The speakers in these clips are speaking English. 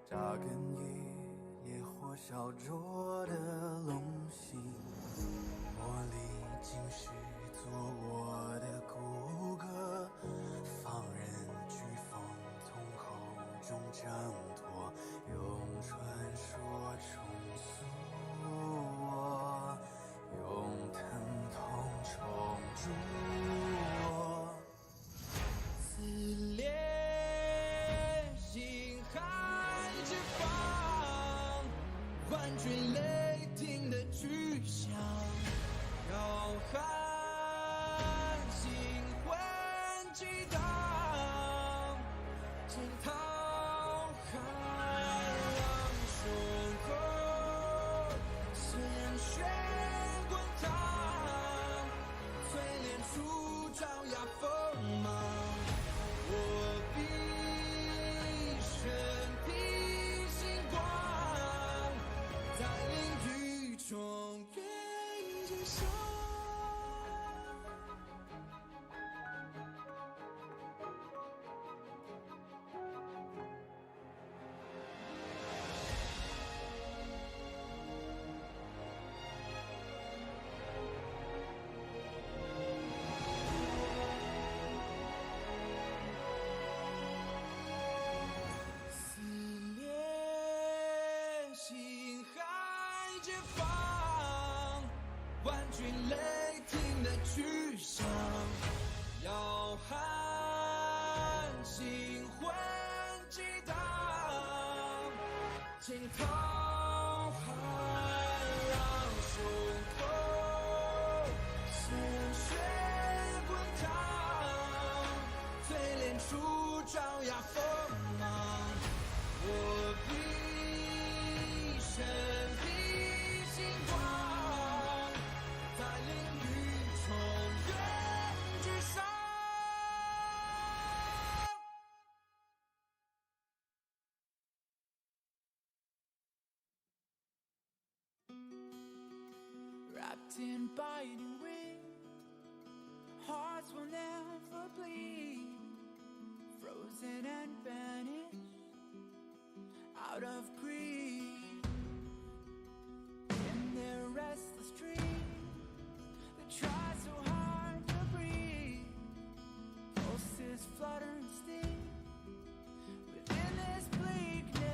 扎根于烈火烧灼的龙心，茉莉竟是做我的骨骼，放任飓风从喉中挣脱，用传说重塑我，用疼痛重铸我。撕裂心海之方，万军雷霆的巨响，浩瀚星魂激荡，惊涛骇浪胸口，鲜血滚烫，淬炼出爪牙锋芒。我必身披星光，带领宇宙远之上。万军雷霆的巨响，浩瀚星魂激荡，惊涛骇浪胸口，鲜血滚烫，淬炼出爪牙锋芒。我必身披星光，带领宇宙远之上。Wrapped in biting wind, hearts will never bleed, frozen and vanished out of greed. In their restless dreams, they try so hard to breathe, pulses flutter and sting within this bleakness.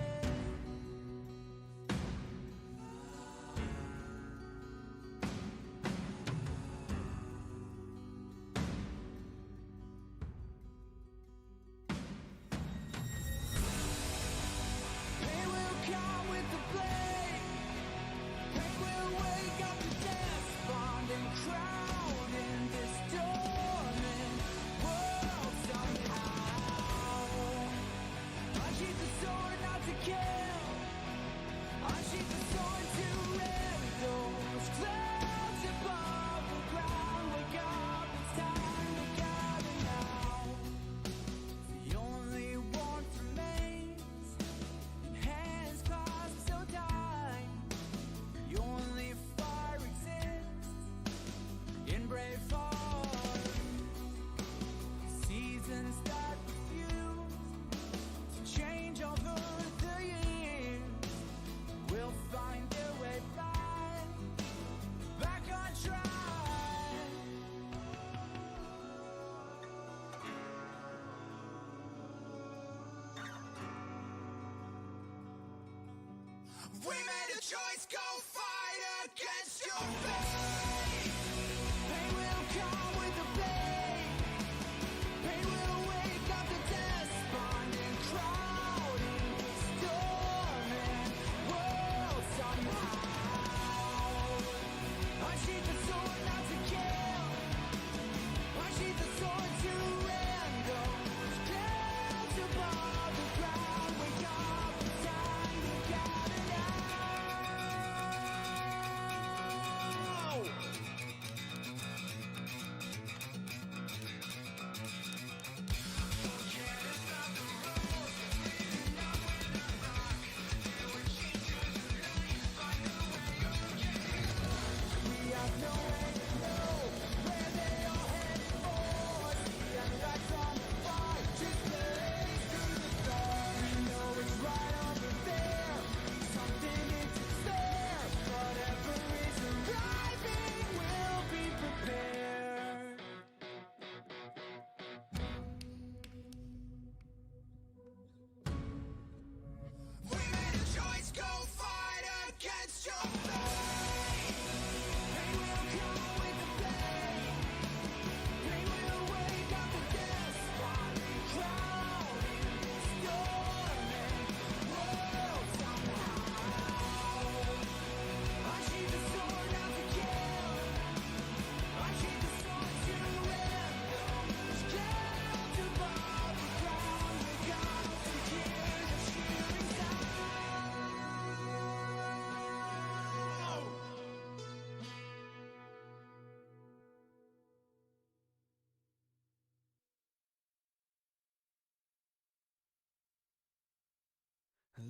Pain will come with the blade, pain will wake up the despondent crowd in this dormant world somehow. Unsheath the sword not to kill, unsheath the sword to rend those clouds above the ground. Wake up, it's time to gather now. The only warmth remains in hands clasped so tight. The only fire exists in brave hearts. Seasons that refuse to change over the years will find their way back on track. We made a choice, go fight against your fate. Pain will come with the blade, pain will wake up the despondent crowd in this dormant world somehow. Unsheath the sword not to kill, unsheath the sword to rend those clouds above the ground. Wake up, it's time to gather now.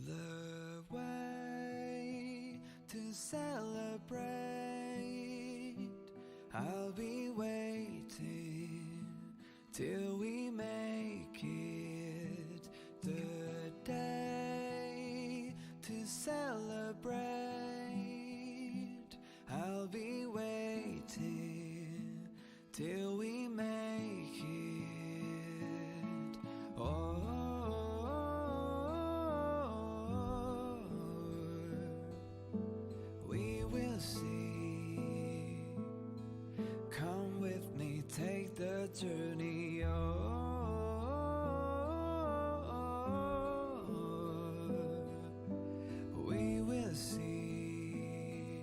The way to celebrate, I'll be waiting till we make it. The day to celebrate, I'll be waiting till we make it. Oh, we will see. Come with me, take the journey. We will see.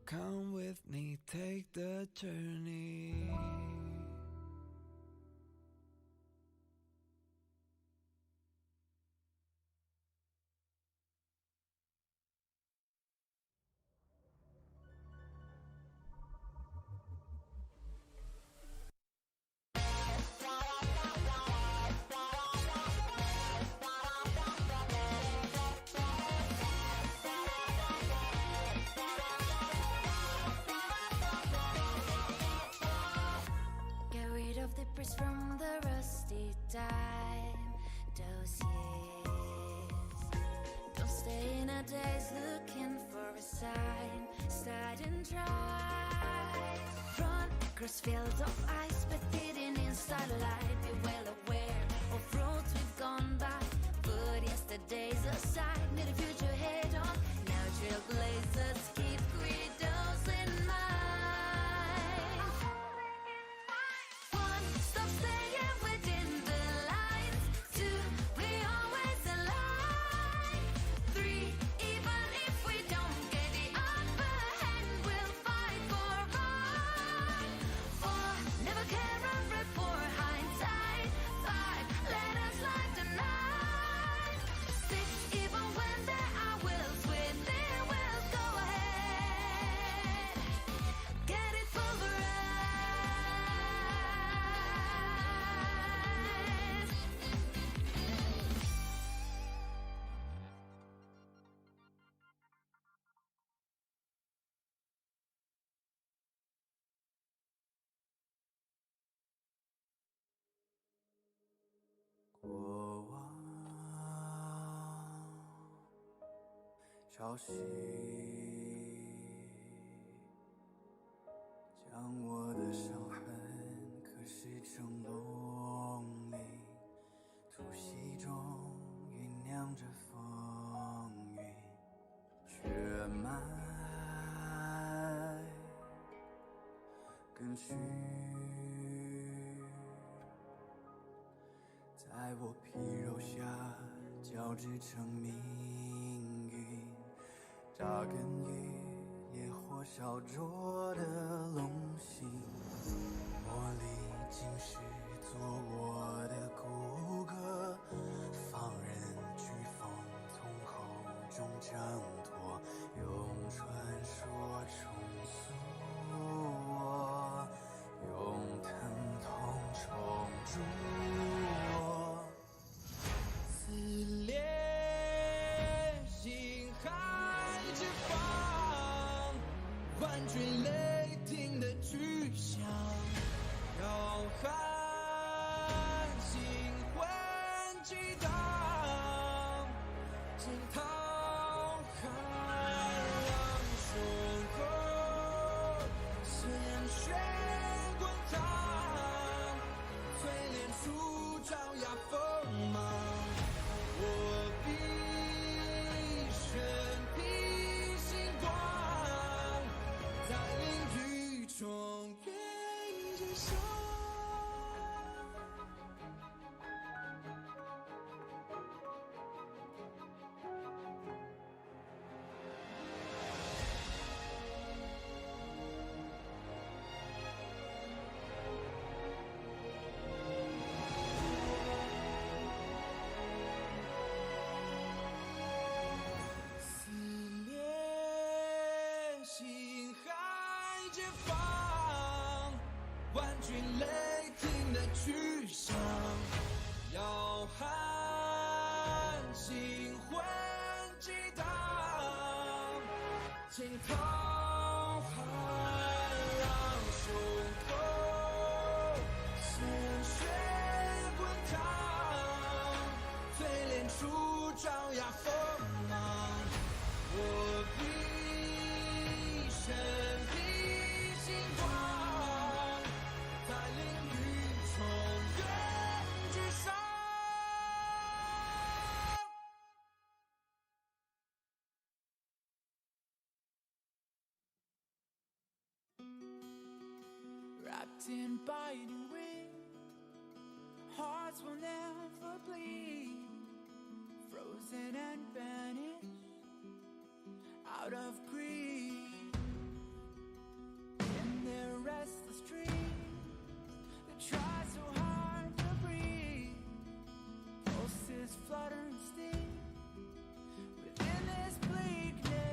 Come with me, take the journey. Get rid of the press from the rusty time dossiers. Don't stay in a daze looking for a sign. Start and try. Run across fields of ice, but hidden in starlight. Be well aware of roads we've gone by. Put yesterday's aside, need a future head on. Now trailblazers keep credos in mind. One, stop staying within the lines. Two, we always align. Three, even if we don't get the upper hand, we'll fight for right. Four, never care or for hindsight. Five, let us live tonight. Six, even when there are wills within, we'll go ahead. Get it pulverized.过往潮汐，将我的伤痕刻蚀成龙鳞，突袭中酝酿着风云，血脉更续。在我皮肉下交织成命运，扎根于烈火烧灼的龙心，磨砺今世做我的骨骼，放任飓风从口中挣脱，用传说重塑我，用疼痛重铸我。撕裂心海之方，万军雷霆的巨响，浩瀚星魂激荡，惊涛骇浪胸口，鲜血滚烫，淬炼出爪牙锋芒。我必身披星光，在领域中原之上。撕裂心海之方，万军雷霆的巨响，浩瀚星心痛还让胸口鲜血滚烫，淬炼出张牙锋芒。我毕生披星光，在淋雨冲人之上。Wrapped in biting wind, hearts will never bleed, frozen and vanished out of greed. In their restless dreams, they try so hard to breathe, pulses flutter and sting within this bleakness.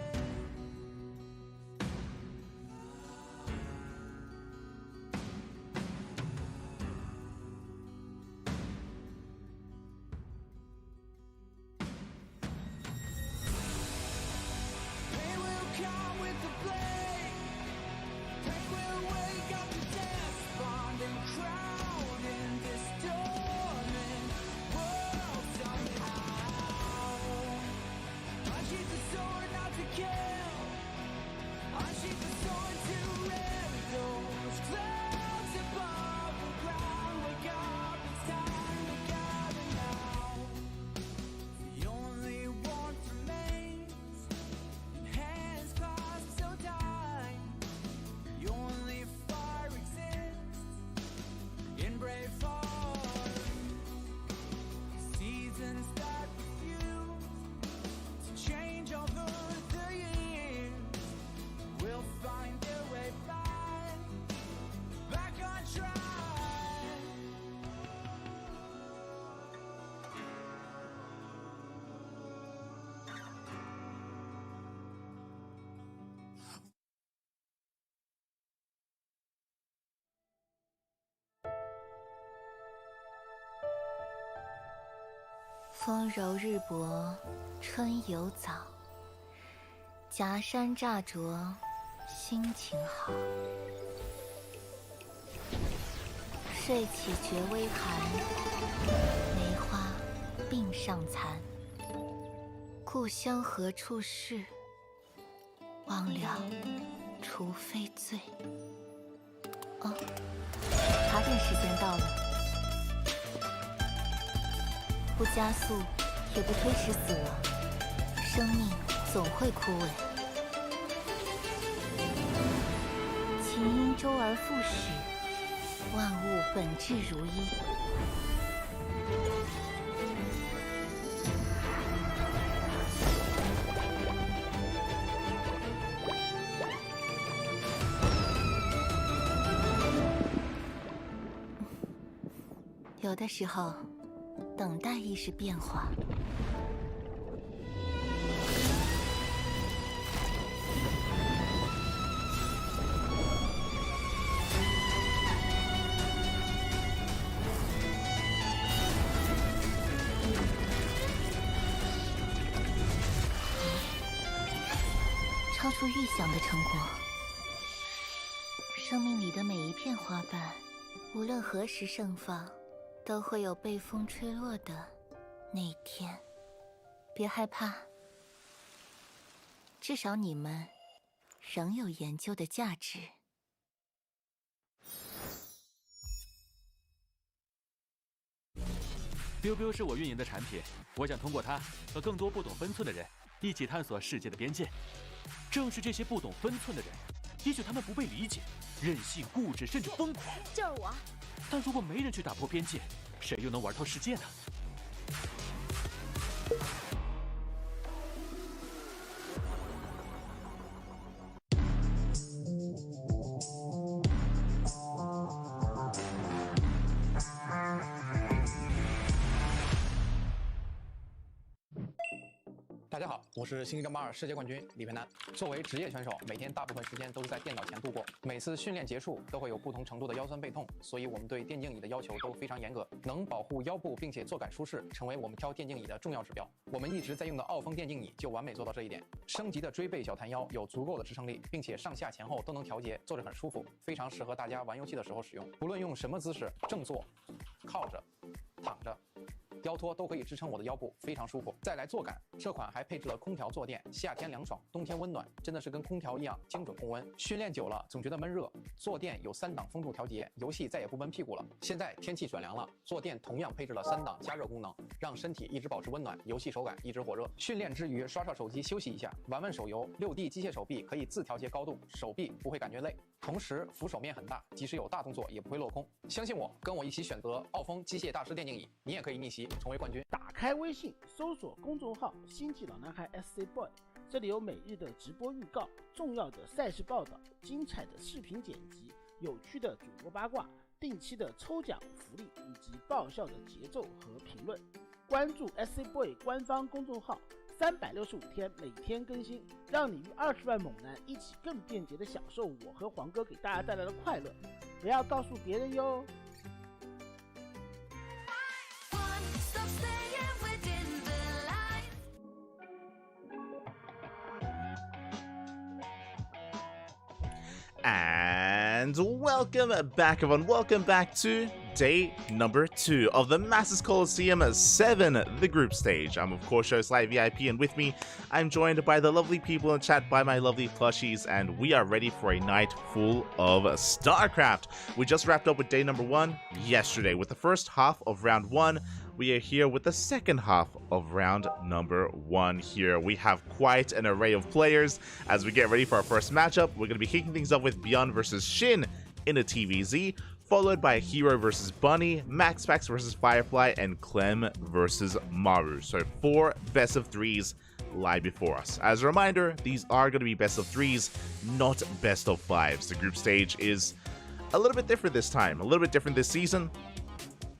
Pain will come with the blade. Pain will wake up to despondent crowd in this dormant world somehow. Unsheath the sword not to kill. Unsheath the sword to rend those clouds above the ground. Wake up, it's time to gather now. The only warmth remains in hands clasped so tight. The only fire exists in brave hearts. Seasons that refuse to change over the years will find their way back on track. 风柔日薄，春犹早。夹山乍着，心情好。睡起觉微寒，梅花鬓上残。故乡何处是？忘了，除非醉。哦，茶点时间到了。不加速，也不推迟死亡，生命总会枯萎。琴因周而复始，万物本质如一。有的时候，等待亦是变化。超出预想的成果。生命里的每一片花瓣，无论何时盛放，都会有被风吹落的那一天。别害怕，至少你们仍有研究的价值。biu biu 是我运营的产品，我想通过它和更多不懂分寸的人一起探索世界的边界。正是这些不懂分寸的人，也许他们不被理解，任性、固执，甚至疯狂。就是我。但如果没人去打破边界，谁又能玩透世界呢？大大家好，我是星际争霸2世界冠军李培南。作为职业选手，每天大部分时间都是在电脑前度过。每次训练结束都会有不同程度的腰酸背痛，所以我们对电竞椅的要求都非常严格，能保护腰部并且坐感舒适，成为我们挑电竞椅的重要指标。我们一直在用的奥风电竞椅就完美做到这一点。升级的锥背小弹腰有足够的支撑力，并且上下前后都能调节，坐着很舒服，非常适合大家玩游戏的时候使用。不论用什么姿势，正坐、靠着、躺着。腰托都可以支撑我的腰部，非常舒服。再来坐感，这款还配置了空调坐垫，夏天凉爽，冬天温暖，真的是跟空调一样精准控温。训练久了总觉得闷热，坐垫有3档风度调节，游戏再也不闷屁股了。现在天气转凉了，坐垫同样配置了3档加热功能，让身体一直保持温暖，游戏手感一直火热。训练之余刷刷手机休息一下，玩玩手游。6D 机械手臂可以自调节高度，手臂不会感觉累，同时扶手面很大，即使有大动作也不会落空。相信我，跟我一起选择奥风机械大师电竞椅，你也可以逆袭成为冠军。打开微信，搜索公众号“星际老男孩 SC Boy”， 这里有每日的直播预告、重要的赛事报道、精彩的视频剪辑、有趣的主播八卦、定期的抽奖福利以及爆笑的节奏和评论。关注 SC Boy 官方公众号，365天每天更新，让你与20万猛男一起更便捷的享受我和黄哥给大家带来的快乐。不要告诉别人哟。Stop staying within the lines. And welcome back, everyone. Welcome back to day number 2 of the Masters Coliseum 7, the group stage. I'm, of course, Show Slight VIP, and with me, I'm joined by the lovely people in chat, by my lovely plushies, and we are ready for a night full of StarCraft. We just wrapped up with day number 1 yesterday. With the first half of round 1, we are here with the second half of round number 1 here. We have quite an array of players as we get ready for our first matchup. We're going to be kicking things off with Beyond versus Shin in a TVZ, followed by Hero versus Bunny, MaxPax versus Firefly, and Clem versus Maru. So 4 best of 3s lie before us. As a reminder, these are going to be best of 3s, not best of 5s. The group stage is a little bit different this time, a little bit different this season.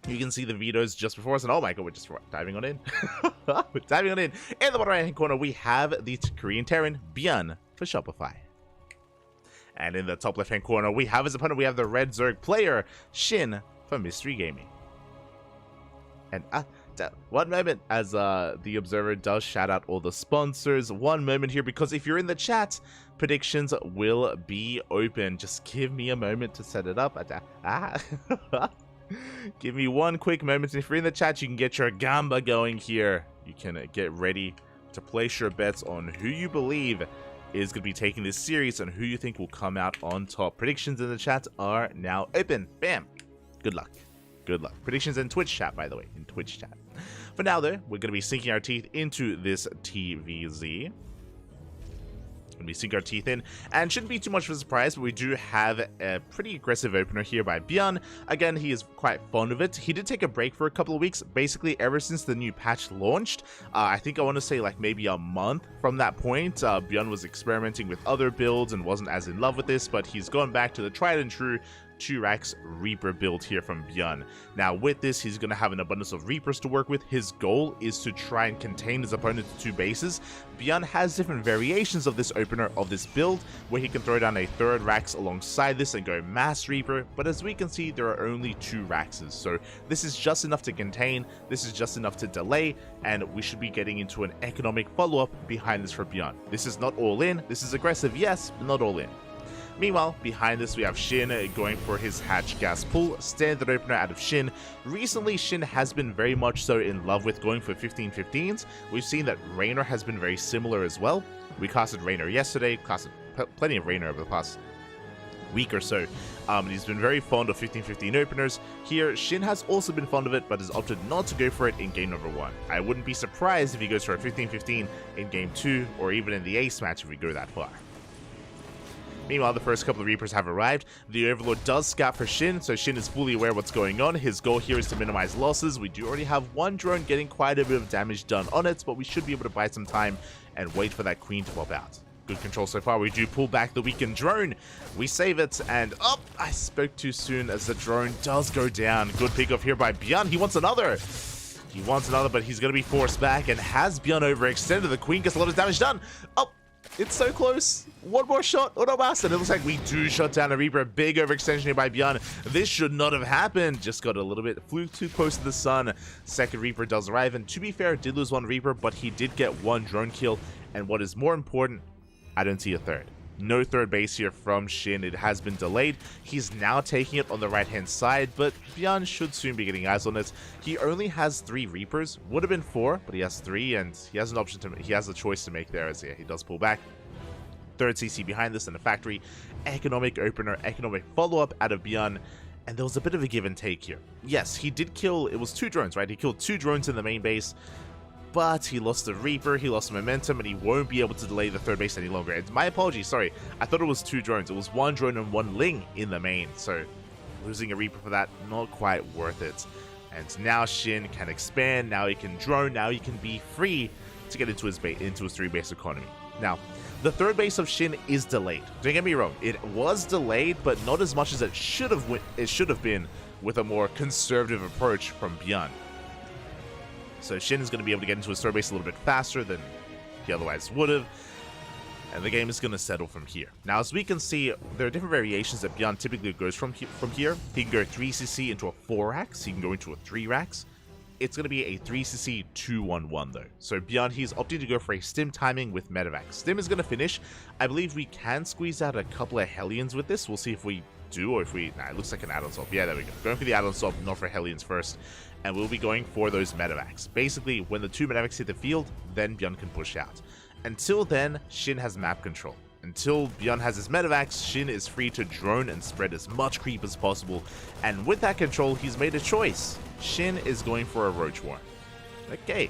You can see the vetoes just before us, and oh my god, we're just diving on in. We're diving on in. In the bottom right hand corner, we have the Korean Terran, Byeon for Shopify. And in the top left hand corner, we have his opponent, we have the Red Zerg player, Shin for Mystery Gaming. And one moment as the observer does shout out all the sponsors. One moment here, because if you're in the chat, predictions will be open. Just give me a moment to set it up. Give me one quick moment. If you're in the chat, you can get your gamba going here. You can get ready to place your bets on who you believe is going to be taking this series and who you think will come out on top. Predictions in the chat are now open. Bam. Good luck. Good luck. Predictions in Twitch chat, by the way. In Twitch chat. For now, though, we're going to be sinking our teeth into this TVZ. We sink our teeth in, and shouldn't be too much of a surprise, but we do have a pretty aggressive opener here by Byeon. Again, he is quite fond of it. He did take a break for a couple of weeks, basically ever since the new patch launched. I think I want to say like maybe a month from that point. Byeon was experimenting with other builds and wasn't as in love with this, but he's gone back to the tried and true 2-Rax Reaper build here from Byeon. Now with this, he's going to have an abundance of Reapers to work with. His goal is to try and contain his opponent to 2 bases. Byeon has different variations of this opener, of this build, where he can throw down a 3rd Rax alongside this and go Mass Reaper, but as we can see, there are only 2 Raxes, so this is just enough to contain, this is just enough to delay, and we should be getting into an economic follow-up behind this for Byeon. This is not all in, this is aggressive, yes, but not all in. Meanwhile, behind this we have Shin going for his Hatch Gas Pull, standard opener out of Shin. Recently, Shin has been very much so in love with going for 15-15s. We've seen that Raynor has been very similar as well. We casted Raynor yesterday, casted plenty of Raynor over the past week or so. He's been very fond of 15-15 openers. Here, Shin has also been fond of it, but has opted not to go for it in game number 1. I wouldn't be surprised if he goes for a 15-15 in game 2, or even in the ace match if we go that far. Meanwhile, the first couple of Reapers have arrived. The Overlord does scout for Shin, so Shin is fully aware of what's going on. His goal here is to minimize losses. We do already have one drone getting quite a bit of damage done on it, but we should be able to buy some time and wait for that Queen to pop out. Good control so far. We do pull back the weakened drone. We save it, and I spoke too soon as the drone does go down. Good pick off here by Byeon. He wants another. He wants another, but he's going to be forced back and has Bjorn overextended. The Queen gets a lot of damage done. Oh, it's so close. One more shot. Oh no, Master. It looks like we do shut down a Reaper. A big overextension here by Bjorn. This should not have happened. Just got a little bit, flew too close to the sun. Second Reaper does arrive. And to be fair, did lose one Reaper, but he did get one drone kill. And what is more important, I don't see a third. No third base here from Shin. It has been delayed. He's now taking it on the right-hand side, but Bjorn should soon be getting eyes on it. He only has 3 Reapers. Would have been 4, but he has 3, and he has an option to. He has a choice to make there, as he does pull back. Third CC behind this in the factory. Economic opener, economic follow-up out of Bjorn. And there was a bit of a give and take here. Yes, he did kill. It was 2 drones, right? He killed 2 drones in the main base. But he lost the Reaper, he lost the momentum, and he won't be able to delay the third base any longer. And my apologies, sorry. I thought it was 2 drones. It was 1 drone and 1 Ling in the main. So losing a Reaper for that, not quite worth it. And now Shin can expand. Now he can drone. Now he can be free to get into his 3-base economy. Now, the third base of Shin is delayed. Don't get me wrong. It was delayed, but not as much as it should have been with a more conservative approach from Bjorn. So Shin is going to be able to get into his third base a little bit faster than he otherwise would have. And the game is going to settle from here. Now, as we can see, there are different variations that Bjorn typically goes from here. He can go 3cc into a 4-rax. He can go into a 3-rax. It's going to be a 3cc 2-1-1 though. So Bjorn, he's opting to go for a stim timing with medevac. Stim is going to finish. I believe we can squeeze out a couple of Hellions with this. We'll see if we do, or if we... Nah, it looks like an add-on swap. Yeah, there we go. Going for the add-on swap, not for Hellions first. And we'll be going for those medevacs. Basically, when the 2 medevacs hit the field, then Bjorn can push out. Until then, Shin has map control. Until Bjorn has his medevacs, Shin is free to drone and spread as much creep as possible. And with that control, he's made a choice. Shin is going for a Roach Warren. Okay.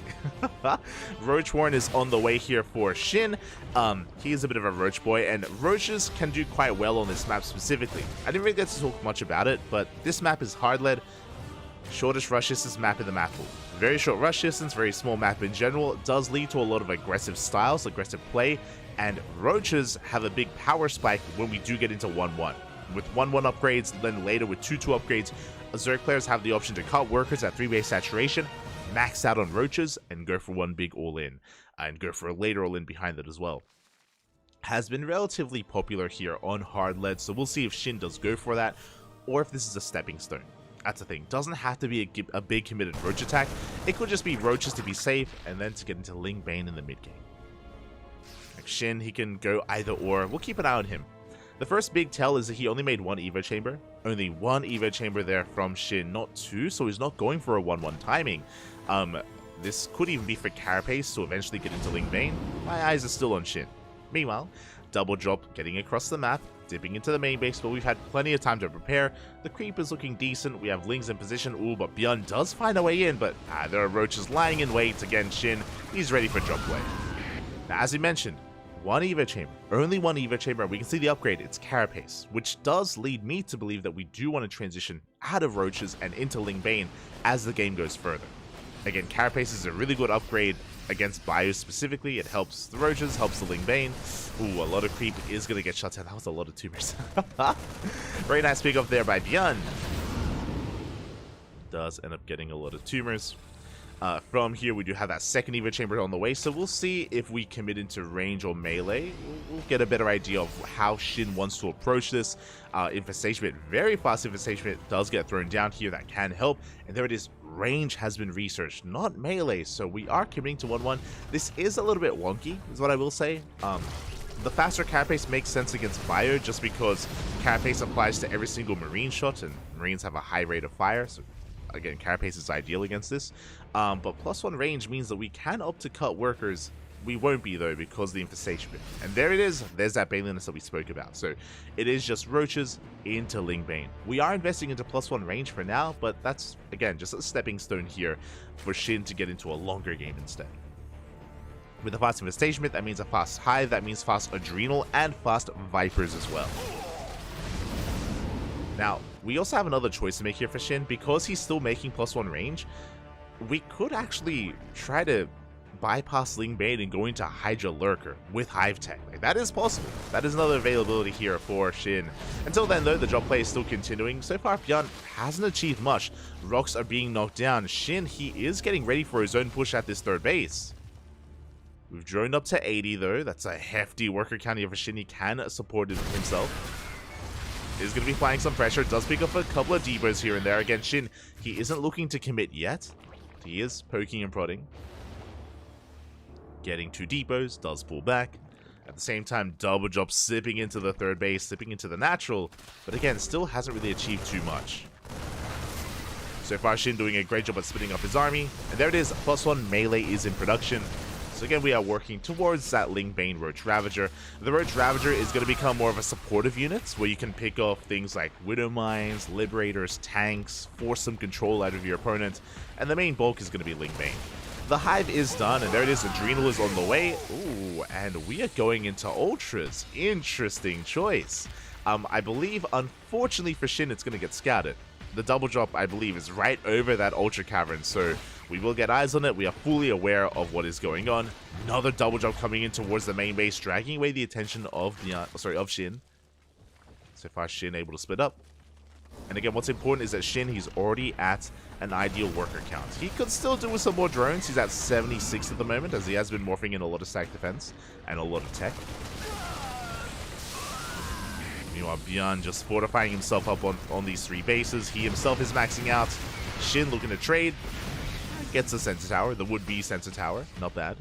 Roach Warren is on the way here for Shin. He is a bit of a Roach boy, and Roaches can do quite well on this map specifically. I didn't really get to talk much about it, but this map is hard-led. Shortest rush distance map in the map pool. Very short rush distance, very small map in general. It does lead to a lot of aggressive styles, aggressive play, and Roaches have a big power spike when we do get into 1-1. With 1-1 upgrades, then later with 2-2 upgrades, Zerg players have the option to cut workers at 3-base saturation, max out on Roaches, and go for one big all-in, and go for a later all-in behind that as well. Has been relatively popular here on hard lead, so we'll see if Shin does go for that, or if this is a stepping stone. That's the thing. Doesn't have to be a big committed Roach attack. It could just be Roaches to be safe, and then to get into Ling Bane in the mid game. Like Shin, he can go either or. We'll keep an eye on him. The first big tell is that he only made 1 Evo Chamber. Only 1 Evo Chamber there from Shin, not 2, so he's not going for a 1-1 timing. This could even be for Carapace to eventually get into Ling Bane. My eyes are still on Shin. Meanwhile, double drop getting across the map, dipping into the main base, but we've had plenty of time to prepare. The creep is looking decent. We have Lings in position. Ooh, but Bjorn does find a way in, but there are Roaches lying in wait. Again, Shin, he's ready for drop play. Now, as we mentioned, 1 Evo Chamber. Only 1 Evo Chamber. We can see the upgrade. It's Carapace, which does lead me to believe that we do want to transition out of Roaches and into Ling Bane as the game goes further. Again, Carapace is a really good upgrade against Bios specifically. It helps the Roaches, helps the Ling Bane. Ooh, a lot of creep is going to get shut down. That was a lot of tumors. Very nice pick up there by Bjorn. Does end up getting a lot of tumors. From here, we do have that second Evo Chamber on the way, so we'll see if we commit into range or melee. We'll get a better idea of how Shin wants to approach this. Infestation Bit, very fast Infestation Bit does get thrown down here. That can help. And there it is. Range has been researched, not melee, so we are committing to 1-1. This is a little bit wonky, is what I will say. The faster Carapace makes sense against Bio, just because Carapace applies to every single Marine shot, and Marines have a high rate of fire, so again, Carapace is ideal against this. But +1 range means that we can opt to cut workers. We won't be, though, because of the Infestation Bit. And there it is. There's that Baneliness that we spoke about. So it is just Roaches into Ling Bane. We are investing into +1 range for now, but that's, again, just a stepping stone here for Shin to get into a longer game instead. With a fast Infestation Bit, that means a fast Hive, that means fast Adrenal, and fast Vipers as well. Now, we also have another choice to make here for Shin. Because he's still making +1 range, we could actually try to bypass Ling Bane and go into Hydra Lurker with Hive Tech. Like, that is possible. That is another availability here for Shin. Until then, though, the drop play is still continuing. So far, Beyond hasn't achieved much. Rocks are being knocked down. Shin, he is getting ready for his own push at this third base. We've droned up to 80, though. That's a hefty worker count here for Shin. He can support himself. Is going to be applying some pressure. Does pick up a couple of depots here and there. Again, Shin, he isn't looking to commit yet. He is poking and prodding. Getting 2 depots, does pull back. At the same time, double drop slipping into the third base, slipping into the natural. But again, still hasn't really achieved too much. So far, Shin doing a great job at splitting up his army. And there it is, +1 melee is in production. So again, we are working towards that Ling Bane Roach Ravager. The Roach Ravager is going to become more of a supportive unit, where you can pick off things like Widow Mines, Liberators, tanks, force some control out of your opponent, and the main bulk is going to be Ling Bane. The Hive is done, and there it is, Adrenal is on the way. Ooh, and we are going into Ultras. Interesting choice. I believe, unfortunately for Shin, it's going to get scouted. The double drop, I believe, is right over that Ultra Cavern, so we will get eyes on it. We are fully aware of what is going on. Another double drop coming in towards the main base, dragging away the attention of Shin. So far, Shin able to split up. And again, what's important is that Shin, he's already at an ideal worker count. He could still do with some more drones. He's at 76 at the moment, as he has been morphing in a lot of stack defense and a lot of tech. Meanwhile, Beyond just fortifying himself up on these 3 bases. He himself is maxing out. Shin looking to trade. Gets a sensor tower, the would-be sensor tower. Not bad.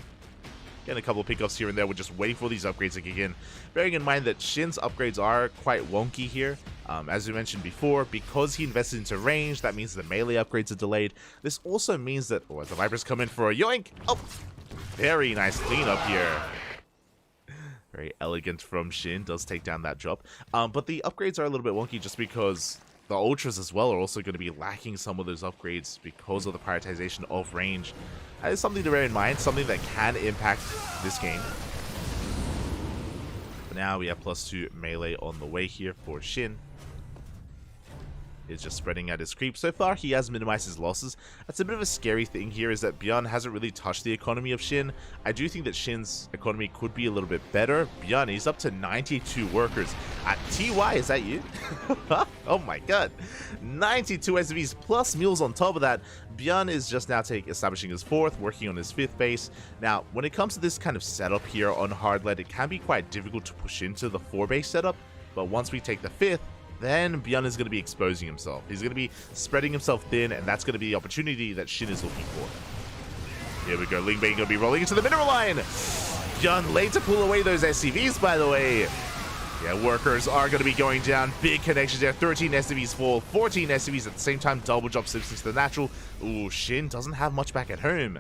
Getting a couple of pickups here and there. We're just waiting for these upgrades to kick in. Bearing in mind that Shin's upgrades are quite wonky here. As we mentioned before, because he invested into range, that means the melee upgrades are delayed. This also means that... Oh, the Vipers come in for a yoink! Oh! Very nice cleanup here. Very elegant from Shin. Does take down that drop. But the upgrades are a little bit wonky just because the Ultras as well are also going to be lacking some of those upgrades because of the prioritization of range. That is something to bear in mind, something that can impact this game. But now we have +2 melee on the way here for Shin. Is just spreading out his creep. So far, he has minimized his losses. That's a bit of a scary thing here, is that Beyond hasn't really touched the economy of Shin. I do think that Shin's economy could be a little bit better. Beyond, he's up to 92 workers. TY, is that you? Oh my god. 92 SVs plus mules on top of that. Beyond is just now establishing his 4th, working on his 5th base. Now, when it comes to this kind of setup here on hard lead, it can be quite difficult to push into the 4-base setup. But once we take the 5th, then Beyond is going to be exposing himself. He's going to be spreading himself thin, and that's going to be the opportunity that Shin is looking for. Here we go. Ling Bane going to be rolling into the mineral line. Beyond late to pull away those SCVs, by the way. Yeah, workers are going to be going down. Big connections there. 13 SCVs fall. 14 SCVs at the same time. Double drop slips into the natural. Ooh, Shin doesn't have much back at home.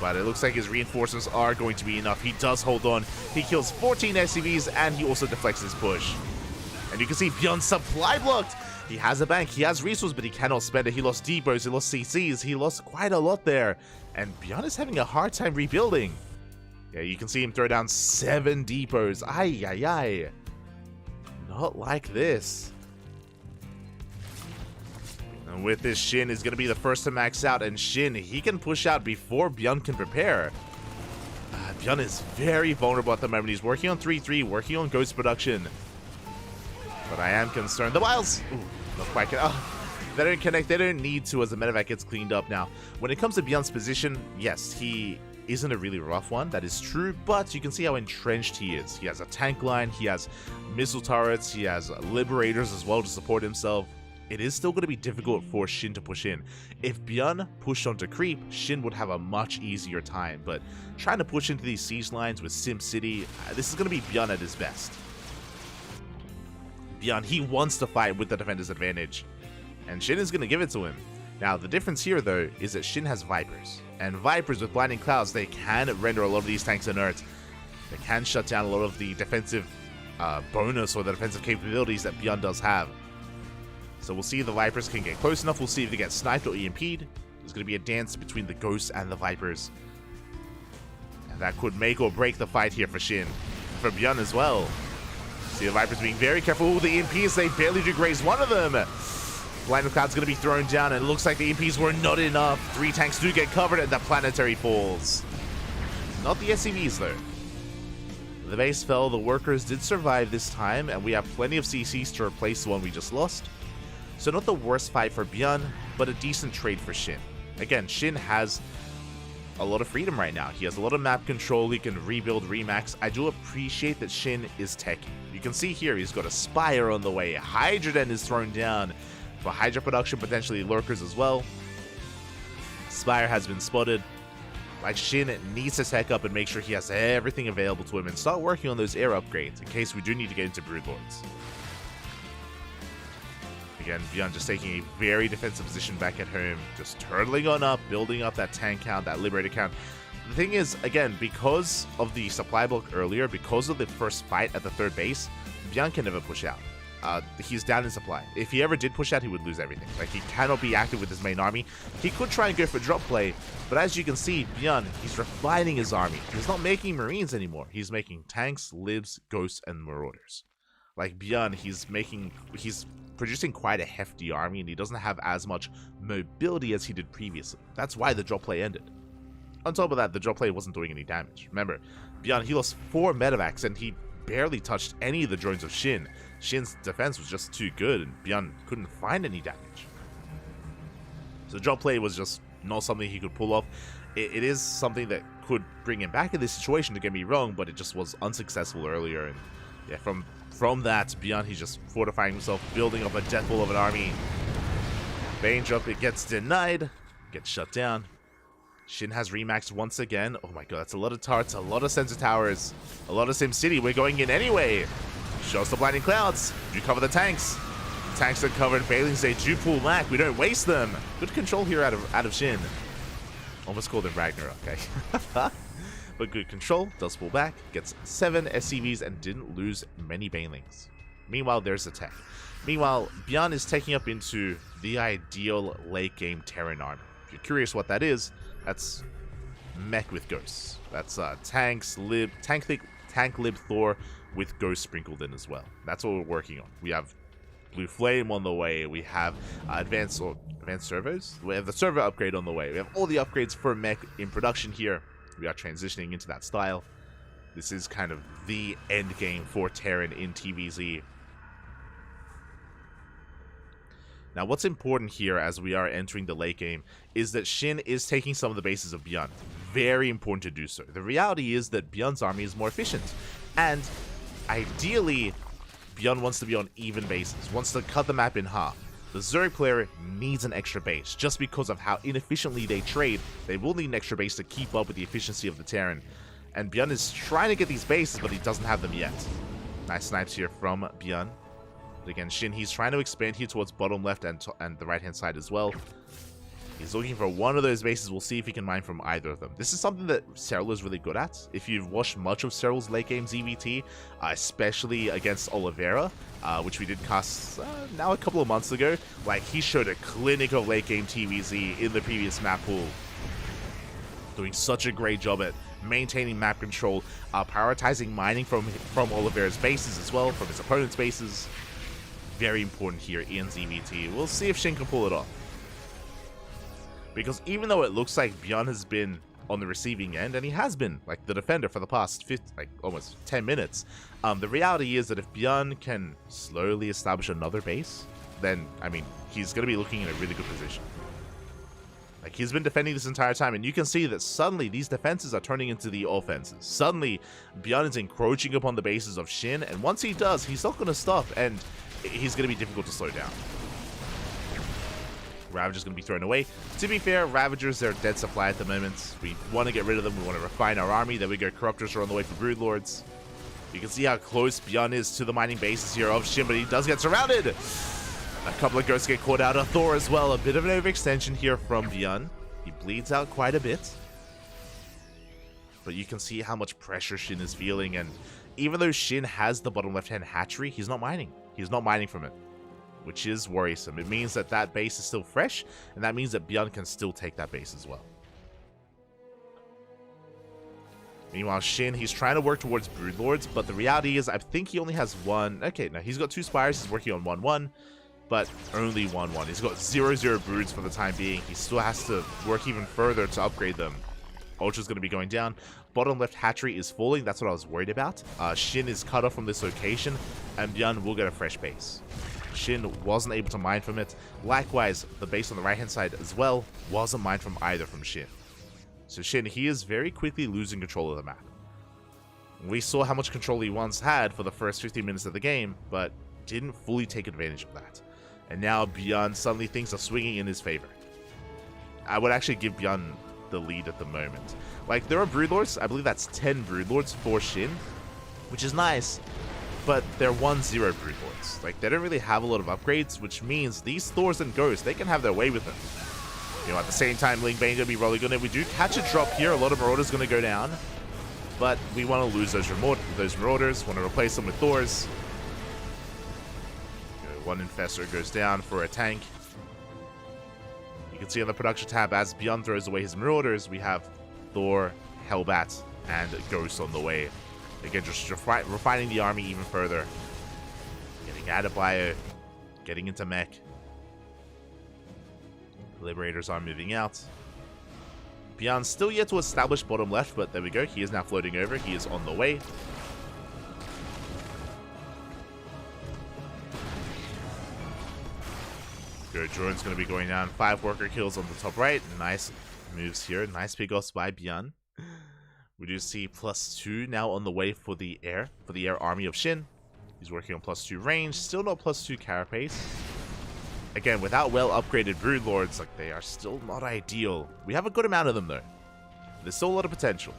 But it looks like his reinforcements are going to be enough. He does hold on. He kills 14 SCVs, and he also deflects his push. And you can see Beyond supply blocked. He has a bank, he has resources, but he cannot spend it. He lost depots, he lost CCs, he lost quite a lot there. And Beyond is having a hard time rebuilding. Yeah, you can see him throw down 7 depots. Ay, ay, ay. Not like this. And with this, Shin is going to be the first to max out. And Shin, he can push out before Beyond can prepare. Beyond is very vulnerable at the moment. He's working on 3-3, working on Ghost production. But I am concerned. The Wiles! Ooh, not quite. They don't connect. They don't need to as the medevac gets cleaned up now. When it comes to Beyond's position, yes, he isn't a really rough one. That is true. But you can see how entrenched he is. He has a tank line. He has missile turrets. He has Liberators as well to support himself. It is still going to be difficult for Shin to push in. If Beyond pushed onto creep, Shin would have a much easier time. But trying to push into these siege lines with Sim City, this is going to be Beyond at his best. Beyond, he wants to fight with the defender's advantage, and Shin is going to give it to him. Now, the difference here, though, is that Shin has Vipers, and Vipers with Blinding Clouds, they can render a lot of these tanks inert. They can shut down a lot of the defensive bonus or the defensive capabilities that Beyond does have. So we'll see if the Vipers can get close enough. We'll see if they get sniped or EMP'd. There's going to be a dance between the Ghosts and the Vipers, and that could make or break the fight here for Shin, for Beyond as well. See the Vipers being very careful. Ooh, the EMPs, they barely do graze one of them. Blinding Cloud's going to be thrown down, and it looks like the EPs were not enough. 3 tanks do get covered, and the planetary falls. Not the SCVs, though. The base fell, the workers did survive this time, and we have plenty of CCs to replace the one we just lost. So not the worst fight for Byeon, but a decent trade for Shin. Again, Shin has a lot of freedom right now. He has a lot of map control, he can rebuild, remax. I do appreciate that Shin is techy. You can see here, he's got a Spire on the way, Hydroden is thrown down for Hydra production, potentially lurkers as well. Spire has been spotted. Like, Shin needs to tech up and make sure he has everything available to him and start working on those air upgrades in case we do need to get into Broodlords. Again, Byeon just taking a very defensive position back at home, just turtling on up, building up that tank count, that liberator count. The thing is, again, because of the supply block earlier, because of the first fight at the third base, Byeon can never push out. He's down in supply. If he ever did push out, he would lose everything. Like, he cannot be active with his main army. He could try and go for drop play, but as you can see, Byeon, he's refining his army. He's not making Marines anymore. He's making tanks, libs, ghosts, and marauders. Like, Byeon, he's producing quite a hefty army, and he doesn't have as much mobility as he did previously. That's why the drop play ended. On top of that, the drop play wasn't doing any damage. Remember, Byeon, he lost 4 medevacs, and he barely touched any of the drones of Shin. Shin's defense was just too good, and Byeon couldn't find any damage. So drop play was just not something he could pull off. It is something that could bring him back in this situation, to get me wrong, but it just was unsuccessful earlier. And yeah, from that, Byeon, he's just fortifying himself, building up a death ball of an army. Bane drop, it gets denied, gets shut down. Shin has remaxed once again. Oh my god, that's a lot of turrets, a lot of sensor towers, a lot of SimCity. We're going in anyway. Show us the blinding clouds. Do cover the tanks. The tanks are covered. Bailings, they do pull back. We don't waste them. Good control here out of Shin. Almost called him Ragnarok, okay. But good control. Does pull back. Gets 7 SCVs and didn't lose many Banelings. Meanwhile, there's the tech. Meanwhile, Byeon is taking up into the ideal late game Terran army. If you're curious what that is, that's mech with ghosts. That's tanks, lib, tank lib Thor with ghosts sprinkled in as well. That's what we're working on. We have Blue Flame on the way. We have advanced servos. We have the server upgrade on the way. We have all the upgrades for mech in production here. We are transitioning into that style. This is kind of the end game for Terran in TVZ. Now, what's important here as we are entering the late game is that Shin is taking some of the bases of Byeon. Very important to do so. The reality is that Byeon's army is more efficient, and ideally, Byeon wants to be on even bases, wants to cut the map in half. The Zerg player needs an extra base. Just because of how inefficiently they trade, they will need an extra base to keep up with the efficiency of the Terran. And Byeon is trying to get these bases, but he doesn't have them yet. Nice snipes here from Byeon. But again, Shin, he's trying to expand here towards bottom left and the right-hand side as well. He's looking for one of those bases. We'll see if he can mine from either of them. This is something that Cyril is really good at. If you've watched much of Cyril's late game ZVT, especially against Oliveira, which we did cast now a couple of months ago, like, he showed a clinic of late game TVZ in the previous map pool. Doing such a great job at maintaining map control, prioritizing mining from Oliveira's bases as well, from his opponent's bases. Very important here in ZVT. We'll see if Shin can pull it off. Because even though it looks like Byeon has been on the receiving end, and he has been, like, the defender for the past almost 10 minutes, the reality is that if Byeon can slowly establish another base, then, I mean, he's going to be looking in a really good position. Like, he's been defending this entire time, and you can see that suddenly these defenses are turning into the offenses. Suddenly, Byeon is encroaching upon the bases of Shin, and once he does, he's not going to stop, and he's going to be difficult to slow down. Ravager's going to be thrown away. To be fair, Ravagers, they're dead supply at the moment. We want to get rid of them. We want to refine our army. There we go. Corruptors are on the way for Broodlords. You can see how close Byeon is to the mining bases here of Shin, but he does get surrounded. A couple of ghosts get caught out. A Thor as well. A bit of an overextension here from Byeon. He bleeds out quite a bit. But you can see how much pressure Shin is feeling. And even though Shin has the bottom left-hand hatchery, he's not mining. He's not mining from it, which is worrisome. It means that that base is still fresh, and that means that Byeon can still take that base as well. Meanwhile, Shin, he's trying to work towards Broodlords, but the reality is I think he only has one. Okay, now he's got 2 Spires. He's working on 1-1. but only 1-1. He's got 0-0 broods for the time being. He still has to work even further to upgrade them. Ultra's going to be going down. Bottom left hatchery is falling. That's what I was worried about. Shin is cut off from this location, and Byun will get a fresh base. Shin wasn't able to mine from it. Likewise, the base on the right-hand side as well wasn't mined from either from Shin. So Shin, he is very quickly losing control of the map. We saw how much control he once had for the first 15 minutes of the game, but didn't fully take advantage of that. And now Byun, suddenly things are swinging in his favor. I would actually give Byun the lead at the moment. Like, there are Broodlords. I believe that's 10 Broodlords for Shin, which is nice, but they're 1-0 Broodlords. Like, they don't really have a lot of upgrades, which means these Thors and Ghosts, they can have their way with them. You know, at the same time, Ling Bane gonna be rolling on it. We do catch a drop here. A lot of Marauders gonna go down, but we want to lose those Marauders. Want to replace them with Thors. One Infestor goes down for a tank. You can see on the production tab, as Byun throws away his Marauders, we have Thor, Hellbat, and Ghost on the way. Again, just refining the army even further. Getting out of bio, getting into mech. Liberators are moving out. Byun still yet to establish bottom left, but there we go. He is now floating over. He is on the way. Go drone's going to be going down. 5 worker kills on the top right. Nice moves here. Nice pickoffs by Byun. We do see +2 now on the way for the air army of Shin. He's working on +2 range. Still not +2 carapace. Again, without well upgraded Broodlords, like, they are still not ideal. We have a good amount of them though. There's still a lot of potential.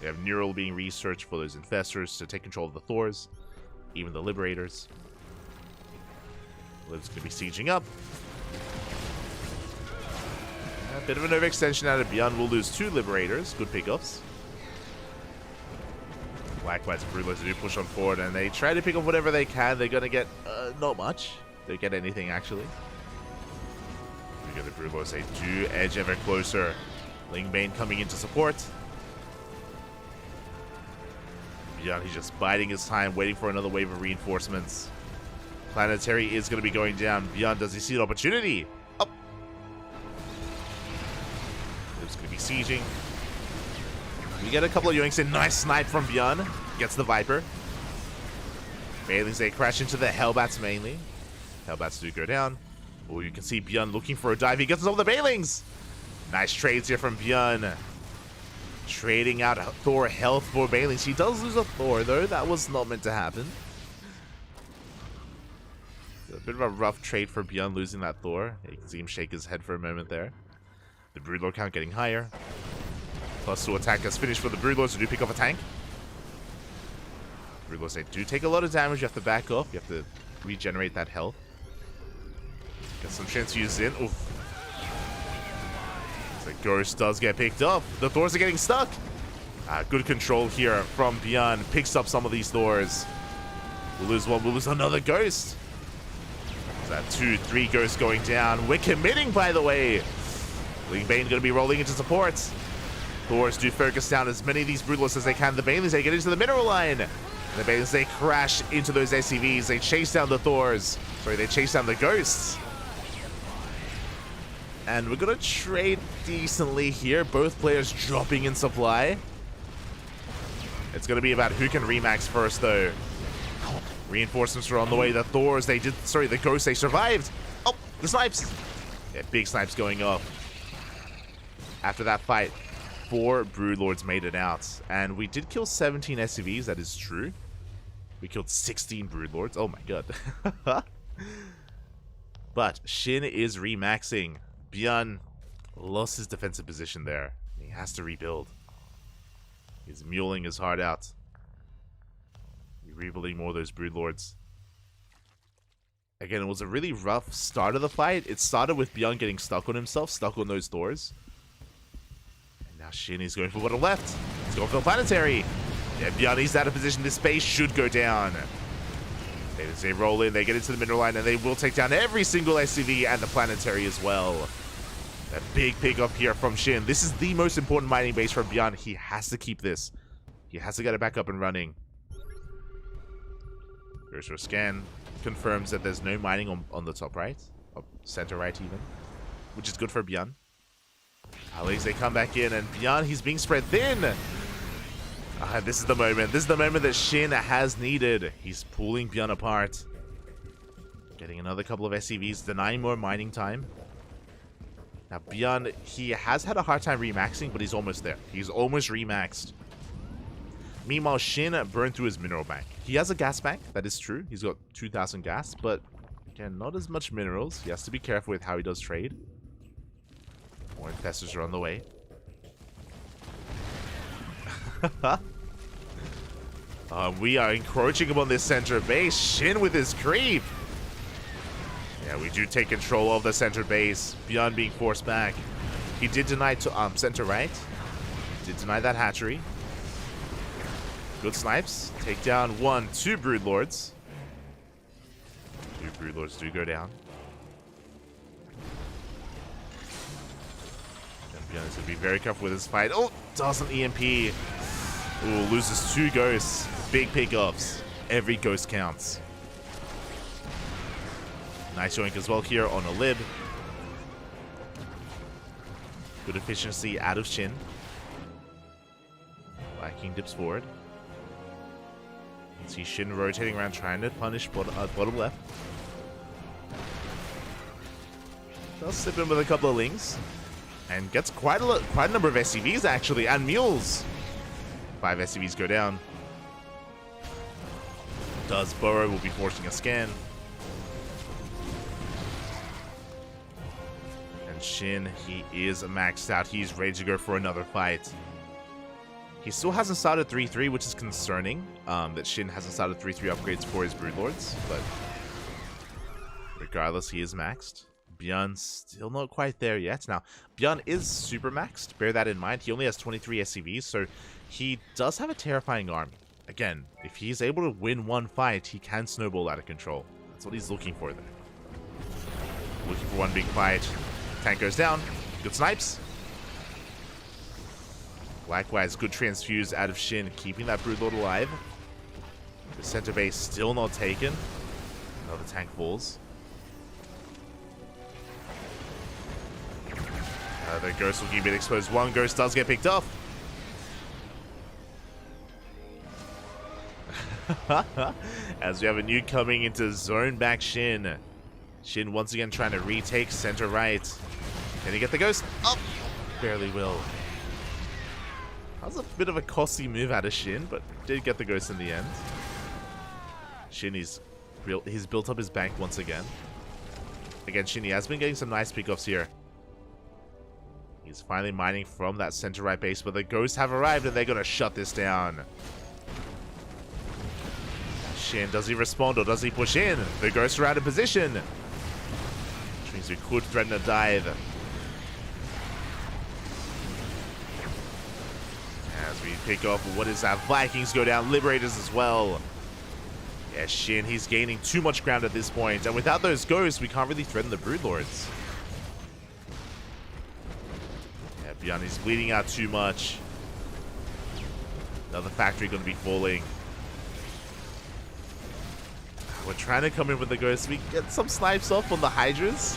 We have Neural being researched for those Infestors to take control of the Thors, even the Liberators. Liv's going to be sieging up. A bit of an overextension out of Byun. We'll lose 2 Liberators. Good pickups. Likewise, Broodlords do push on forward, and they try to pick up whatever they can. They're going to get not much. They get anything, actually. We get the Broodlords. They do edge ever closer. Ling Bane coming in to support. Byun, he's just biding his time, waiting for another wave of reinforcements. Planetary is going to be going down. Byun, does he see an opportunity? Up. Liv's going to be sieging. We get a couple of yoinks in. Nice snipe from Byun. Gets the Viper. Bailings, they crash into the Hellbats mainly. Hellbats do go down. Oh, you can see Byun looking for a dive. He gets all the Bailings. Nice trades here from Byun. Trading out Thor health for Bailings. He does lose a Thor, though. That was not meant to happen. A bit of a rough trade for Byun losing that Thor. Yeah, you can see him shake his head for a moment there. The Broodlord count getting higher. +2 attack has finished for the Broodlords who do pick up a tank. Broodlords, they do take a lot of damage. You have to back off. You have to regenerate that health. Get some transfuse in. Oof. The Ghost does get picked up. The Thors are getting stuck. Good control here from Byun. Picks up some of these Thors. We'll lose one. We'll lose another Ghost. Is that 2, 3 Ghosts going down? We're committing, by the way. Ling Bane going to be rolling into support. Thors do focus down as many of these Broodlords as they can. The Banelings, they get into the mineral line. And the Banelings, they crash into those SCVs. They chase down the Thors. Sorry, they chase down the Ghosts. And we're going to trade decently here. Both players dropping in supply. It's going to be about who can remax first, though. Reinforcements are on the way. The Thors, the Ghosts, they survived. Oh, the snipes. Yeah, big snipes going off. After that fight, 4 Broodlords made it out. And we did kill 17 SCVs, that is true. We killed 16 Broodlords. Oh my god. But Shin is remaxing. Byun lost his defensive position there. He has to rebuild. He's muling his heart out. Rebuilding more of those Broodlords. Again, it was a really rough start of the fight. It started with Byun getting stuck on himself, stuck on those Thors. And now Shin is going for bottom left. He's going for the planetary. Yeah, Byun is out of position. This base should go down. They roll in, they get into the mineral line, and they will take down every single SCV and the planetary as well. A big pick up here from Shin. This is the most important mining base for Byun. He has to keep this. He has to get it back up and running. Goes for a scan. confirms that there's no mining on the top right, or center right even, which is good for Bjorn. Alex, they come back in, and Bjorn, he's being spread thin. This is the moment. This is the moment that Shin has needed. He's pulling Bjorn apart. Getting another couple of SCVs, denying more mining time. Now, Bjorn, he has had a hard time remaxing, but he's almost there. He's almost remaxed. Meanwhile, Shin burned through his mineral bank. He has a gas bank, that is true. He's got 2,000 gas, but again, not as much minerals. He has to be careful with how he does trade. More infestors are on the way. We are encroaching upon this center base. Shin with his creep. Yeah, we do take control of the center base. Bjorn being forced back. He did deny to center right. Did deny that hatchery. Good snipes. Take down 1, 2 Broodlords. 2 Broodlords do go down. And Bjorn is going to be very careful with his fight. Oh, doesn't EMP. Ooh, loses 2 ghosts. Big pickups. Every ghost counts. Nice yoink as well here on a lib. Good efficiency out of Shin. Black King dips forward. You can see Shin rotating around trying to punish bottom left. Does slip in with a couple of lings. And gets quite a number of SCVs actually, and mules. 5 SCVs go down. Does Burrow, will be forcing a scan. And Shin, he is maxed out. He's ready to go for another fight. He still hasn't started 3-3, which is concerning. That Shin hasn't started 3-3 upgrades for his Broodlords, but regardless, he is maxed. Bjorn's still not quite there yet. Now, Bjorn is super maxed. Bear that in mind. He only has 23 SCVs, so he does have a terrifying army. Again, if he's able to win one fight, he can snowball out of control. That's what he's looking for there. Looking for one big fight. Tank goes down. Good snipes. Likewise, good transfuse out of Shin, keeping that Broodlord alive. The center base still not taken. Another tank falls. The ghost looking a bit exposed. One ghost does get picked off. As we have a nuke coming into zone back Shin. Shin once again trying to retake center right. Can he get the ghost? Oh, barely will. That was a bit of a costly move out of Shin, but did get the ghost in the end. Shin, he's built up his bank once again. Again, Shin, he has been getting some nice pickoffs here. He's finally mining from that center right base, but the ghosts have arrived and they're going to shut this down. Shin, does he respond or does he push in? The ghosts are out of position. Which means we could threaten a dive. As we pick off, what is that? Vikings go down, Liberators as well. Yeah, Shin, he's gaining too much ground at this point, and without those ghosts, we can't really threaten the Broodlords. Yeah, Bjorn, he's bleeding out too much. Another factory going to be falling. We're trying to come in with the ghosts. We get some snipes off on the Hydras.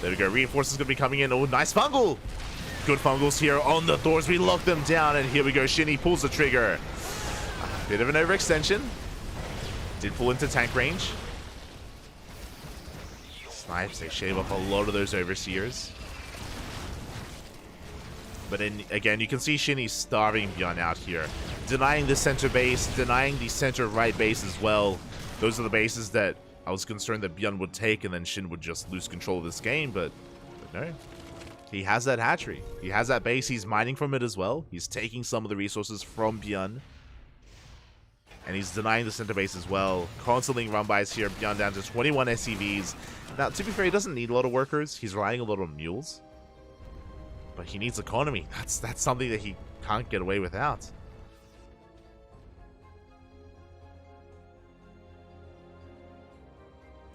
There we go. Reinforcements going to be coming in. Oh, nice fungal. Good fungals here on the Thors. We lock them down, and here we go. Shin, he pulls the trigger. Bit of an overextension. Did pull into tank range. Snipes, they shave off a lot of those overseers. But then, again, you can see Shin, he's starving Bjorn out here. Denying the center base, denying the center right base as well. Those are the bases that I was concerned that Bjorn would take, and then Shin would just lose control of this game, but no. He has that hatchery. He has that base. He's mining from it as well. He's taking some of the resources from Bjorn. And he's denying the center base as well. Constantly run-bys here. Bjorn down to 21 SCVs. Now, to be fair, he doesn't need a lot of workers. He's relying a lot on mules. But he needs economy. That's something that he can't get away without.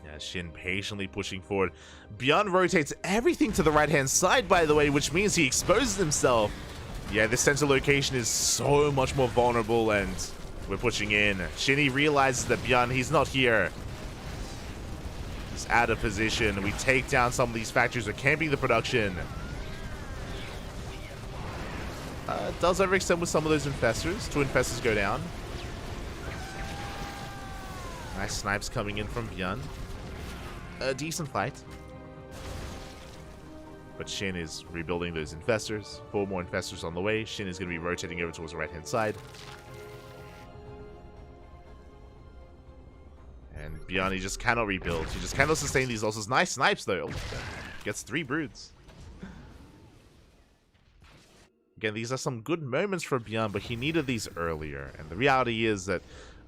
Yeah, Shin patiently pushing forward. Bjorn rotates everything to the right-hand side, by the way, which means he exposes himself. Yeah, this center location is so much more vulnerable, and we're pushing in. Shinny realizes that Bjorn, he's not here. gets out of position. We take down some of these factories. We're camping the production. Does overextend with some of those infestors. 2 infestors go down. Nice snipes coming in from Bjorn. A decent fight. But Shin is rebuilding those infestors. 4 more infestors on the way. Shin is going to be rotating over towards the right-hand side. And Bjorn, he just cannot rebuild. He just cannot sustain these losses. Nice snipes, though. Gets 3 broods. Again, these are some good moments for Bjorn, but he needed these earlier. And the reality is that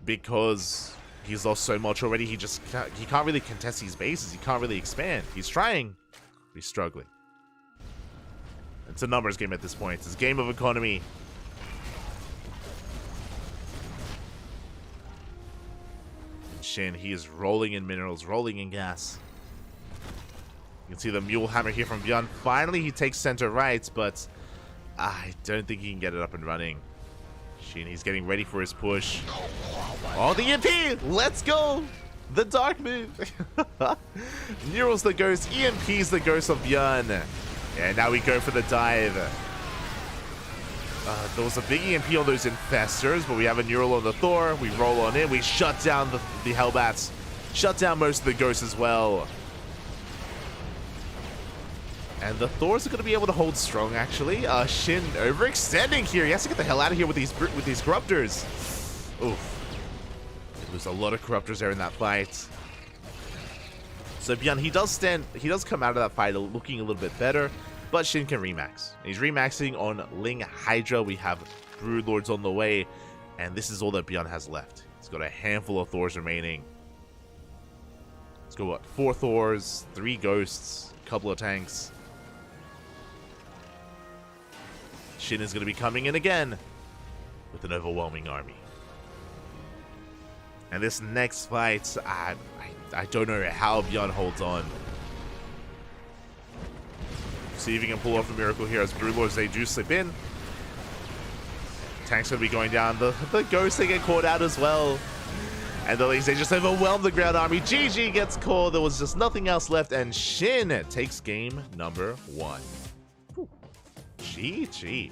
because he's lost so much already, he can't really contest these bases. He can't really expand. He's trying, but he's struggling. It's a numbers game at this point. It's a game of economy. And Shin, he is rolling in minerals, rolling in gas. You can see the mule hammer here from Bjorn. Finally, he takes center right, but I don't think he can get it up and running. Shin, he's getting ready for his push. Oh, the EMP! Let's go! The dark move. Neural's the ghost. EMP's the ghost of Bjorn. And now we go for the dive. There was a big EMP on those infestors, but we have a Neural on the Thor. We roll on in. We shut down the Hellbats. Shut down most of the ghosts as well. And the Thors are going to be able to hold strong, actually. Shin overextending here. He has to get the hell out of here with these Corruptors. Oof. There's a lot of Corruptors there in that fight. So Bjorn, he does come out of that fight looking a little bit better, but Shin can remax. He's remaxing on Ling Hydra. We have Broodlords on the way, and this is all that Bjorn has left. He's got a handful of Thors remaining. Let's go, what? 4 Thors, 3 Ghosts, a couple of tanks. Shin is going to be coming in again with an overwhelming army. And this next fight, I don't know how Bjorn holds on. See if he can pull off a miracle here as Broodlords, they do slip in. Tanks going to be going down. The Ghosts, they get caught out as well. And the Leagues, they just overwhelm the ground army. GG gets caught. There was just nothing else left. And Shin takes game number 1. Whew. GG.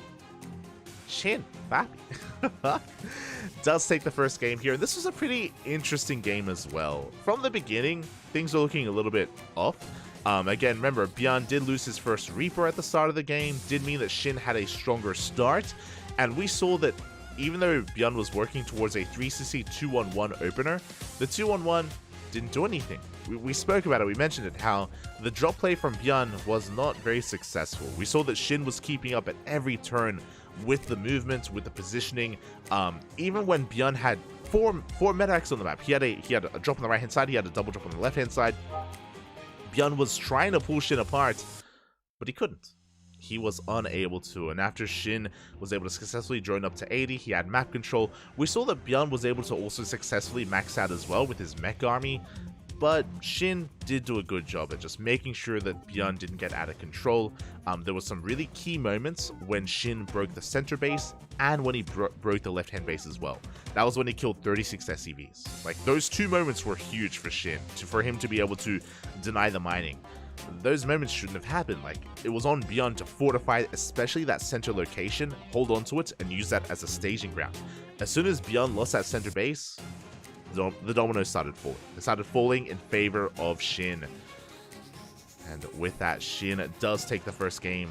Shin, papi. Does take the first game here. This was a pretty interesting game as well. From the beginning, things were looking a little bit off. Again, remember, Bjorn did lose his first Reaper at the start of the game. Did mean that Shin had a stronger start. And we saw that even though Bjorn was working towards a 3cc 2-on-1 opener, the 2-on-1 didn't do anything. We spoke about it. We mentioned it, how the drop play from Bjorn was not very successful. We saw that Shin was keeping up at every turn with the movements, with the positioning. Even when Bjorn had four medics on the map, he had a drop on the right hand side, he had a double drop on the left hand side. Bjorn was trying to pull Shin apart, but he couldn't. He was unable to, and after Shin was able to successfully drone up to 80, he had map control. We saw that Bjorn was able to also successfully max out as well with his mech army, but Shin did do a good job at just making sure that Bjorn didn't get out of control. There was some really key moments when Shin broke the center base and when he broke the left-hand base as well. That was when he killed 36 SCVs. Like, those 2 moments were huge for Shin, for him to be able to deny the mining. Those moments shouldn't have happened. Like, it was on Bjorn to fortify, especially that center location, hold on to it, and use that as a staging ground. As soon as Bjorn lost that center base, the dominoes started falling. They started falling in favor of Shin. And with that, Shin does take the first game.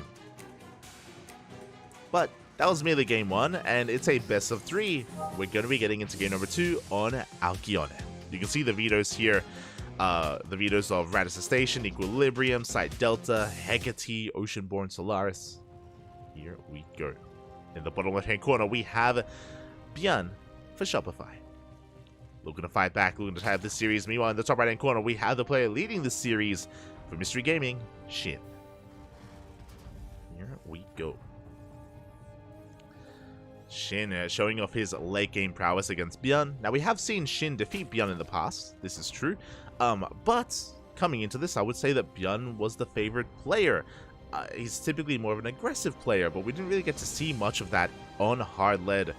But that was merely game 1, and it's a best of 3. We're going to be getting into game number 2 on Alcyone. You can see the vetoes here. The vetoes of Radisson Station, Equilibrium, Site Delta, Hecate, Oceanborn, Solaris. Here we go. In the bottom left-hand corner, we have Bjorn for Shopify. Looking to fight back, looking to have this series. Meanwhile, in the top right-hand corner, we have the player leading the series for Mystery Gaming, Shin. Here we go. Shin showing off his late game prowess against Bjorn. Now, we have seen Shin defeat Bjorn in the past. This is true. But coming into this, I would say that Bjorn was the favored player. He's typically more of an aggressive player, but we didn't really get to see much of that on hard lead.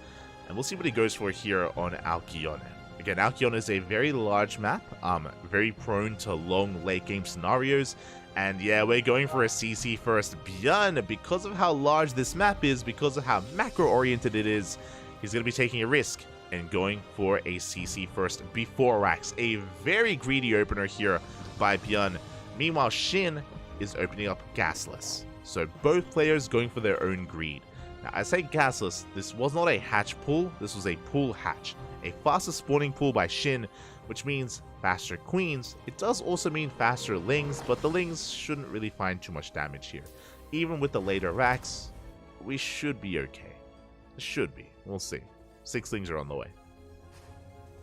And we'll see what he goes for here on Alcyone. Again, Alcyon is a very large map, very prone to long late game scenarios. And yeah, we're going for a CC first. Bjorn, because of how large this map is, because of how macro-oriented it is, he's going to be taking a risk and going for a CC first before Rax. A very greedy opener here by Bjorn. Meanwhile, Shin is opening up Gasless. So both players going for their own greed. Now, I say Gasless, this was not a hatch pull, this was a pull hatch. A faster spawning pull by Shin, which means faster queens. It does also mean faster lings, but the lings shouldn't really find too much damage here. Even with the later racks, we should be okay. It should be. We'll see. 6 lings are on the way.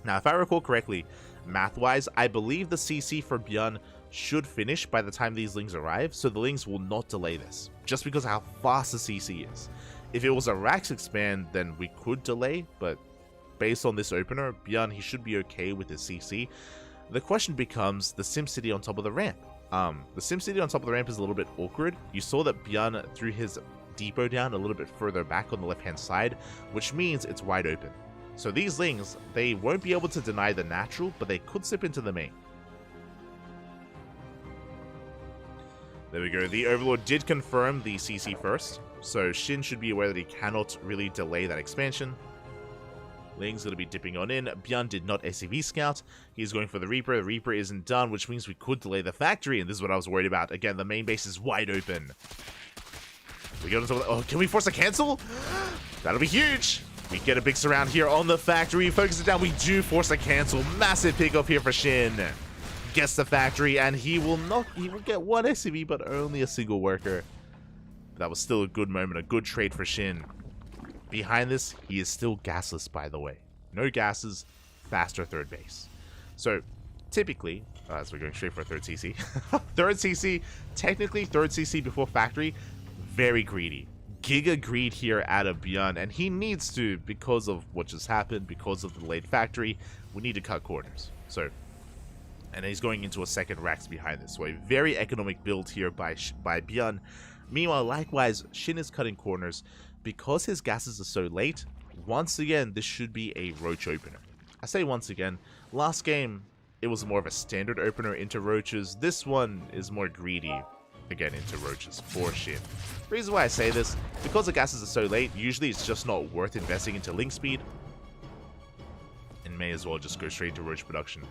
Now, if I recall correctly, math-wise, I believe the CC for Bjorn should finish by the time these lings arrive, so the lings will not delay this, just because of how fast the CC is. If it was a Rax expand, then we could delay, but based on this opener, Bjorn, he should be okay with his CC. The question becomes the SimCity on top of the ramp. The SimCity on top of the ramp is a little bit awkward. You saw that Bjorn threw his depot down a little bit further back on the left-hand side, which means it's wide open. So these lings, they won't be able to deny the natural, but they could slip into the main. There we go. The Overlord did confirm the CC first, so Shin should be aware that he cannot really delay that expansion. Ling's going to be dipping on in. Bjorn did not SCV scout. He's going for the Reaper. The Reaper isn't done, which means we could delay the factory, and this is what I was worried about. Again, the main base is wide open. We go into oh, can we force a cancel? That'll be huge. We get a big surround here on the factory. Focus it down. We do force a cancel. Massive pickoff here for Shin. Gets the factory, and he will get 1 SCV, but only a single worker. That was still a good moment, a good trade for Shin. Behind this, he is still gasless, by the way. No gases, faster third base. So, typically, as we're going straight for a third CC, third CC, technically third CC before factory, very greedy. Giga greed here out of Bjorn, and he needs to, because of what just happened, because of the delayed factory, we need to cut corners. So, and he's going into a second Rax behind this. So a very economic build here by Bjorn. Meanwhile, likewise, Shin is cutting corners. Because his gases are so late, once again, this should be a Roach opener. I say once again, last game, it was more of a standard opener into Roaches. This one is more greedy, again, into Roaches for Shin. The reason why I say this, because the gases are so late, usually it's just not worth investing into link speed. And may as well just go straight into Roach production.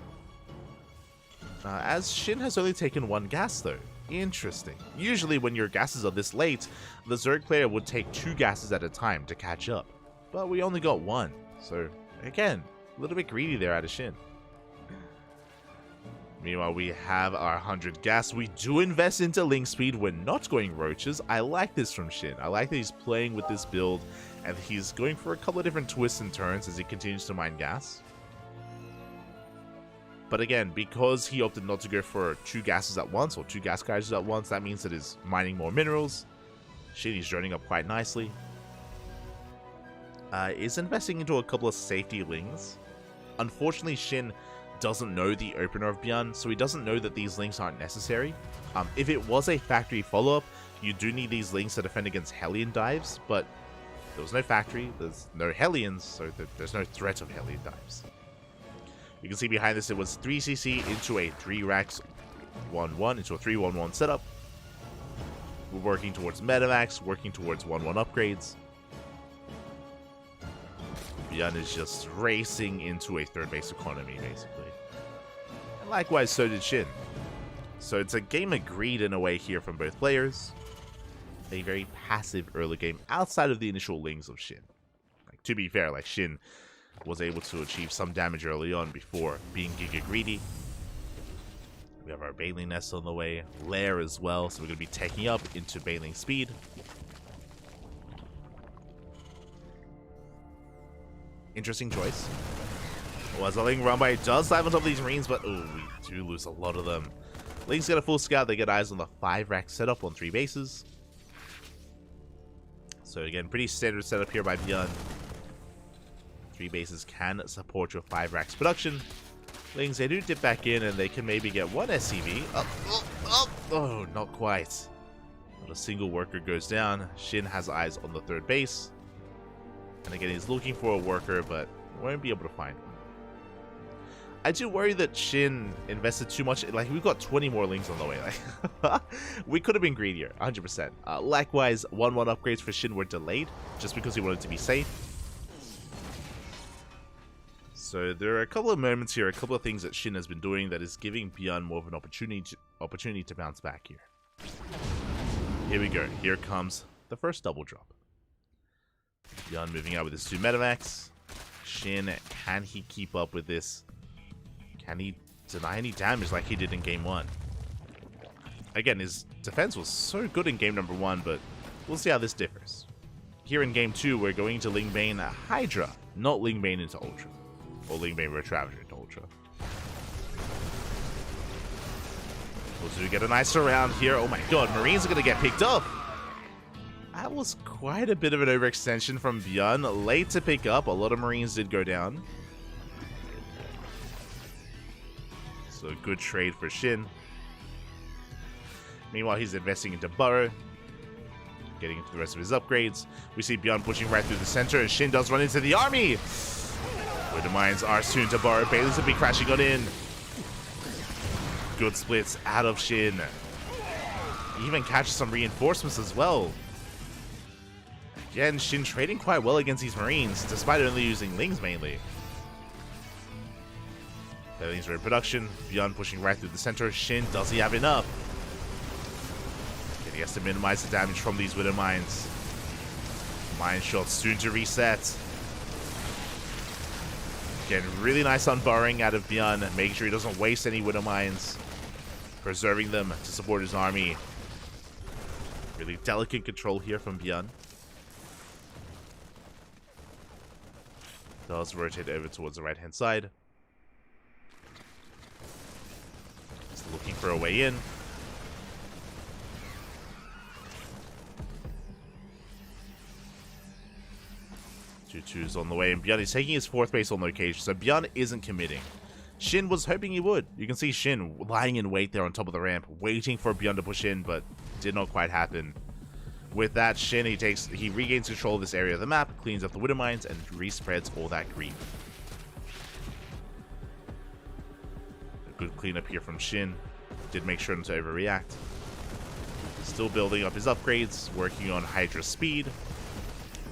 As Shin has only taken 1 gas though. Interesting. Usually when your gases are this late, the Zerg player would take 2 gases at a time to catch up. But we only got 1. So, again, a little bit greedy there out of Shin. Meanwhile, we have our 100 gas. We do invest into link speed. We're not going Roaches. I like this from Shin. I like that he's playing with this build, and he's going for a couple of different twists and turns as he continues to mine gas. But again, because he opted not to go for 2 gases at once, or 2 gas garages at once, that means that he's mining more minerals. Shit, he's joining up quite nicely. Is investing into a couple of safety lings. Unfortunately, Shin doesn't know the opener of Bjorn, so he doesn't know that these links aren't necessary. If it was a factory follow-up, you do need these links to defend against Hellion dives, but there was no factory, there's no Hellions, so there's no threat of Hellion dives. You can see behind this, it was 3cc into a 3 Rax 1-1, into a 3-1-1 setup. We're working towards Metamax, working towards 1-1 upgrades. Bjorn is just racing into a third base economy, basically. And likewise, so did Shin. So it's a game agreed in a way here from both players. A very passive early game outside of the initial lings of Shin. Like, to be fair, like Shin was able to achieve some damage early on before being giga greedy. We have our Baneling Nest on the way, Lair as well, so we're going to be taking up into Baneling speed. Interesting choice. Was a Ling run by, does dive on top of these Marines, but oh, we do lose a lot of them. Ling's got a full scout, they get eyes on the 5 rack setup on 3 bases. So again, pretty standard setup here by Bjorn. 3 bases can support your 5 racks production. Lings, they do dip back in and they can maybe get 1 SCV. Oh, not quite. Not a single worker goes down. Shin has eyes on the 3rd base. And again, he's looking for a worker, but won't be able to find one. I do worry that Shin invested too much. Like, we've got 20 more Lings on the way. Like, we could have been greedier, 100%. Likewise, 1-1 upgrades for Shin were delayed just because he wanted to be safe. So there are a couple of moments here, a couple of things that Shin has been doing that is giving Byeon more of an opportunity to bounce back here. Here we go. Here comes the first double drop. Byeon moving out with his 2 Metamax. Shin, can he keep up with this? Can he deny any damage like he did in game 1? Again, his defense was so good in game number 1, but we'll see how this differs. Here in game 2, we're going to Lingbane Hydra, not Lingbane into Ultra. Or Lingbane Retravager into Ultra. We'll get a nice surround here. Oh my god, Marines are going to get picked up. That was quite a bit of an overextension from Byeon. Late to pick up. A lot of Marines did go down. So a good trade for Shin. Meanwhile, he's investing into Burrow. Getting into the rest of his upgrades. We see Byeon pushing right through the center, and Shin does run into the army. Where the mines are soon to Burrow. Bailey's will be crashing on in. Good splits out of Shin. He even catches some reinforcements as well. Again, Shin trading quite well against these Marines, despite only using Lings mainly. Lings are in production. Byeon pushing right through the center. Shin, does he have enough? And he has to minimize the damage from these Widow Mines. Mine shots soon to reset. Again, really nice unburring out of Byeon, making sure he doesn't waste any Widow Mines. Preserving them to support his army. Really delicate control here from Byeon. Does rotate over towards the right-hand side. He's looking for a way in. Two-two's on the way, and Byeon is taking his 4th base on location, so Byeon isn't committing. Shin was hoping he would. You can see Shin lying in wait there on top of the ramp, waiting for Byeon to push in, but did not quite happen. With that, Shin, he regains control of this area of the map, cleans up the Widow Mines, and respreads all that creep. A good cleanup here from Shin. Did make sure not to overreact. Still building up his upgrades, working on Hydra speed.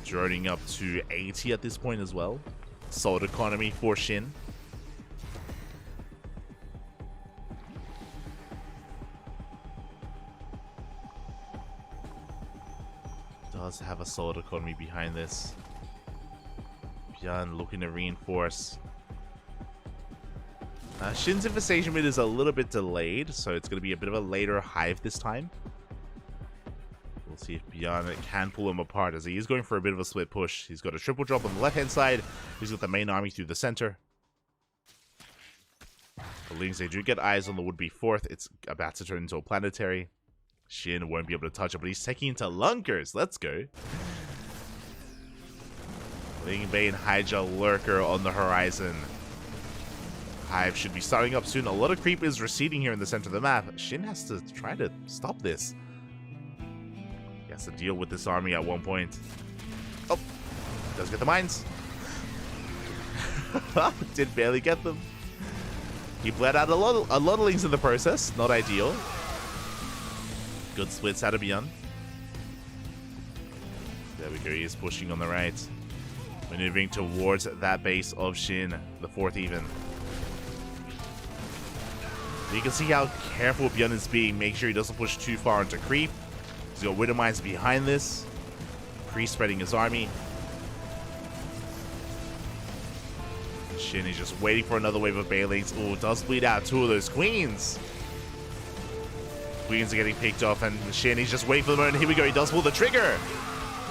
Droning up to 80 at this point as well. Solid economy for Shin. Does have a solid economy behind this. Byeon looking to reinforce. Shin's infestation mid is a little bit delayed, so it's going to be a bit of a later hive this time. We'll see if Byeon can pull him apart, as he is going for a bit of a split push. He's got a triple drop on the left-hand side. He's got the main army through the center. The Lings, they do get eyes on the would-be 4th. It's about to turn into a planetary. Shin won't be able to touch it, but he's taking into Lunkers. Let's go. Lingbane Hydra Lurker on the horizon. Hive should be starting up soon. A lot of creep is receding here in the center of the map. Shin has to try to stop this. He has to deal with this army at one point. Oh, does get the mines. Did barely get them. He bled out a lot of Lings in the process. Not ideal. Good splits out of Byeon. There we go. He is pushing on the right. Maneuvering towards that base of Shin. The 4th even. You can see how careful Byeon is being. Make sure he doesn't push too far into creep. He's got Widow Mines behind this. Pre-spreading his army. Shin is just waiting for another wave of Bailings. Oh, does bleed out 2 of those Queens. Queens are getting picked off, and Shin, he's just waiting for the moment. Here we go. He does pull the trigger.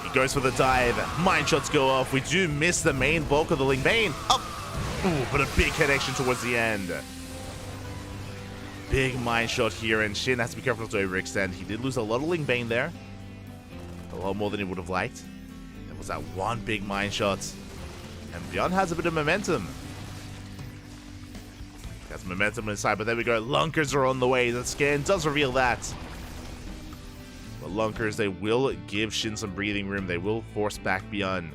He goes for the dive. Mine shots go off. We do miss the main bulk of the Lingbane. Up. Ooh, but a big connection towards the end. Big mine shot here, and Shin has to be careful not to overextend. He did lose a lot of Lingbane there. A lot more than he would have liked. There was that one big mine shot. And Byeon has a bit of momentum. Got some momentum inside, but there we go. Lunkers are on the way. The scan does reveal that. But Lunkers, they will give Shin some breathing room. They will force back Byeon.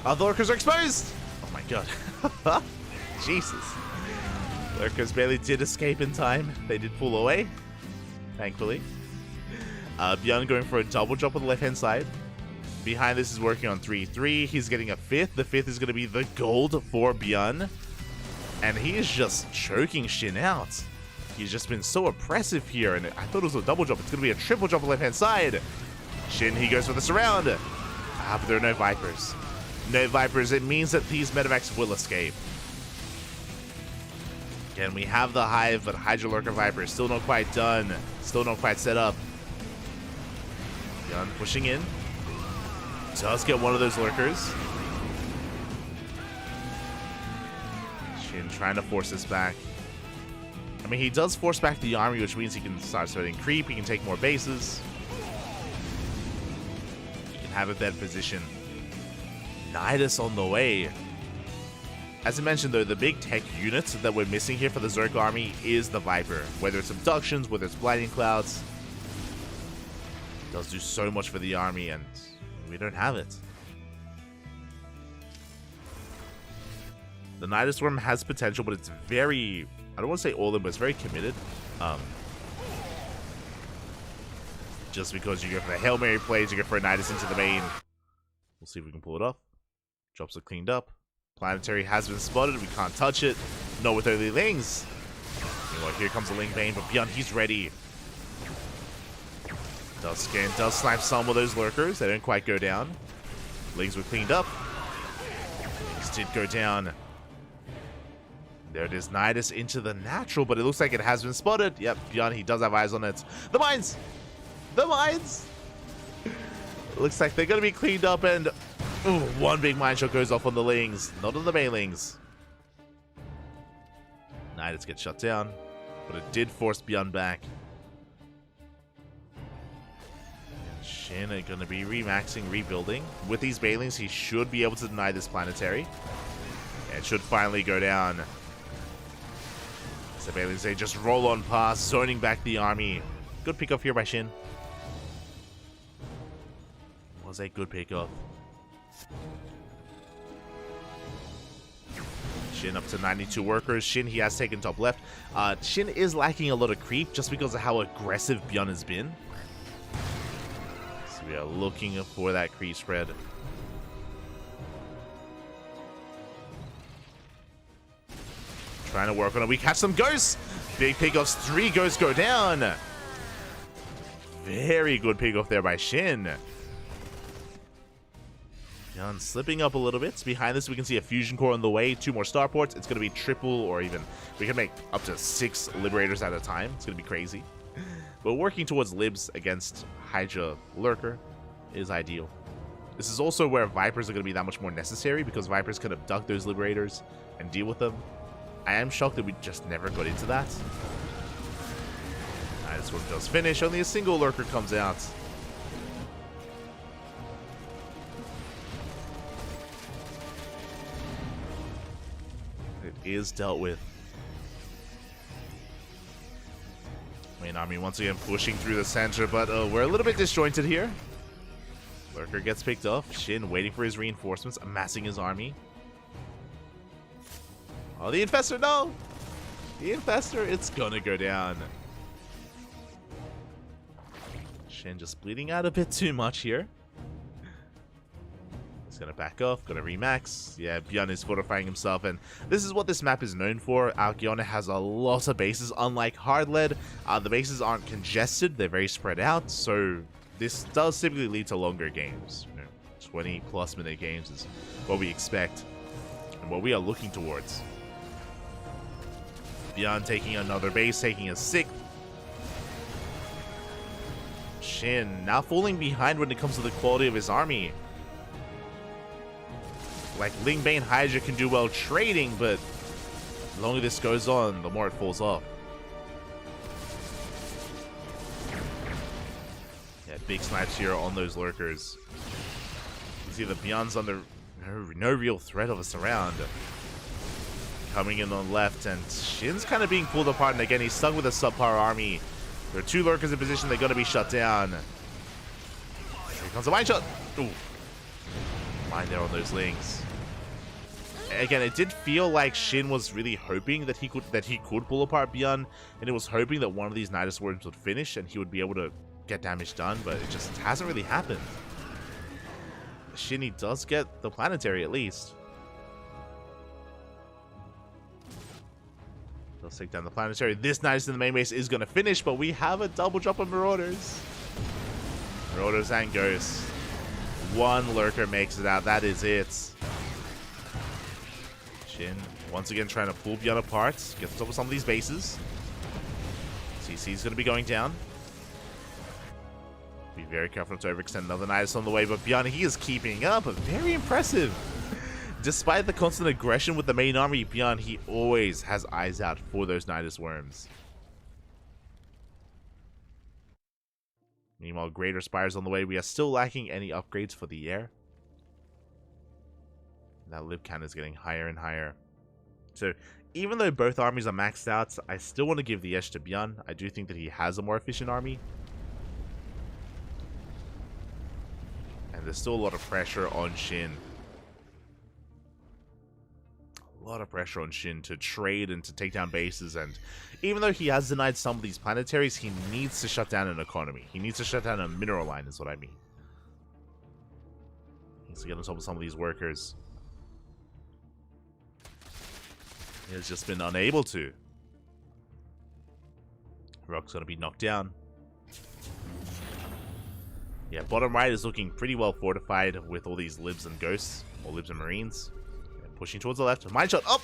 Other lurkers are exposed! Oh my god. Jesus. Lurkers barely did escape in time. They did pull away, thankfully. Bjorn going for a double jump on the left-hand side. Behind this is working on 3-3. He's getting a 5th. The 5th is going to be the gold for Bjorn. And he is just choking Shin out. He's just been so oppressive here. And I thought it was a double jump. It's going to be a triple jump on the left-hand side. Shin, he goes for the surround. But there are no Vipers. No Vipers. It means that these Medivacs will escape. Again, we have the Hive, but Hydra Lurker Viper is still not quite done. Still not quite set up. Bjorn pushing in. Does get one of those Lurkers. Shin trying to force this back. I mean, he does force back the army, which means he can start starting creep. He can take more bases. He can have a better position. Nidus on the way. As I mentioned, though, the big tech unit that we're missing here for the Zerg army is the Viper. Whether it's abductions, whether it's blinding clouds. It does do so much for the army, and we don't have it. The Nidus Worm has potential, but it's very... I don't want to say all in, but it's very committed. Just because you go for the Hail Mary plays, you go for a Nidus into the main. We'll see if we can pull it off. Drops are cleaned up. Planetary has been spotted. We can't touch it. No with early Lings. Anyway, here comes the Ling Bane, but Bjorn, he's ready. Does scan, does snipe some of those Lurkers. They don't quite go down. Lings were cleaned up. Lings did go down. There it is, Nidus into the natural, but it looks like it has been spotted. Yep, Bjorn, he does have eyes on it. The mines! The mines! Looks like they're going to be cleaned up, and ooh, one big mine shot goes off on the Lings, not on the Banelings. Nidus gets shut down, but it did force Bjorn back. And Shin are going to be remaxing, rebuilding. With these Banelings, he should be able to deny this planetary. It should finally go down. So Banelings, they just roll on past, zoning back the army. Good pick off here by Shin. Was a good pick off. Shin up to 92 workers. Shin, he has taken top left. Shin is lacking a lot of creep just because of how aggressive Bjorn has been. So we are looking for that creep spread. Trying to work on it. We catch some ghosts. Big pick offs. 3 ghosts go down. Very good pick off there by Shin. Bjorn slipping up a little bit. Behind this, we can see a fusion core on the way. 2 more starports. It's going to be triple, or even we can make up to 6 liberators at a time. It's going to be crazy. But working towards libs against Hydra Lurker is ideal. This is also where Vipers are going to be that much more necessary, because Vipers can abduct those liberators and deal with them. I am shocked that we just never got into that. This one does finish. Only a single Lurker comes out. It is dealt with. Main army once again pushing through the center, but we're a little bit disjointed here. Lurker gets picked off. Shin waiting for his reinforcements, amassing his army. Oh, the Infestor, no! The Infestor, it's gonna go down. Shin just bleeding out a bit too much here. He's gonna back off, gonna remax. Yeah, Bjorn is fortifying himself, and this is what this map is known for. Alkiona has a lot of bases, unlike Hardlead. The bases aren't congested, they're very spread out, so this does typically lead to longer games. 20 plus minute games is what we expect, and what we are looking towards. Bjorn taking another base, taking a 6th. Shin now falling behind when it comes to the quality of his army. Like, Ling Bane Hydra can do well trading, but the longer this goes on, the more it falls off. Yeah, big snipes here on those Lurkers. You see the Bjorn's under no real threat of a surround. Coming in on the left, and Shin's kind of being pulled apart, and again, he's stuck with a subpar army. There are 2 Lurkers in position, they're going to be shut down. Here comes a mine shot. Ooh. Line there on those lings. Again, it did feel like Shin was really hoping that he could pull apart Bjorn, and it was hoping that one of these Nidus Worms would finish and he would be able to get damage done, but it just hasn't really happened. Shin, he does get the planetary at least. Let's take down the planetary. This Nidus in the main base is going to finish, but we have a double drop of Marauders. Marauders and Ghosts. One Lurker makes it out. That is it. Shin, once again, trying to pull Bjorn apart. Gets on top of some of these bases. CC's going to be going down. Be very careful not to overextend. Another Nidus on the way, but Bjorn, he is keeping up. Very impressive. Despite the constant aggression with the main army, Bjorn, he always has eyes out for those Nidus Worms. Meanwhile, Greater Spires on the way. We are still lacking any upgrades for the air. That Lib count is getting higher and higher. So, even though both armies are maxed out, I still want to give the edge to Bjorn. I do think that he has a more efficient army. And there's still a lot of pressure on Shin. A lot of pressure on Shin to trade and to take down bases, and even though he has denied some of these planetaries, he needs to shut down an economy. He needs to shut down a mineral line, is what I mean. He needs to get on top of some of these workers. He has just been unable to. Rock's gonna be knocked down. Yeah, bottom right is looking pretty well fortified with all these Libs and Ghosts, or Libs and Marines. Pushing towards the left. Mine shot up.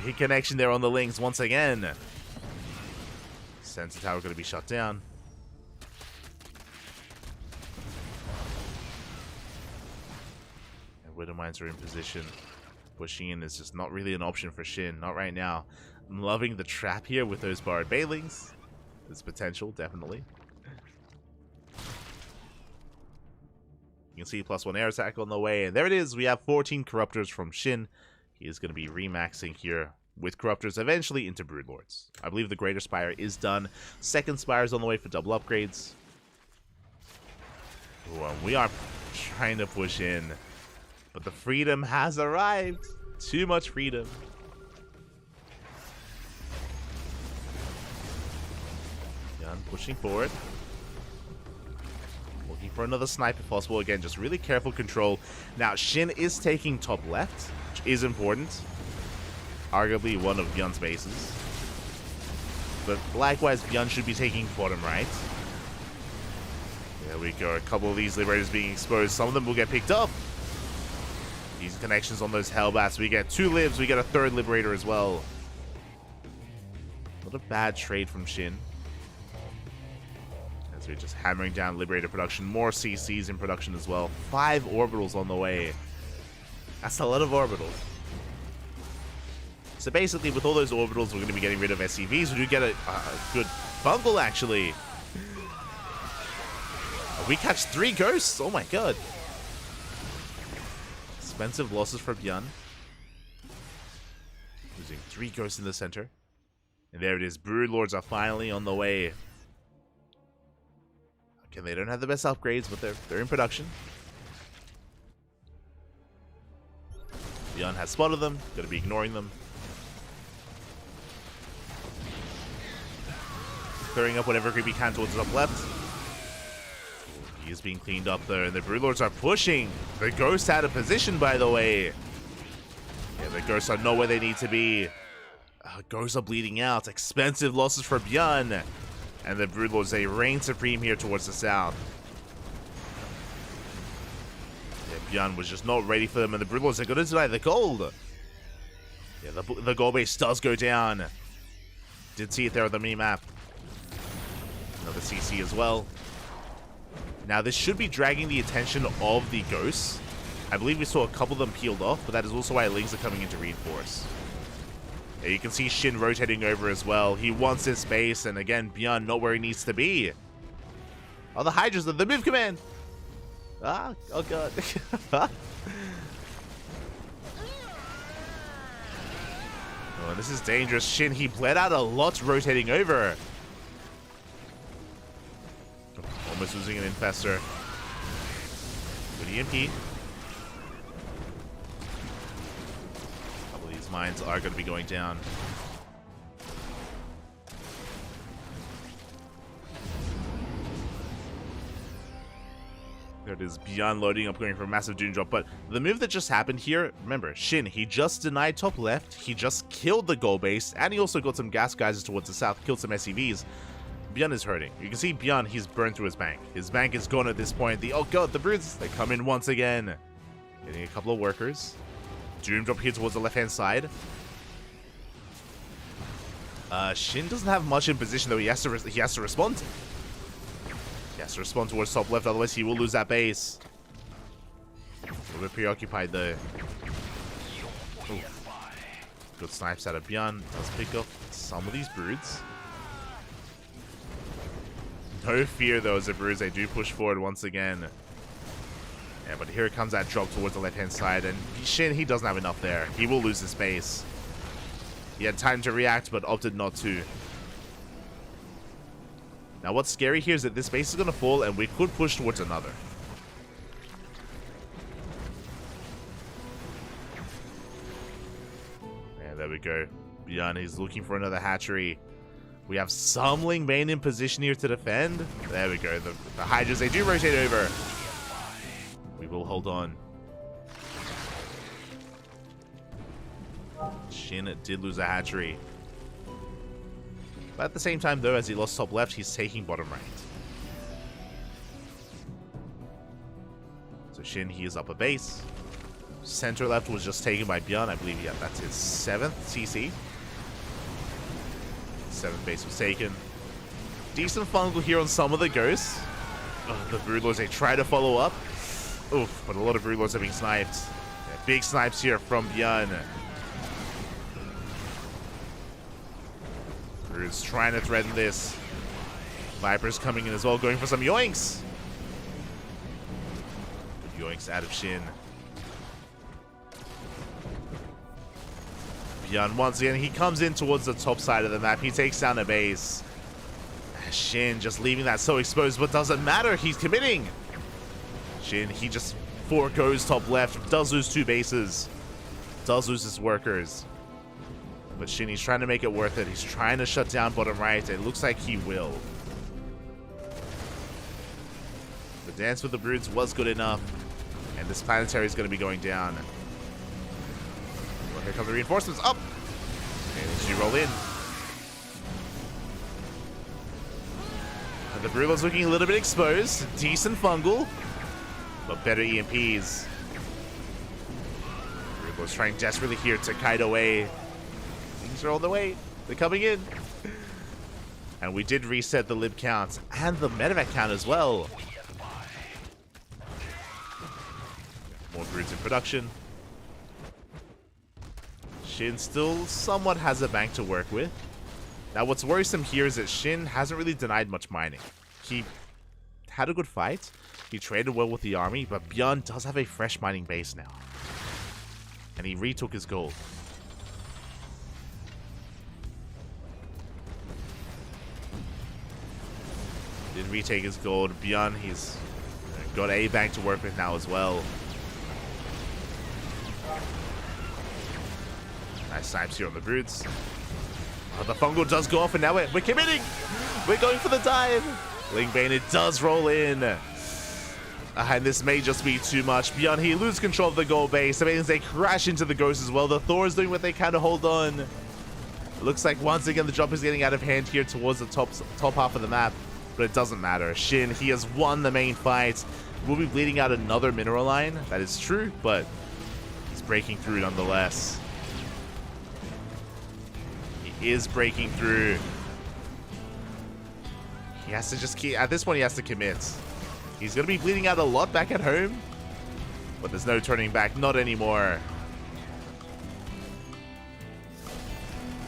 Big connection there on the links once again. Sensor tower going to be shut down. And Widow Mines are in position. Pushing in is just not really an option for Shin. Not right now. I'm loving the trap here with those Barred Bailings. There's potential, definitely. You can see +1 air attack on the way, and there it is. We have 14 Corruptors from Shin. He is going to be remaxing here with Corruptors eventually into Broodlords. I believe the Greater Spire is done. Second Spire is on the way for double upgrades. Ooh, we are trying to push in, but the freedom has arrived. Too much freedom. Gun pushing forward. Looking for another snipe if possible. Again, just really careful control. Now, Shin is taking top left, which is important. Arguably one of Bjorn's bases. But likewise, Bjorn should be taking bottom right. There we go. A couple of these Liberators being exposed. Some of them will get picked up. These connections on those Hellbats. We get 2 Libs. We get a 3rd Liberator as well. Not a bad trade from Shin. We're just hammering down Liberator production. More CCs in production as well. 5 orbitals on the way. That's a lot of orbitals. So basically, with all those orbitals, we're going to be getting rid of SCVs. We do get a good bungle, actually. We catch 3 ghosts. Oh my god. Expensive losses for Bjorn. Losing 3 ghosts in the center. And there it is. Broodlords are finally on the way. Okay, they don't have the best upgrades, but they're in production. Bjorn has spotted them. Gonna be ignoring them. Clearing up whatever creep he can towards the top left. He is being cleaned up there, and the Broodlords are pushing. The Ghosts out of position, by the way. Yeah, the Ghosts are not where they need to be. Ghosts are bleeding out. Expensive losses for Bjorn. And the Broodlords, they reign supreme here towards the south. Yeah, Bjorn was just not ready for them, and the Broodlords are going to deny the gold. Yeah, the gold base does go down. Did see it there on the mini-map. Another CC as well. Now, this should be dragging the attention of the Ghosts. I believe we saw a couple of them peeled off, but that is also why Lings are coming in to reinforce. Yeah, you can see Shin rotating over as well. He wants his space, and again, Bjorn not where he needs to be. Oh, the Hydras, the move command! Ah, oh god. Oh, this is dangerous. Shin, he bled out a lot rotating over. Almost losing an Infestor. Good EMP. These mines are going to be going down. There it is, beyond loading up, going for a massive Doom Drop. But the move that just happened here, remember, Shin, he just denied top left, he just killed the goal base, and he also got some gas geysers towards the south, killed some SCVs. Bjorn is hurting. You can see Bjorn, he's burned through his bank. His bank is gone at this point. Oh god, the brutes, they come in once again. Getting a couple of workers. Doom Drop here towards the left-hand side. Shin doesn't have much in position though. He has to respond. He has to respond towards top left, otherwise he will lose that base. A little bit preoccupied though. Ooh. Good snipes out of Bjorn. Does pick up some of these broods. No fear though as the broods, they do push forward once again. Yeah, but here comes that drop towards the left-hand side, and Shin, he doesn't have enough there. He will lose this base. He had time to react, but opted not to. Now, what's scary here is that this base is going to fall, and we could push towards another. Yeah, there we go. Bjorn, he's looking for another hatchery. We have some Ling Bane in position here to defend. There we go. The Hydras, they do rotate over. We will hold on. Shin did lose a hatchery. But at the same time, though, as he lost top left, he's taking bottom right. So Shin, he is up a base. Center left was just taken by Bjorn. I believe, yeah, that's his 7th CC. 7th base was taken. Decent fungal here on some of the ghosts. The Broodlords, they try to follow up. Oof, but a lot of Broodlords are being sniped. Yeah, big snipes here from Bjorn. Brood's trying to threaten this. Viper's coming in as well, going for some yoinks. Good yoinks out of Shin. Bjorn, once again, he comes in towards the top side of the map. He takes down a base. Shin just leaving that so exposed, but doesn't matter. He's committing. Shin, he just foregoes top left. Does lose 2 bases. Does lose his workers. But Shin, he's trying to make it worth it. He's trying to shut down bottom right. It looks like he will. The dance with the broods was good enough. And this planetary is going to be going down. Well, here come the reinforcements. Up! And she roll in. And the Broodlord's looking a little bit exposed. Decent fungal. But better EMPs. Broodlord's trying desperately here to kite away. Things are on the way. They're coming in. And we did reset the lib count and the medevac count as well. More broods in production. Shin still somewhat has a bank to work with. Now what's worrisome here is that Shin hasn't really denied much mining. He had a good fight. He traded well with the army, but Bjorn does have a fresh mining base now. And he retook his gold. Did retake his gold. Bjorn, he's got a bank to work with now as well. Nice snipes here on the broods. Oh, the fungal does go off, and now we're committing. We're going for the dive. Ling Bane, it does roll in. And this may just be too much. Bjorn, he loses control of the gold base. That means they crash into the ghosts as well. The Thor is doing what they can to hold on. It looks like once again the drop is getting out of hand here towards the top half of the map. But it doesn't matter. Shin, he has won the main fight. We'll be bleeding out another mineral line. That is true, but he's breaking through nonetheless. He is breaking through. He has to just keep... At this point, he has to commit. He's going to be bleeding out a lot back at home. But there's no turning back. Not anymore.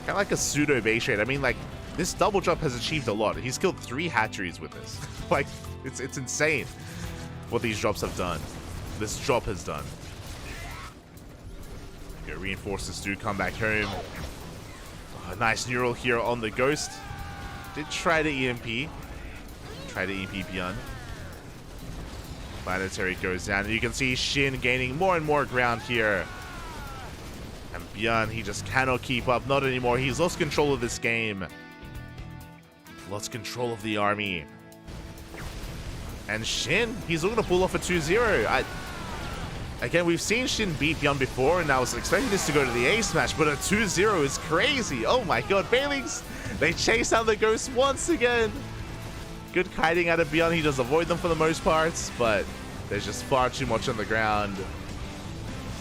Kind of like a pseudo base trade. I mean, like, this double drop has achieved a lot. He's killed 3 hatcheries with this. Like, it's insane what these drops have done. This drop has done. Okay, reinforcements do come back home. Oh, nice neural here on the ghost. Did try to EMP. Try to EMP Bjorn. Planetary goes down. And you can see Shin gaining more and more ground here. And Bjorn, he just cannot keep up. Not anymore. He's lost control of this game. Lost control of the army. And Shin, he's looking to pull off a 2-0. Again, we've seen Shin beat Bjorn before, and I was expecting this to go to the ace match, but a 2-0 is crazy. Oh my god, Bailings, they chase down the ghosts once again. Good kiting out of Bjorn. He does avoid them for the most parts, but there's just far too much on the ground.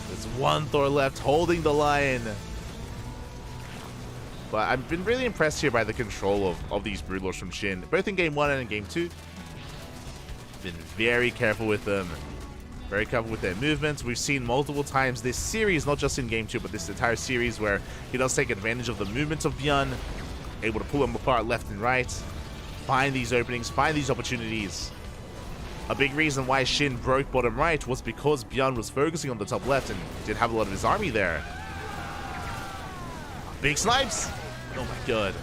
There's one Thor left holding the line. But I've been really impressed here by the control of these Broodlords from Shin, both in game 1 and in game 2. Been very careful with them. Very careful with their movements. We've seen multiple times this series, not just in game 2, but this entire series, where he does take advantage of the movements of Bjorn, able to pull them apart left and right, find these openings, find these opportunities. A big reason why Shin broke bottom right was because Bjorn was focusing on the top left and did have a lot of his army there. Big snipes! Oh my god.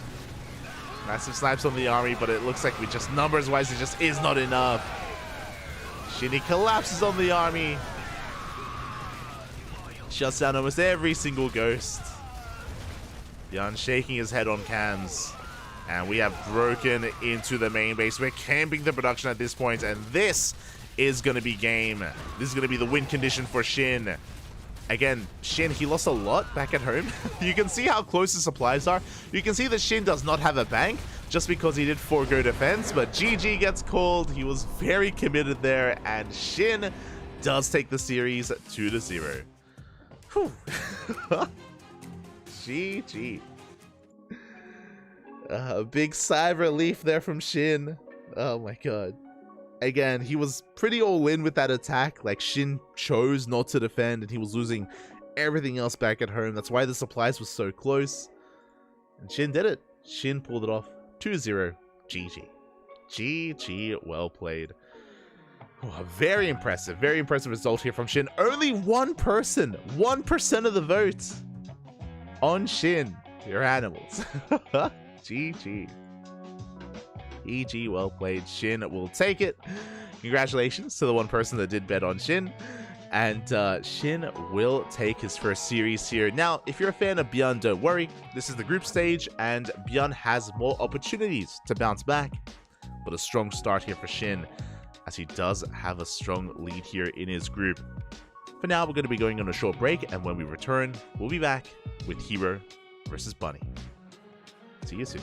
Massive snipes on the army, but it looks like we just, numbers-wise, it just is not enough. Shinny collapses on the army. Shuts down almost every single ghost. Bjorn shaking his head on cams. And we have broken into the main base. We're camping the production at this point, and this is going to be game. This is going to be the win condition for Shin. Again, Shin, he lost a lot back at home. You can see how close the supplies are. You can see that Shin does not have a bank just because he did forego defense, but GG gets called. He was very committed there, and Shin does take the series 2-0. Whew. GG. A big sigh of relief there from Shin. Oh my god. Again, he was pretty all in with that attack. Like, Shin chose not to defend, and he was losing everything else back at home. That's why the supplies were so close. And Shin did it. Shin pulled it off. 2-0. GG. GG. Well played. Oh, a very impressive result here from Shin. Only one person, 1% of the votes on Shin. You're animals. GG. EG, well played. Shin will take it. Congratulations to the one person that did bet on Shin. And Shin will take his first series here. Now, if you're a fan of Bjorn, don't worry. This is the group stage, and Bjorn has more opportunities to bounce back. But a strong start here for Shin, as he does have a strong lead here in his group. For now, we're going to be going on a short break, and when we return, we'll be back with Hero versus Bunny. See you soon.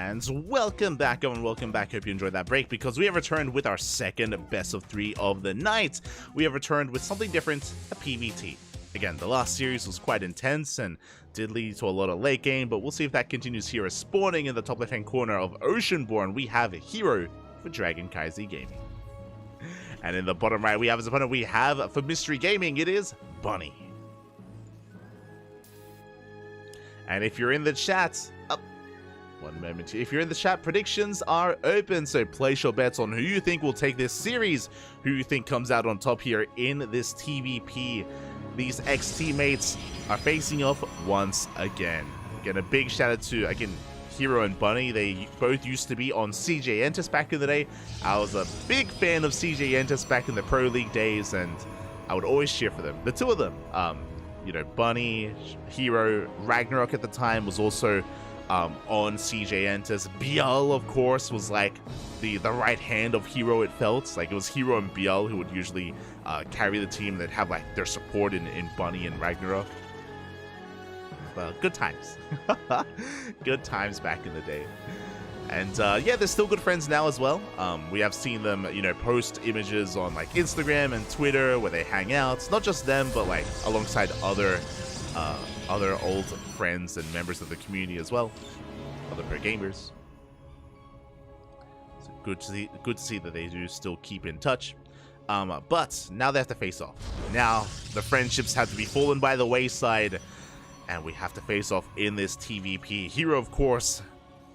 And welcome back, everyone. Welcome back. Hope you enjoyed that break because we have returned with our second best of 3 of the night. We have returned with something different, a PvT. Again, the last series was quite intense and did lead to a lot of late game, but we'll see if that continues here. As spawning in the top left-hand corner of Oceanborn, we have a hero for CranKy Gaming. And in the bottom right, we have as opponent, we have for Mystery Gaming, it is Bunny. And if you're in the chat, one moment here. If you're in the chat, predictions are open, so place your bets on who you think will take this series, who you think comes out on top here in this TVP. These ex-teammates are facing off once again. Again, a big shout out to, again, Hero and Bunny. They both used to be on CJ Entus back in the day. I was a big fan of CJ Entus back in the Pro League days, and I would always cheer for them. The two of them, you know, Bunny, Hero, Ragnarok at the time was also on CJ Entus. Biel, of course, was like the right hand of Hero, it felt. Like it was Hero and Biel who would usually carry the team. They'd have like their support in Bunny and Ragnarok. Well, good times. Good times back in the day. And yeah, they're still good friends now as well. We have seen them, you know, post images on like Instagram and Twitter where they hang out. Not just them, but like alongside other old friends and members of the community as well, other pro gamers. So good to see that they do still keep in touch. But now they have to face off. Now the friendships have to be fallen by the wayside, and we have to face off in this TVP. Hero, of course,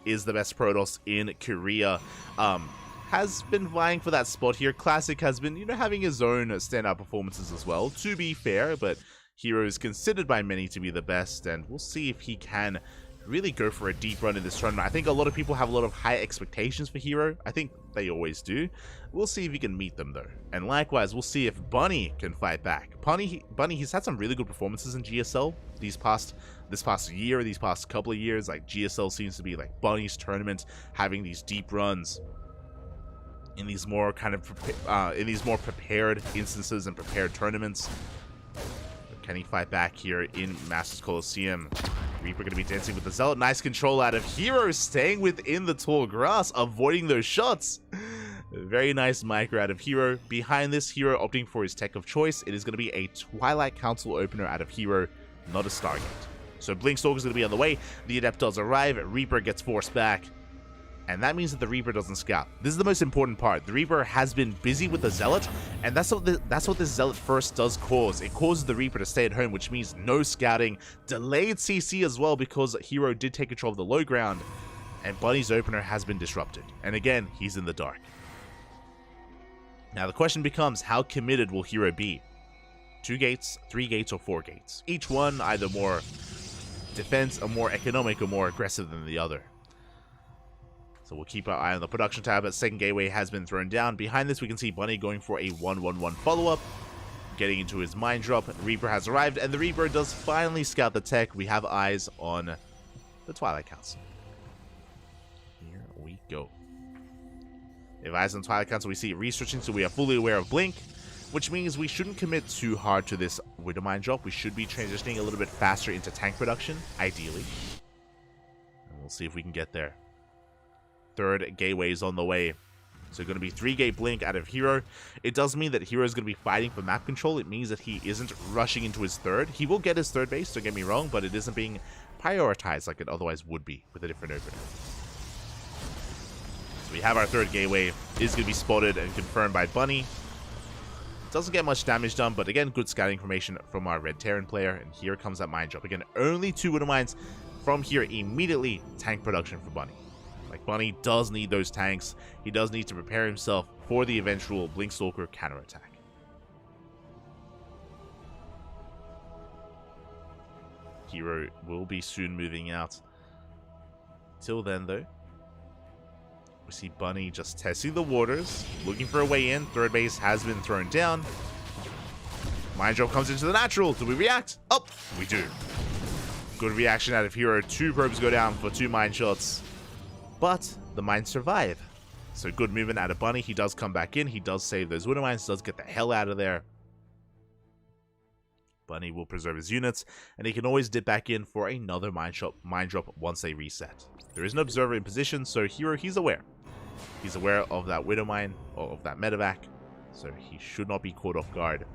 is the best Protoss in Korea. Has been vying for that spot here. Classic has been, you know, having his own standout performances as well, to be fair, but Hero is considered by many to be the best, and we'll see if he can really go for a deep run in this tournament. I think a lot of people have a lot of high expectations for Hero. I think they always do. We'll see if he can meet them, though. And likewise, we'll see if Bunny can fight back. Bunny, he's had some really good performances in GSL this past year, these past couple of years. Like, GSL seems to be like Bunny's tournament, having these deep runs in these more kind of prepared instances and prepared tournaments. Can he fight back here in Masters Coliseum? Reaper going to be dancing with the Zealot. Nice control out of Hero, staying within the tall grass, avoiding those shots. Very nice micro out of Hero. Behind this, Hero opting for his tech of choice. It is going to be a Twilight Council opener out of Hero, not a Stargate. So Blinkstalker is going to be on the way. The Adept does arrive. Reaper gets forced back. And that means that the Reaper doesn't scout. This is the most important part. The Reaper has been busy with the Zealot, and that's what the Zealot first does cause. It causes the Reaper to stay at home, which means no scouting, delayed CC as well, because Hero did take control of the low ground, and Bunny's opener has been disrupted. And again, he's in the dark. Now the question becomes, how committed will Hero be? 2 gates, 3 gates, or 4 gates? Each one either more defense, or more economic, or more aggressive than the other. So we'll keep our eye on the production tab as second gateway has been thrown down. Behind this, we can see Bunny going for a 1-1-1 follow-up, getting into his mine drop. Reaper has arrived, and the Reaper does finally scout the tech. We have eyes on the Twilight Council. Here we go. We have eyes on Twilight Council. We see it researching, so we are fully aware of Blink, which means we shouldn't commit too hard to this Widow Mine drop. We should be transitioning a little bit faster into tank production, ideally. And we'll see if we can get there. Third gateway is on the way. So going to be 3-gate Blink out of Hero. It does mean that Hero is going to be fighting for map control. It means that he isn't rushing into his third. He will get his third base, don't get me wrong, but it isn't being prioritized like it otherwise would be with a different opener. So we have our third gateway. It is going to be spotted and confirmed by Bunny. Doesn't get much damage done, but again, good scouting information from our Red Terran player. And here comes that mine drop. Again, only 2 Widow Mines from here. Immediately tank production for Bunny. Like, Bunny does need those tanks. He does need to prepare himself for the eventual Blinkstalker counterattack. Hero will be soon moving out. Till then, though, we see Bunny just testing the waters, looking for a way in. Third base has been thrown down. Mine drop comes into the natural. Do we react? Oh, we do. Good reaction out of Hero. 2 probes go down for 2 mine shots. But the mines survive. So good movement out of Bunny. He does come back in. He does save those Widow Mines. Does get the hell out of there. Bunny will preserve his units, and he can always dip back in for another mine drop once they reset. There is an observer in position, so Hero, he's aware. He's aware of that Widow Mine, or of that medevac, so he should not be caught off guard.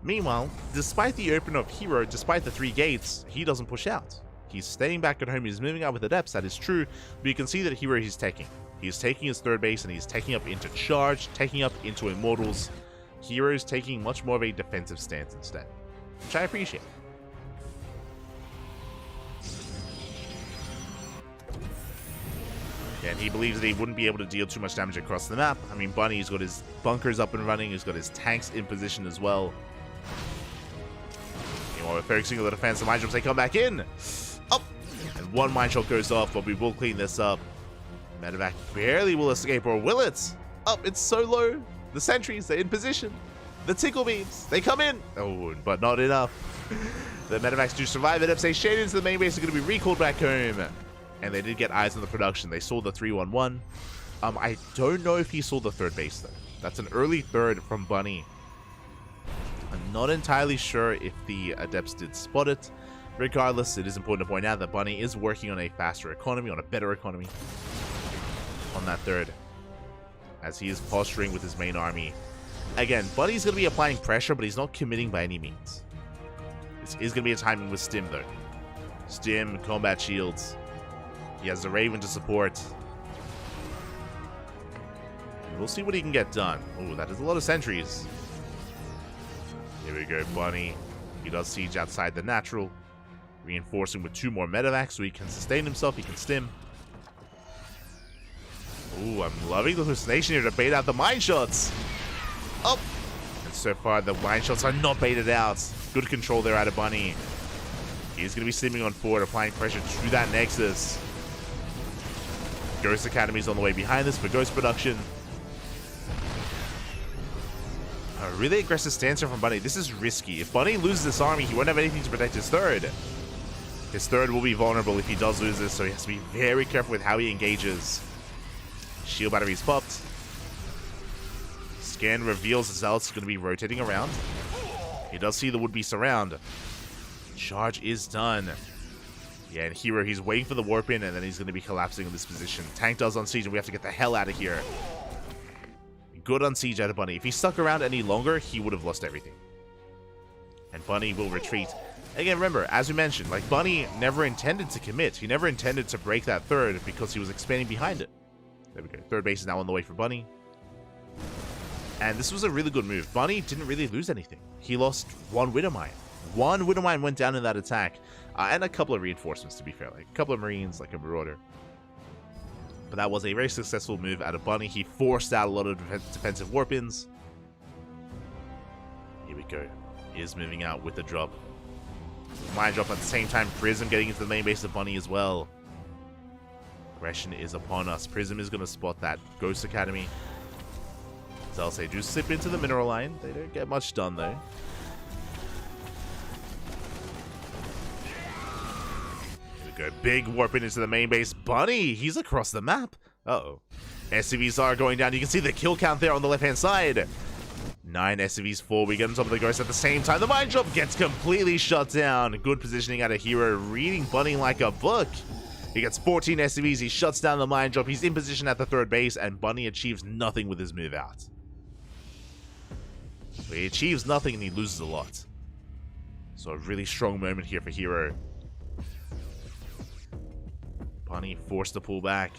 Meanwhile, despite the open of Hero, despite the 3 gates, he doesn't push out. He's staying back at home, he's moving out with Adepts, that is true, but you can see that Hero he's taking. He's taking his third base, and he's taking up into Charge, taking up into Immortals. Hero's taking much more of a defensive stance instead, which I appreciate. And he believes that he wouldn't be able to deal too much damage across the map. I mean, Bunny's got his bunkers up and running, he's got his tanks in position as well. Meanwhile, we're focusing on the defense. The mine drops, they come back in. Up! And one mine shot goes off, but we will clean this up. Medevac barely will escape, or will it? Up, it's so low. The sentries, they're in position. The tickle beams, they come in. Oh, but not enough. The medevacs do survive. Adepts say shaded into the main base are going to be recalled back home. And they did get eyes on the production. They saw the 3-1-1. I don't know if he saw the third base, though. That's an early third from Bunny. I'm not entirely sure if the Adepts did spot it. Regardless, it is important to point out that Bunny is working on a faster economy, on a better economy on that third, as he is posturing with his main army. Again, Bunny's going to be applying pressure, but he's not committing by any means. This is going to be a timing with Stim, though. Stim, combat shields. He has the Raven to support. We'll see what he can get done. Oh, that is a lot of sentries. Here we go, Bunny. He does siege outside the natural. Reinforcing with 2 more medevacs so he can sustain himself. He can stim. Ooh, I'm loving the hallucination here to bait out the mine shots. Up! And so far, the mine shots are not baited out. Good control there out of Bunny. He's going to be stimming on forward, applying pressure to that Nexus. Ghost Academy's on the way behind this for Ghost production. A really aggressive stance here from Bunny. This is risky. If Bunny loses this army, he won't have anything to protect his third. His third will be vulnerable if he does lose this, so he has to be very careful with how he engages. Shield batteries popped. Scan reveals the Zealot's going to be rotating around. He does see the would-be surround. Charge is done. Yeah, and Hero, he's waiting for the warp in, and then he's going to be collapsing in this position. Tank does on siege, and we have to get the hell out of here. Good on siege out of Bunny. If he stuck around any longer, he would have lost everything. And Bunny will retreat. Again, remember, as we mentioned, like, Bunny never intended to commit. He never intended to break that third because he was expanding behind it. There we go. Third base is now on the way for Bunny. And this was a really good move. Bunny didn't really lose anything. He lost 1 Widow Mine. 1 Widow Mine went down in that attack. And a couple of reinforcements, to be fair. Like a couple of Marines, like a Marauder. But that was a very successful move out of Bunny. He forced out a lot of defensive warp-ins. Here we go. He is moving out with the drop. Mine drop at the same time. Prism getting into the main base of Bunny as well. Aggression is upon us. Prism is going to spot that Ghost Academy. So I'll say, do slip into the mineral line. They don't get much done, though. Here we go. Big warping into the main base. Bunny, he's across the map. Uh-oh. SCVs are going down. You can see the kill count there on the left-hand side. 9 SCVs fall. We get on top of the Ghost at the same time. The mine drop gets completely shut down. Good positioning out of Hero. Reading Bunny like a book. He gets 14 SCVs. He shuts down the mine drop. He's in position at the third base, and Bunny achieves nothing with his move out. So he achieves nothing, and he loses a lot. So a really strong moment here for Hero. Bunny forced to pull back.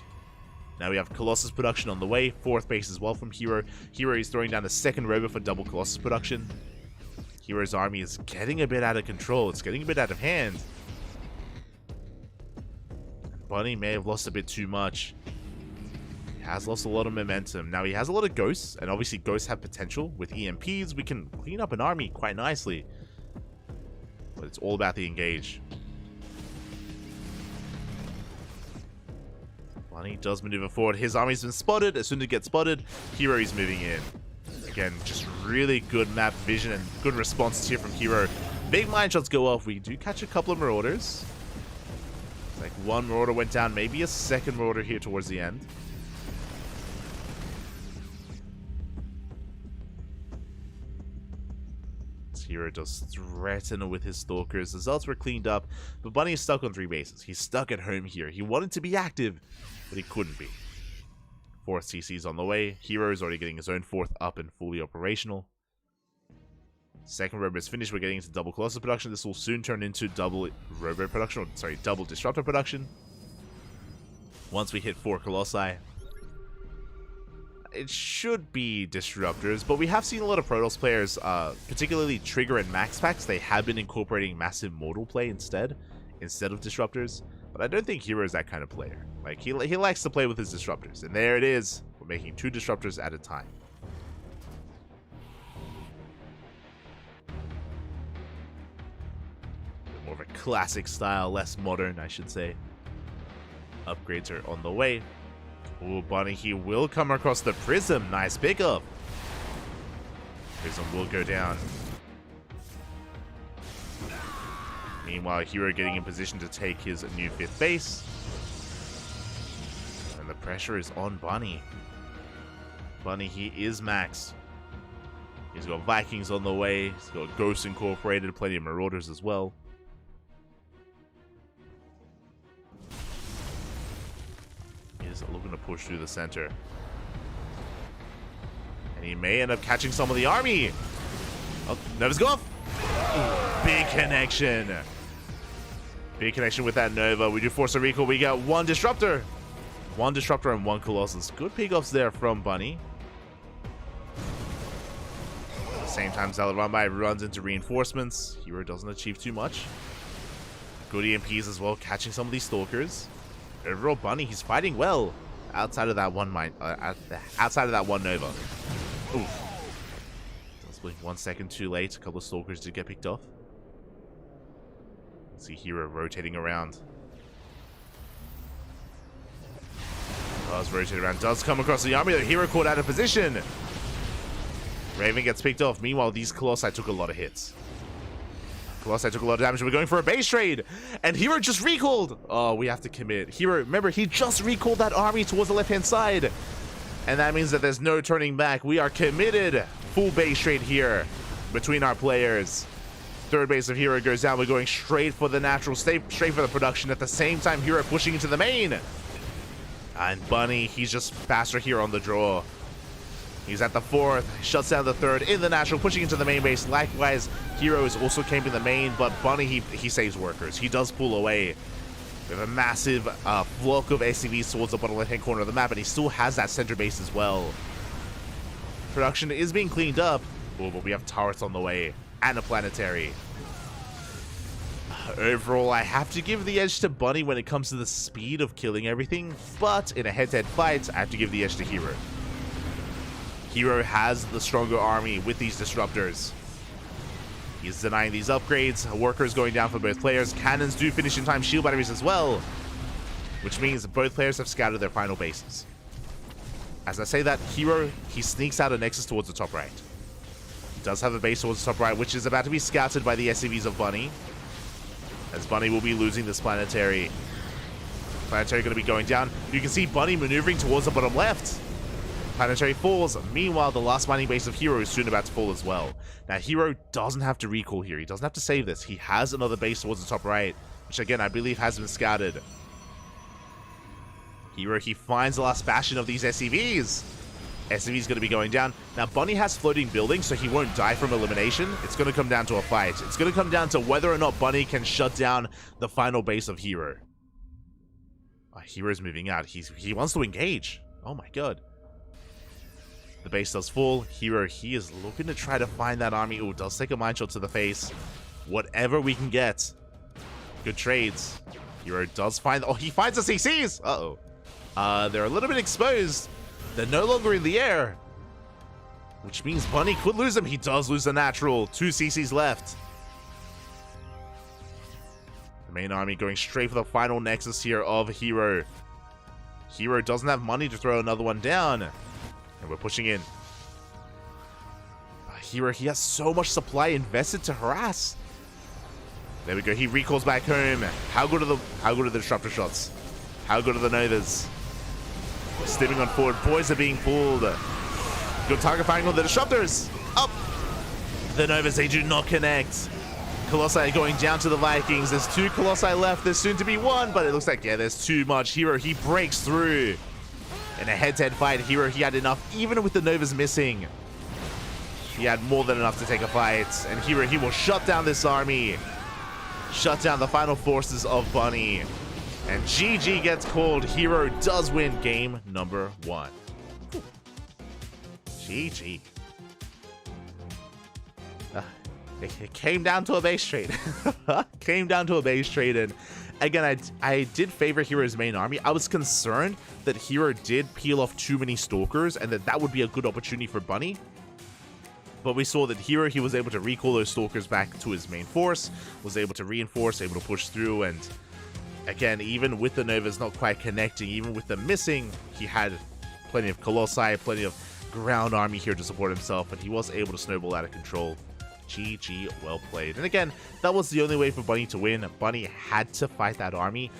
Now we have Colossus production on the way. 4th base as well from Hero. Hero is throwing down the 2nd rover for double Colossus production. Hero's army is getting a bit out of control. It's getting a bit out of hand. Bunny may have lost a bit too much. He has lost a lot of momentum. Now he has a lot of ghosts, and obviously ghosts have potential. With EMPs, we can clean up an army quite nicely. But it's all about the engage. Bunny does maneuver forward. His army's been spotted. As soon as it gets spotted, Hero is moving in. Again, just really good map vision and good responses here from Hero. Big mine shots go off. We do catch a couple of Marauders. Like 1 Marauder went down, maybe a 2nd Marauder here towards the end. Hero does threaten with his stalkers. The Zelts were cleaned up, but Bunny is stuck on 3 bases. He's stuck at home here. He wanted to be active, but he couldn't be. 4th CC's on the way. Hero is already getting his own 4th up and fully operational. 2nd Robo is finished. We're getting into double Colossus production. This will soon turn into double Robo production, or sorry, double Disruptor production. Once we hit 4 Colossi. It should be Disruptors, but we have seen a lot of Protoss players, particularly Trigger and Max Packs, they have been incorporating Massive Mortal play instead of Disruptors. But I don't think Hero is that kind of player. Like, he likes to play with his Disruptors, and there it is. We're making 2 Disruptors at a time. More of a classic style, less modern, I should say. Upgrades are on the way. Ooh, Bunny, he will come across the Prism. Nice pickup. Prism will go down. Meanwhile, Hero getting in position to take his new 5th base. And the pressure is on Bunny. Bunny, he is max. He's got Vikings on the way. He's got Ghosts incorporated, plenty of Marauders as well. He's looking to push through the center. And he may end up catching some of the army. Oh, Nova's go off. Ooh, big connection. Big connection with that Nova. We do force a recall. We got 1 Disruptor. 1 Disruptor and 1 Colossus. Good pickups there from Bunny. At the same time, Zealot run by runs into reinforcements. Hero doesn't achieve too much. Good EMPs as well, catching some of these Stalkers. Overall, Bunny, he's fighting well outside of that one outside of that 1 Nova. Ooh. Possibly 1 second too late. A couple of Stalkers did get picked off. See Hero rotating around. Does rotate around. Does come across the army. The Hero caught out of position. Raven gets picked off. Meanwhile, these Colossi took a lot of hits. Colossi took a lot of damage. We're going for a base trade. And Hero just recalled. Oh, we have to commit. Hero, remember, he just recalled that army towards the left-hand side. And that means that there's no turning back. We are committed. Full base trade here between our players. 3rd base of Hero goes down. We're going straight for the natural, straight for the production. At the same time, Hero pushing into the main. And Bunny, he's just faster here on the draw. He's at the 4th, shuts down the 3rd in the natural, pushing into the main base. Likewise, Hero is also camping the main, but Bunny, he saves workers. He does pull away. We have a massive flock of SCVs towards the bottom left-hand corner of the map, and he still has that center base as well. Production is being cleaned up. Oh, but we have turrets on the way, and a planetary. Overall, I have to give the edge to Bunny when it comes to the speed of killing everything, but in a head-to-head fight, I have to give the edge to Hero. Hero has the stronger army with these Disruptors. He's denying these upgrades. Workers going down for both players. Cannons do finish in time. Shield batteries as well. Which means both players have scattered their final bases. As I say that, Hero, he sneaks out a Nexus towards the top right. He does have a base towards the top right, which is about to be scouted by the SCVs of Bunny. As Bunny will be losing this planetary. Planetary going to be going down. You can see Bunny maneuvering towards the bottom left. Planetary falls. Meanwhile, the last mining base of Hero is soon about to fall as well. Now, Hero doesn't have to recall here. He doesn't have to save this. He has another base towards the top right, which again, I believe has been scouted. Hero, he finds the last bastion of these SCVs. SCV's going to be going down. Now, Bunny has floating buildings, so he won't die from elimination. It's going to come down to a fight. It's going to come down to whether or not Bunny can shut down the final base of Hero. Hero's moving out. He wants to engage. Oh my god. The base does fall. Hero, he is looking to try to find that army. Ooh, does take a mine shot to the face. Whatever we can get. Good trades. Hero does find... Oh, he finds the CCs! Uh-oh. They're a little bit exposed. They're no longer in the air. Which means Bunny could lose them. He does lose the natural. 2 CCs left. The main army going straight for the final Nexus here of Hero. Hero doesn't have money to throw another one down. And we're pushing in. Hero, he has so much supply invested to harass. There we go. He recalls back home. How good are the disruptor shots? How good are the Novas? Stepping on forward. Boys are being pulled. Good target firing on the disruptors. Up. The Novas, they do not connect. Colossi going down to the Vikings. There's 2 Colossi left. There's soon to be 1, but it looks like, yeah, there's too much. Hero, he breaks through. In a head-to-head fight, Hero, he had enough. Even with the Novas missing, he had more than enough to take a fight. And Hero, he will shut down this army. Shut down the final forces of Bunny. And GG gets called. Hero does win game number 1. GG. It came down to a base trade. Came down to a base trade. And again, I did favor Hero's main army. I was concerned that Hero did peel off too many Stalkers and that would be a good opportunity for Bunny. But we saw that Hero, he was able to recall those Stalkers back to his main force, was able to reinforce, able to push through, and again, even with the Novas not quite connecting, even with them missing, he had plenty of Colossi, plenty of ground army here to support himself, and he was able to snowball out of control. GG, well played. And again, that was the only way for Bunny to win. Bunny had to fight that army.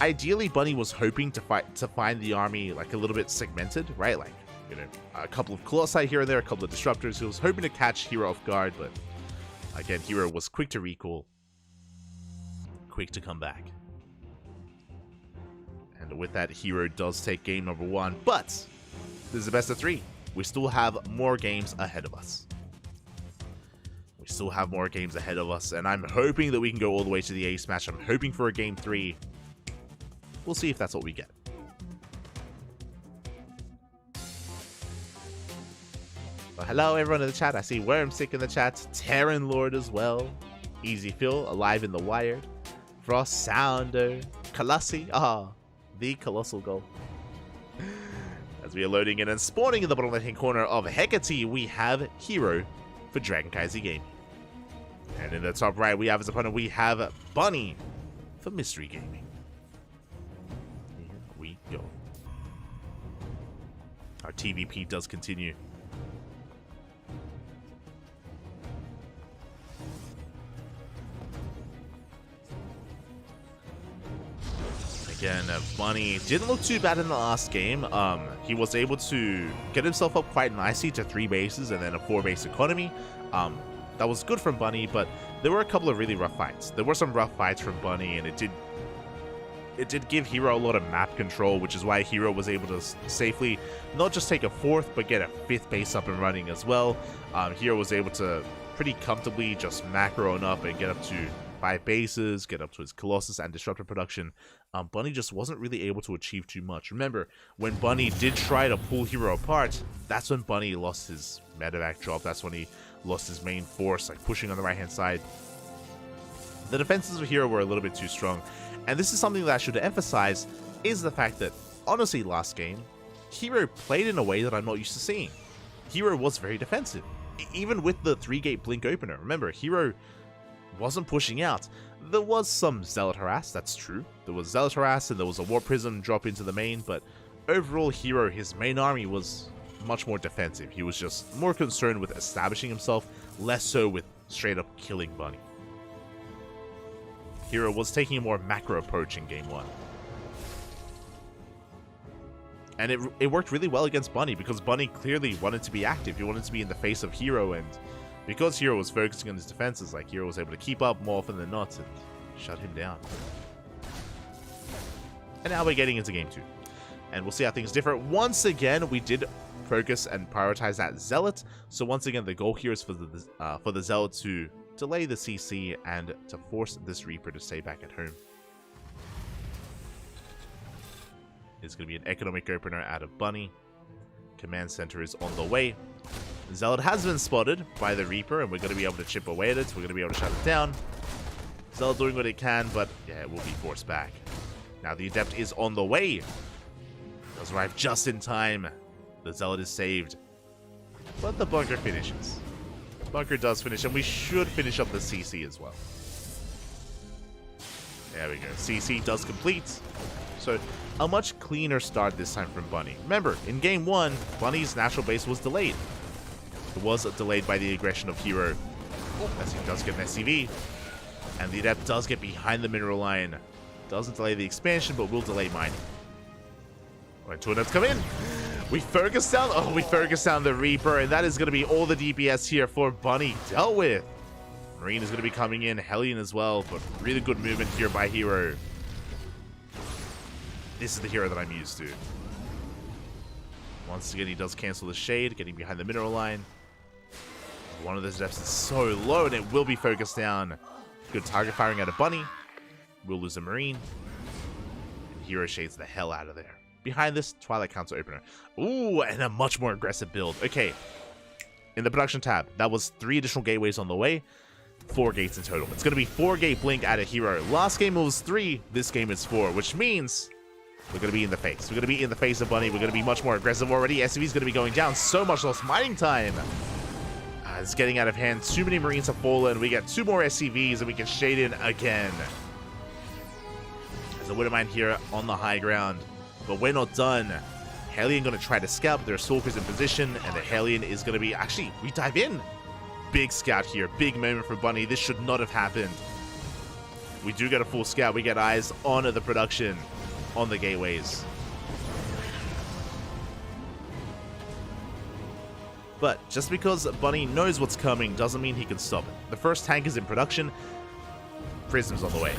Ideally, Bunny was hoping to find the army like a little bit segmented, right? Like, you know, a couple of Colossi here and there, a couple of Disruptors. He was hoping to catch Hero off guard, but again, Hero was quick to recall, quick to come back. And with that, Hero does take game number 1, but this is the best of 3. We still have more games ahead of us. We still have more games ahead of us, and I'm hoping that we can go all the way to the ace match. I'm hoping for a game 3. We'll see if that's what we get. Well, hello everyone in the chat. I see Wormsick in the chat, Terran Lord as well, Easy Phil, Alive in the Wired, Frost Sounder, Colossi, the colossal goal. As we are loading in and spawning in the bottom left hand corner of Hecate, we have Hero for CranKy Gaming. And in the top right, we have as opponent, we have Bunny for Mystery Gaming. Here we go. Our TVP does continue. Again, Bunny didn't look too bad in the last game. He was able to get himself up quite nicely to 3 bases and then a 4-base economy. That was good from Bunny, but there were a couple of really rough fights. There were some rough fights from Bunny, and it did give Hero a lot of map control, which is why Hero was able to safely not just take a 4th, but get a 5th base up and running as well. Hero was able to pretty comfortably just macro on up and get up to 5 bases, get up to his Colossus and Disruptor production. Bunny just wasn't really able to achieve too much. Remember, when Bunny did try to pull Hero apart, that's when Bunny lost his medevac drop. That's when he lost his main force, like pushing on the right-hand side. The defenses of Hero were a little bit too strong. And this is something that I should emphasize, is the fact that, honestly, last game, Hero played in a way that I'm not used to seeing. Hero was very defensive. Even with the 3-gate blink opener. Remember, Hero wasn't pushing out. There was some Zealot harass, that's true. There was Zealot harass and there was a War Prism drop into the main, but overall Hero, his main army was much more defensive. He was just more concerned with establishing himself, less so with straight up killing Bunny. Hero was taking a more macro approach in game 1. And it worked really well against Bunny because Bunny clearly wanted to be active. He wanted to be in the face of Hero, and because Hero was focusing on his defenses, like Hero was able to keep up more often than not and shut him down. And now we're getting into game 2. And we'll see how things differ. Once again, we did focus and prioritize that Zealot. So once again, the goal here is for the Zealot to delay the CC and to force this Reaper to stay back at home. It's going to be an economic opener out of Bunny. Command center is on the way. Zealot has been spotted by the Reaper, and we're going to be able to chip away at it. We're going to be able to shut it down. Zealot doing what it can, but yeah, it will be forced back. Now the Adept is on the way. Does arrive just in time. The Zealot is saved. But the bunker finishes. Bunker does finish, and we should finish up the CC as well. There we go. CC does complete. So a much cleaner start this time from Bunny. Remember, in game 1, Bunny's natural base was delayed. It was delayed by the aggression of Hero, as he does get an SCV. And the Adept does get behind the mineral line. Doesn't delay the expansion, but will delay mining. Alright, 2 Adepts come in. We focus down. Oh, we focus down the Reaper, and that is going to be all the DPS here for Bunny dealt with. Marine is going to be coming in, Hellion as well, but really good movement here by Hero. This is the hero that I'm used to. Once again, he does cancel the Shade, getting behind the mineral line. One of those depths is so low, and it will be focused down. Good target firing out of Bunny. We'll lose a Marine. And Hero shades the hell out of there. Behind this, Twilight Counter Opener. Ooh, and a much more aggressive build. Okay. In the production tab, that was 3 additional gateways on the way. 4 gates in total. It's going to be 4 gate blink at a Hero. Last game it was 3. This game is 4, which means we're going to be in the face. We're going to be in the face of Bunny. We're going to be much more aggressive already. SCV is going to be going down. So much lost mining time. It's getting out of hand. Too many Marines have fallen. We get 2 more SCVs, and we can shade in again. There's a Widowmine here on the high ground. But we're not done. Hellion going to try to scalp. There are Stalkers in position, and the Hellion is going to be... Actually, we dive in. Big scout here. Big moment for Bunny. This should not have happened. We do get a full scout. We get eyes on the production, on the gateways. But just because Bunny knows what's coming doesn't mean he can stop it. The first tank is in production. Prism's on the way.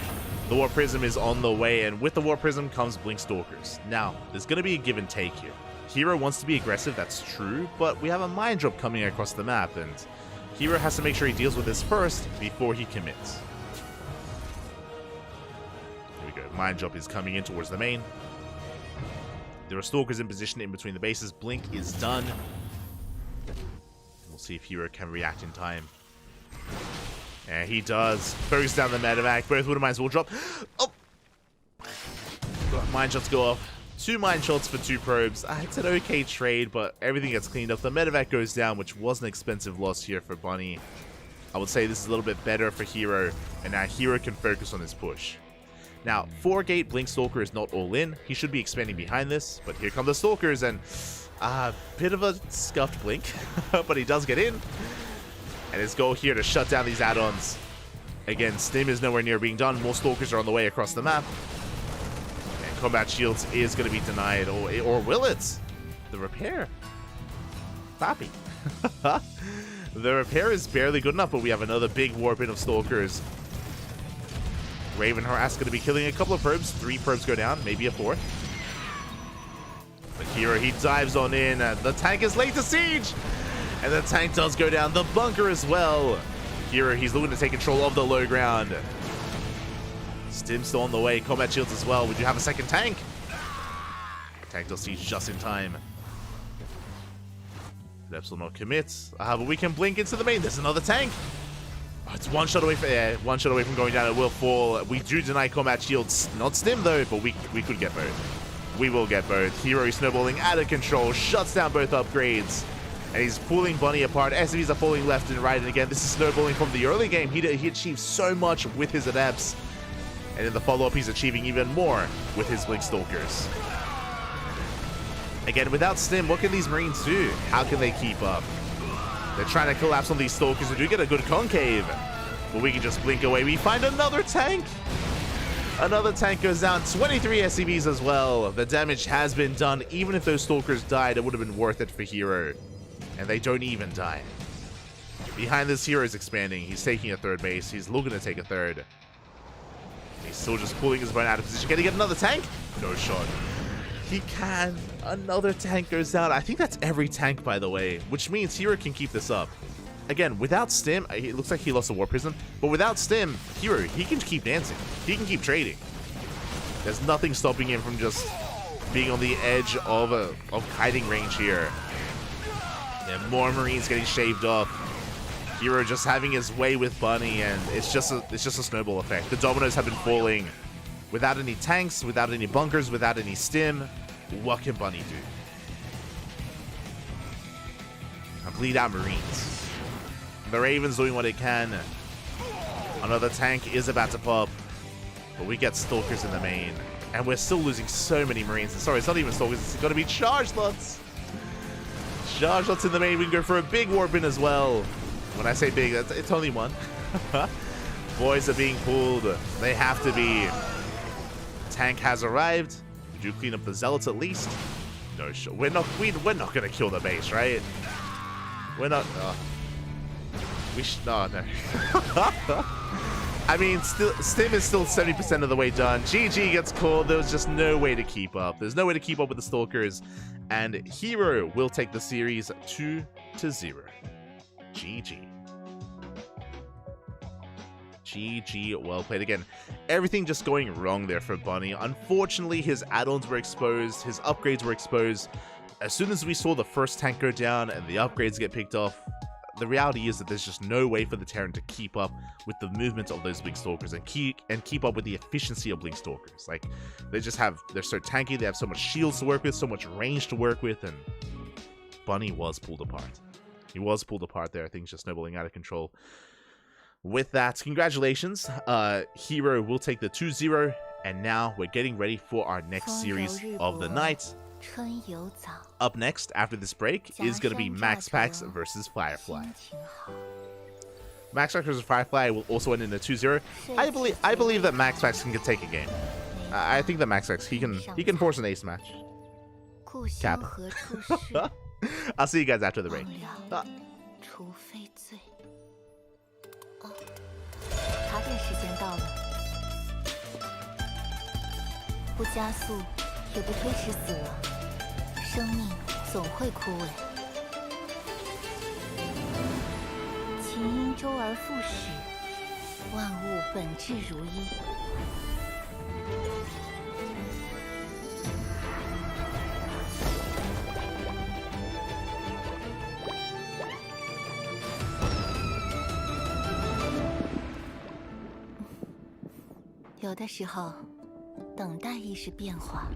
The War Prism is on the way, and with the War Prism comes Blink Stalkers. Now, there's going to be a give and take here. Hero wants to be aggressive, that's true, but we have a Mind Drop coming across the map, and Hero has to make sure he deals with this first before he commits. Here we go. Mind Drop is coming in towards the main. There are Stalkers in position in between the bases. Blink is done. We'll see if Hero can react in time. And he does. Focus down the medevac. Both Widowmines will drop. Oh! Mine shots go off. 2 mine shots for 2 probes. It's an okay trade, but everything gets cleaned up. The medevac goes down, which was an expensive loss here for Bunny. I would say this is a little bit better for Hero, and now Hero can focus on his push. Now, 4-gate Blink Stalker is not all in. He should be expanding behind this, but here come the Stalkers, and a bit of a scuffed Blink, but he does get in. And his goal here to shut down these add-ons. Again, Stim is nowhere near being done. More Stalkers are on the way across the map. And Combat Shields is going to be denied. Or will it? The repair. Pappy. The repair is barely good enough, but we have another big warp in of Stalkers. Raven Harass going to be killing a couple of probes. 3 probes go down, maybe a 4th. But Hero, he dives on in. The tank is late to siege. And the tank does go down. The bunker as well. Hero, he's looking to take control of the low ground. Stim still on the way. Combat shields as well. Would you have a second tank? Tank does siege just in time. Depths will not commit. But we can blink into the main. There's another tank. Oh, it's 1 shot away from one shot away from going down. It will fall. We do deny combat shields. Not Stim though, but we could get both. We will get both. Hero snowballing out of control. Shuts down both upgrades. And he's pulling Bunny apart. SCVs are falling left and right. And again, this is snowballing from the early game. He achieved so much with his Adepts. And in the follow-up, he's achieving even more with his Blink Stalkers. Again, without Stim, what can these Marines do? How can they keep up? They're trying to collapse on these Stalkers. We do get a good concave. But we can just blink away. We find another tank. Another tank goes down. 23 SCVs as well. The damage has been done. Even if those Stalkers died, it would have been worth it for Hero. And they don't even die. Behind this, Hero is expanding. He's taking a 3rd base. He's looking to take a 3rd. He's still just pulling his bone out of position. Can he get another tank? No shot. He can. Another tank goes down. I think that's every tank, by the way, which means Hero can keep this up. Again, without Stim, it looks like he lost a War Prism, but without Stim, Hero, he can keep dancing. He can keep trading. There's nothing stopping him from just being on the edge of kiting range here. And more Marines getting shaved off. Hero just having his way with Bunny, and it's just a snowball effect. The dominoes have been falling. Without any tanks, without any bunkers, without any Stim, what can Bunny do? And bleed out Marines. The Raven's doing what it can. Another tank is about to pop, but we get Stalkers in the main, and we're still losing so many Marines. Sorry, it's not even Stalkers, it's got to be Charge Lots. Charge Lots in the main. We can go for a big warp in as well. When I say big, it's only 1. Boys are being pulled. They have to be. Tank has arrived. We do clean up the Zealots at least. no shot. We're not gonna kill the base, right? We're not. No. I mean, Stim is still 70% of the way done. GG gets called. There was just no way to keep up. There's no way to keep up with the Stalkers, and Hero will take the series 2-0. GG. GG, well played again. Everything just going wrong there for Bunny. Unfortunately, his add-ons were exposed, his upgrades were exposed. As soon as we saw the first tank go down and the upgrades get picked off, the reality is that there's just no way for the Terran to keep up with the movement of those Blink Stalkers and keep up with the efficiency of Blink Stalkers. Like, they're so tanky, they have so much shields to work with, so much range to work with, and Bunny was pulled apart. He was pulled apart there, things just snowballing out of control. With that, congratulations. Hero will take the 2-0, and now we're getting ready for our next series of the night. Up next, after this break, is going to be Max Pax versus Firefly. Max Pax versus Firefly will also end in a 2-0. I believe that Max Pax can take a game. I think that Max Pax, he can force an ace match. Cap. I'll see you guys after the break. 茶点时间到了，不加速也不推迟死亡，生命总会枯萎。琴因周而复始，万物本质如一。有的时候，等待亦是变化。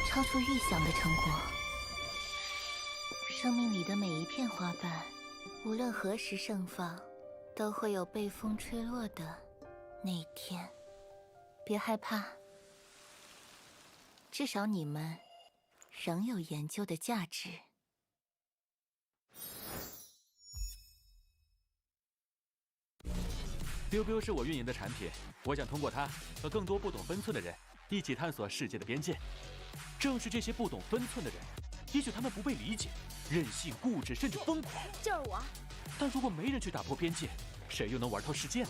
超出预想的成果。生命里的每一片花瓣，无论何时盛放，都会有被风吹落的那一天。别害怕，至少你们仍有研究的价值。biu biu 是我运营的产品，我想通过它和更多不懂分寸的人一起探索世界的边界。正是这些不懂分寸的人，也许他们不被理解，任性、固执，甚至疯狂。就是我。但如果没人去打破边界，谁又能玩透世界呢？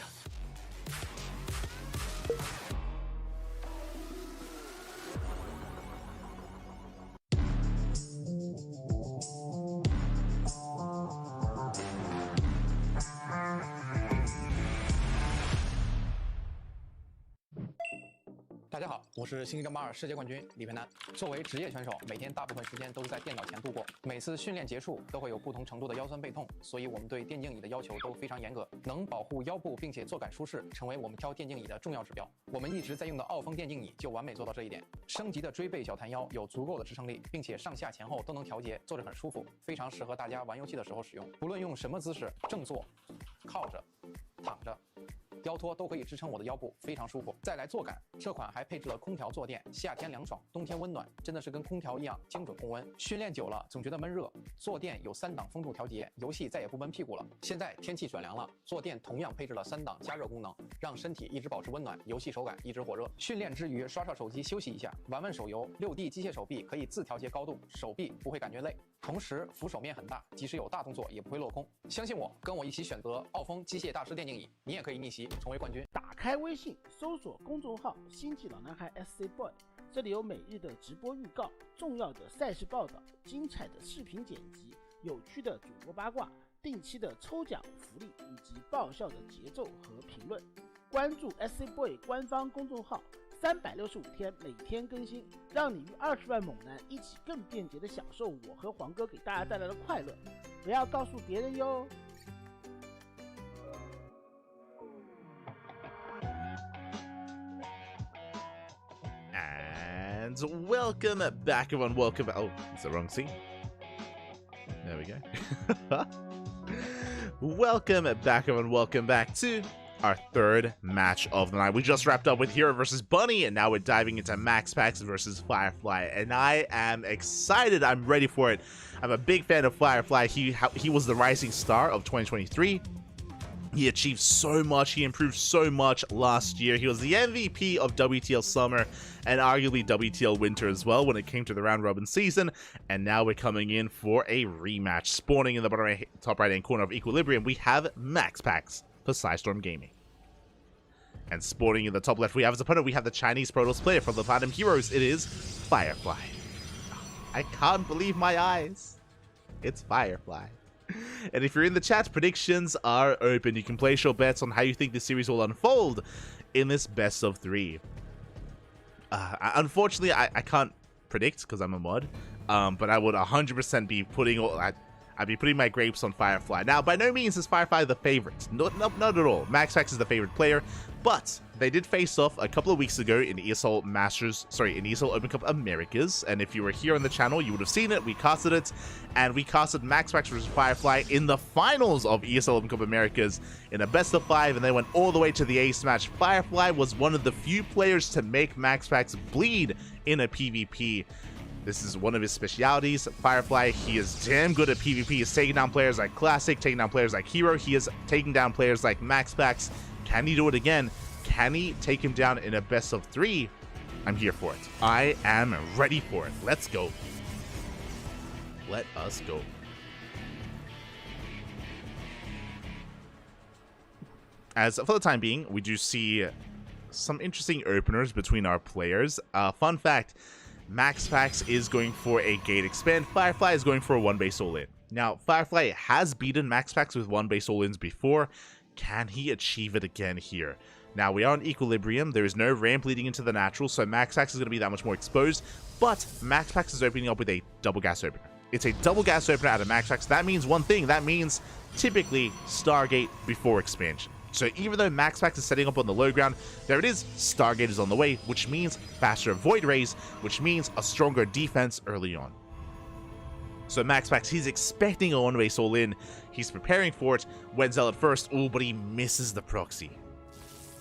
大家好，我是星际争霸2世界冠军李培南。作为职业选手，每天大部分时间都是在电脑前度过。每次训练结束都会有不同程度的腰酸背痛，所以我们对电竞椅的要求都非常严格，能保护腰部并且坐感舒适，成为我们挑电竞椅的重要指标。我们一直在用的傲风电竞椅就完美做到这一点。升级的锥背小弹腰有足够的支撑力，并且上下前后都能调节，坐着很舒服，非常适合大家玩游戏的时候使用。不论用什么姿势，正坐、靠着、躺着。 腰托都可以支撑我的腰部，非常舒服。再来坐感，这款还配置了空调坐垫，夏天凉爽，冬天温暖，真的是跟空调一样精准控温。训练久了总觉得闷热，坐垫有3档风柱调节，游戏再也不闷屁股了。现在天气转凉了，坐垫同样配置了3档加热功能，让身体一直保持温暖，游戏手感一直火热。训练之余刷刷手机休息一下，玩玩手游。6D 机械手臂可以自调节高度，手臂不会感觉累。 同时，扶手面很大，即使有大动作也不会落空。相信我，跟我一起选择傲风机械大师电竞椅，你也可以逆袭成为冠军。打开微信，搜索公众号“星际老男孩 SC Boy”， 这里有每日的直播预告、重要的赛事报道、精彩的视频剪辑、有趣的主播八卦、定期的抽奖福利以及爆笑的节奏和评论。关注 SC Boy 官方公众号。 365天，每天更新，让你与20万猛男一起更便捷地享受我和黄哥给大家带来的快乐。不要告诉别人哟。And welcome back, everyone. Welcome back. Oh, it's the wrong scene. There we go. Welcome back, everyone. Welcome back to our third match of the night. We just wrapped up with Hero versus Bunny, and now we're diving into MaxPax versus Firefly, and I am excited. I'm ready for it. I'm a big fan of Firefly. He was the rising star of 2023. He achieved so much. He improved so much last year. He was the MVP of WTL Summer and arguably WTL Winter as well when it came to the round robin season. And now we're coming in for a rematch. Spawning in the top right hand corner of Equilibrium, we have MaxPax for Psystorm Gaming. And spawning in the top left, we have as opponent, we have the Chinese Protoss player from the Platinum Heroes. It is Firefly. I can't believe my eyes. It's Firefly. And if you're in the chat, predictions are open. You can place your bets on how you think the series will unfold in this best of 3. Unfortunately, I can't predict because I'm a mod, but I would 100% be putting I'd be putting my grapes on Firefly. Now, by no means is Firefly the favorite. Not at all. MaxPax is the favorite player, but they did face off a couple of weeks ago in ESL Open Cup Americas, and if you were here on the channel, you would have seen it. We casted it, and we casted MaxPax versus Firefly in the finals of ESL Open Cup Americas in a best of 5, and they went all the way to the ace match. Firefly was one of the few players to make MaxPax bleed in a PvP. This is one of his specialities. Firefly, he is damn good at PvP. He's taking down players like Classic, taking down players like Hero. He is taking down players like MaxPax. Can he do it again? Can he take him down in a best of 3? I'm here for it. I am ready for it. Let's go. Let us go. As for the time being, we do see some interesting openers between our players. Fun fact, MaxPax is going for a gate expand. Firefly is going for a 1 base all-in. Now, Firefly has beaten MaxPax with 1 base all-ins before. Can he achieve it again here? Now, we are on Equilibrium. There is no ramp leading into the natural, so MaxPax is going to be that much more exposed. But MaxPax is opening up with a double gas opener. It's a double gas opener out of MaxPax. That means one thing. That means typically Stargate before expansion. So even though MaxPax is setting up on the low ground, there it is, Stargate is on the way, which means faster Void Rays, which means a stronger defense early on. So MaxPax, he's expecting a 1 base all in, he's preparing for it, when Zealot first, but he misses the proxy.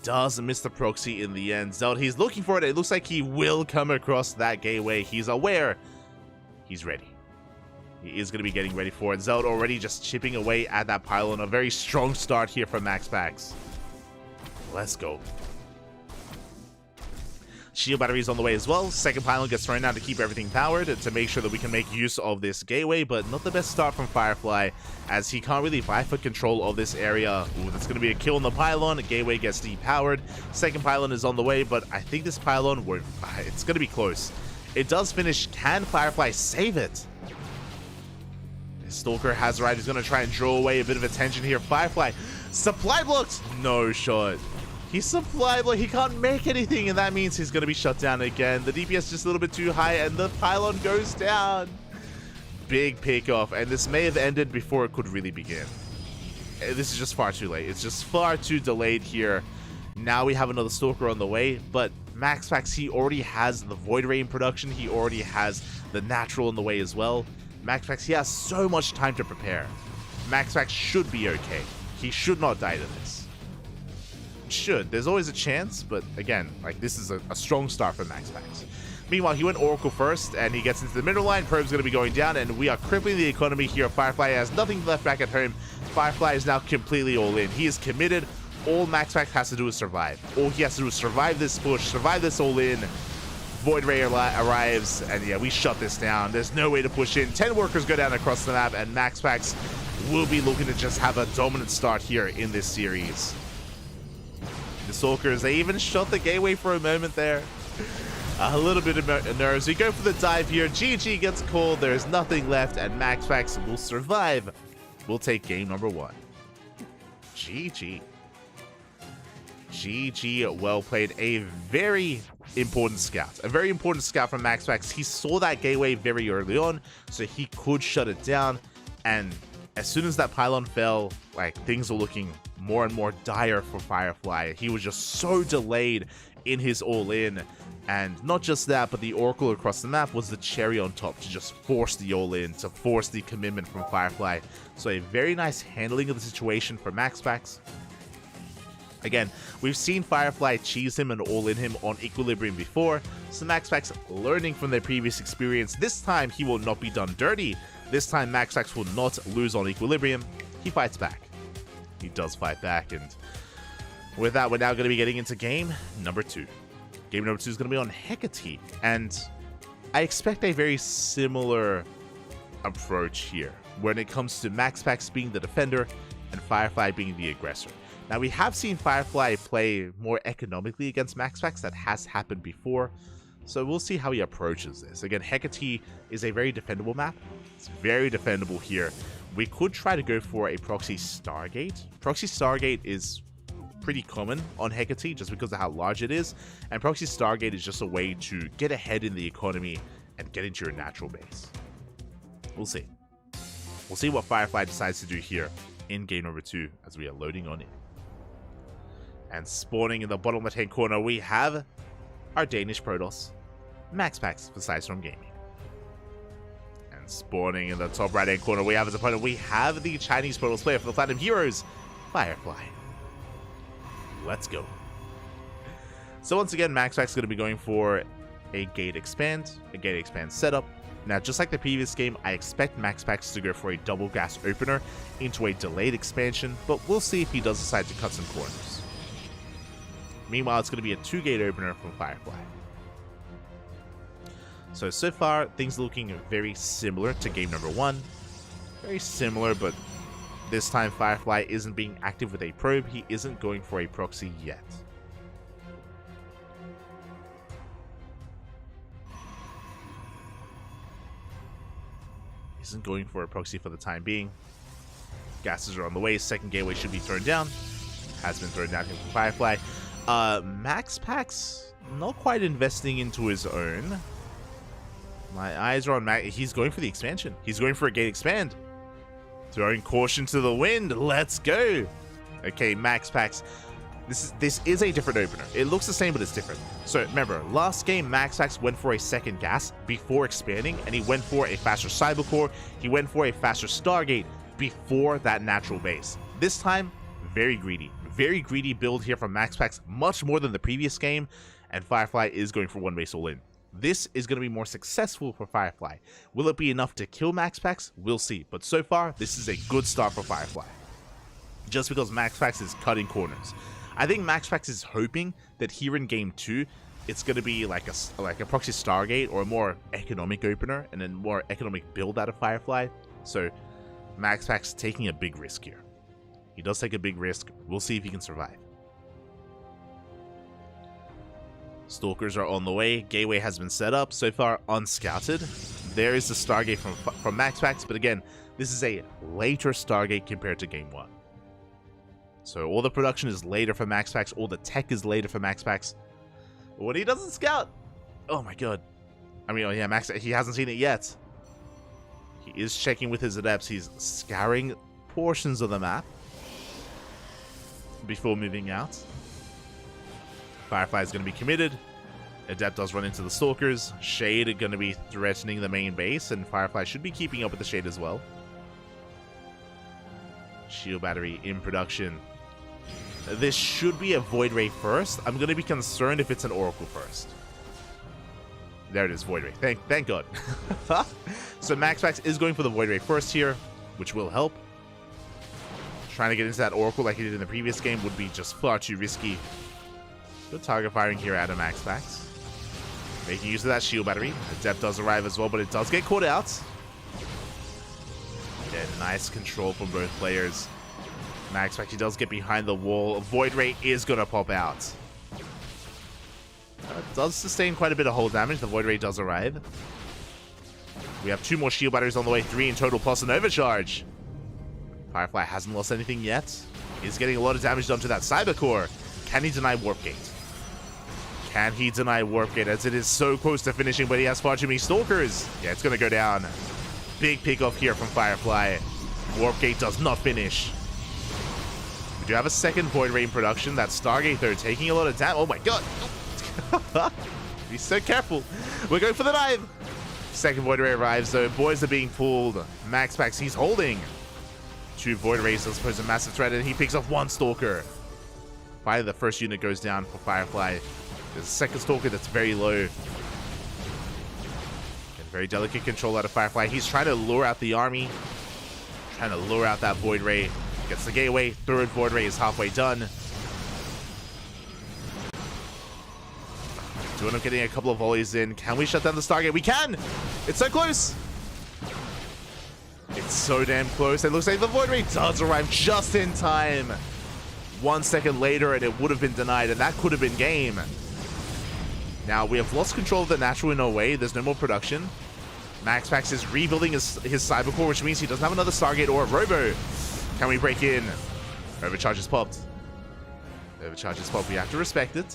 Does miss the proxy in the end. Zealot, he's looking for it, it looks like he will come across that gateway, he's aware, he's ready. He is going to be getting ready for it. Zealot already just chipping away at that pylon. A very strong start here from MaxPax. Let's go. Shield batteries on the way as well. Second pylon gets thrown down to keep everything powered to make sure that we can make use of this gateway, but not the best start from Firefly as he can't really vie for control of this area. Ooh, that's going to be a kill on the pylon. Gateway gets depowered. Second pylon is on the way, but I think this pylon won't. It's going to be close. It does finish. Can Firefly save it? Stalker has right. He's going to try and draw away a bit of attention here. Firefly, supply blocked. No shot. He's supply blocked. He can't make anything, and that means he's going to be shut down again. The DPS just a little bit too high, and the pylon goes down. Big pick off, and this may have ended before it could really begin. This is just far too late. It's just far too delayed here. Now we have another Stalker on the way, but MaxPax, he already has the Void Ray in production. He already has the Natural in the way as well. MaxPax, he has so much time to prepare. MaxPax should be okay. He should not die to this. Should. There's always a chance, but again, like, this is a strong start for MaxPax. Meanwhile, he went Oracle first, and he gets into the middle line. Probe's going to be going down, and we are crippling the economy here. Firefly has nothing left back at home. Firefly is now completely all in. He is committed. All MaxPax has to do is survive. All he has to do is survive this push, survive this all in. Void Ray arrives, and yeah, we shut this down. There's no way to push in. 10 workers go down across the map, and MaxPax will be looking to just have a dominant start here in this series. The Stalkers, they even shot the gateway for a moment there. A little bit of nerves. We go for the dive here. GG gets called. There's nothing left, and MaxPax will survive. We'll take game number 1. GG. GG, well played. A very important scout. A very important scout from MaxPax. He saw that gateway very early on, so he could shut it down. And as soon as that pylon fell, like, things were looking more and more dire for Firefly. He was just so delayed in his all-in. And not just that, but the Oracle across the map was the cherry on top to just force the all-in, to force the commitment from Firefly. So a very nice handling of the situation for MaxPax. Again, we've seen Firefly cheese him and all in him on Equilibrium before, so MaxPax learning from their previous experience, this time he will not be done dirty. This time MaxPax will not lose on Equilibrium. He fights back. He does fight back, and with that, we're now going to be getting into game number 2. Game number 2 is going to be on Hecate, and I expect a very similar approach here when it comes to MaxPax being the defender and Firefly being the aggressor. Now, we have seen Firefly play more economically against MaxPax. That has happened before, so we'll see how he approaches this. Again, Hecate is a very defendable map. It's very defendable here. We could try to go for a Proxy Stargate. Proxy Stargate is pretty common on Hecate just because of how large it is, and Proxy Stargate is just a way to get ahead in the economy and get into your natural base. We'll see. We'll see what Firefly decides to do here in game number 2 as we are loading on in. And spawning in the bottom left-hand corner, we have our Danish Protoss, MaxPax for Sidestorm Gaming. And spawning in the top right-hand corner, we have as opponent, we have the Chinese Protoss player for the Platinum Heroes, Firefly. Let's go. So once again, MaxPax is going to be going for a gate expand setup. Now, just like the previous game, I expect MaxPax to go for a double gas opener into a delayed expansion, but we'll see if he does decide to cut some corners. Meanwhile, it's going to be a 2-gate opener from Firefly. So far, things looking very similar to game number 1. Very similar, but this time Firefly isn't being active with a probe. He isn't going for a proxy yet. Isn't going for a proxy for the time being. Gases are on the way. Second gateway should be thrown down. Has been thrown down here from Firefly. MaxPax not quite investing into his own. My eyes are on Max. He's going for the expansion. He's going for a gate expand. Throwing caution to the wind. Let's go. Okay, MaxPax. This is a different opener. It looks the same, but it's different. So remember, last game, MaxPax went for a second gas before expanding, and he went for a faster Cybercore. He went for a faster Stargate before that natural base. This time, very greedy. Very greedy build here from MaxPax, much more than the previous game, and Firefly is going for one base all in. This is going to be more successful for Firefly. Will it be enough to kill MaxPax? We'll see, but so far, this is a good start for Firefly. Just because MaxPax is cutting corners. I think MaxPax is hoping that here in game 2, it's going to be like a proxy Stargate or a more economic opener and a more economic build out of Firefly. So MaxPax taking a big risk here. He does take a big risk. We'll see if he can survive. Stalkers are on the way. Gateway has been set up. So far, unscouted. There is the Stargate from MaxPax, but again, this is a later Stargate compared to Game 1. So all the production is later for MaxPax. All the tech is later for MaxPax. When he doesn't scout, oh my god. I mean, oh yeah, Max, he hasn't seen it yet. He is checking with his adepts. He's scouring portions of the map before moving out. Firefly is going to be committed. Adept does run into the Stalkers. Shade are going to be threatening the main base, and Firefly should be keeping up with the Shade as well. Shield battery in production. This should be a Void Ray first. I'm going to be concerned if it's an Oracle first. There it is, Void Ray. Thank God. So MaxPax is going for the Void Ray first here, which will help. Trying to get into that Oracle like he did in the previous game would be just far too risky. Good target firing here out of MaxPax. Making use of that shield battery. Adept does arrive as well, but it does get caught out. Yeah, nice control from both players. MaxPax, he does get behind the wall. Void Ray is going to pop out. Does sustain quite a bit of hull damage. The Void Ray does arrive. We have 2 more shield batteries on the way. 3 in total plus an overcharge. Firefly hasn't lost anything yet. He's getting a lot of damage done to that Cybercore. Can he deny Warp Gate? Can he deny Warp Gate as it is so close to finishing, but he has far too many Stalkers? Yeah, it's going to go down. Big pick off here from Firefly. Warp Gate does not finish. We do have a second Void Ray in production. That Stargate, though, taking a lot of damage. Oh my god. Be so careful. We're going for the dive. Second Void Ray arrives, though. Boys are being pulled. MaxPax, he's holding. 2 Void Rays does pose a massive threat, and he picks off 1 Stalker. Finally, the first unit goes down for Firefly. There's a second Stalker that's very low. And very delicate control out of Firefly. He's trying to lure out the army. Trying to lure out that Void Ray. Gets the gateway. Third Void Ray is halfway done. Do end up getting a couple of volleys in. Can we shut down the Stargate? We can! It's so close! It's so damn close. It looks like the Void Ray does arrive just in time. 1 second later and it would have been denied, and that could have been game. Now, we have lost control of the natural in a way. There's no more production. MaxPax is rebuilding his Cybercore, which means he doesn't have another Stargate or a Robo. Can we break in? Overcharge is popped. Overcharge is popped. We have to respect it.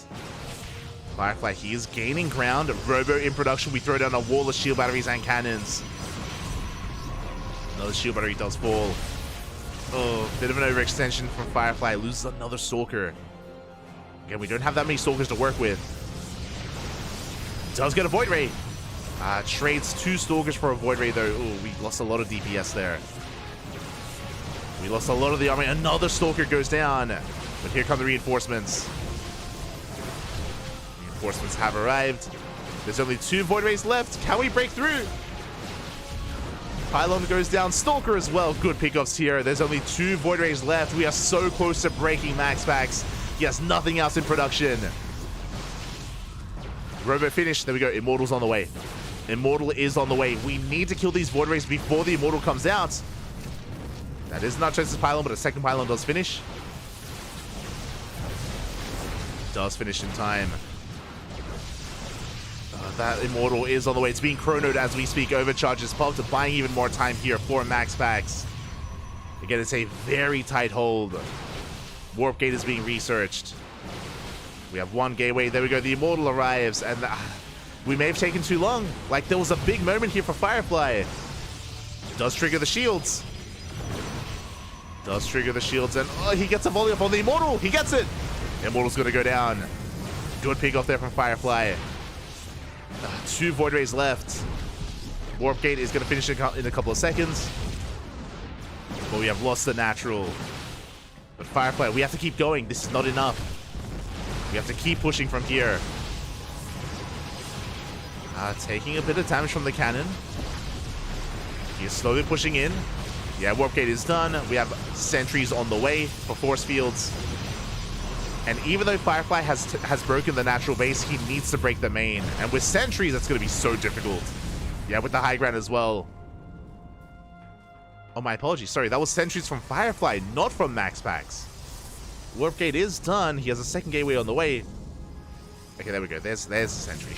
Firefly, he is gaining ground. Robo in production. We throw down a wall of shield batteries and cannons. Another shield battery does fall. Oh, bit of an overextension from Firefly. Loses another Stalker. Again, we don't have that many Stalkers to work with. Does get a Void Ray. Trades 2 Stalkers for a Void Ray, though. Oh, we lost a lot of DPS there. We lost a lot of the army. Another Stalker goes down. But here come the reinforcements. Reinforcements have arrived. There's only 2 Void Rays left. Can we break through? Pylon goes down. Stalker as well. Good pickups here. There's only 2 Void Rays left. We are so close to breaking MaxPax. He has nothing else in production. Robo finished. There we go. Immortal's on the way. Immortal is on the way. We need to kill these Void Rays before the Immortal comes out. That is not Trace's Pylon, but a second Pylon does finish. Does finish in time. That Immortal is on the way. It's being chronoed as we speak. Overcharges popped, buying even more time here for MaxPax. Again, it's a very tight hold. Warp Gate is being researched. We have 1 gateway. There we go. The Immortal arrives, and we may have taken too long. Like, there was a big moment here for Firefly. Does trigger the shields. Does trigger the shields, and oh, he gets a volley up on the Immortal. He gets it. Immortal's going to go down. Good pick off there from Firefly. 2 Void Rays left. Warp Gate is going to finish in a couple of seconds. But we have lost the natural. But Firefly, we have to keep going. This is not enough. We have to keep pushing from here. Taking a bit of damage from the cannon. He is slowly pushing in. Yeah, Warp Gate is done. We have sentries on the way for force fields. And even though Firefly has broken the natural base, he needs to break the main. And with sentries, that's going to be so difficult. Yeah, with the high ground as well. Oh, my apologies. Sorry, that was sentries from Firefly, not from MaxPax. Warp Gate is done. He has a second gateway on the way. Okay, there we go. There's the sentry.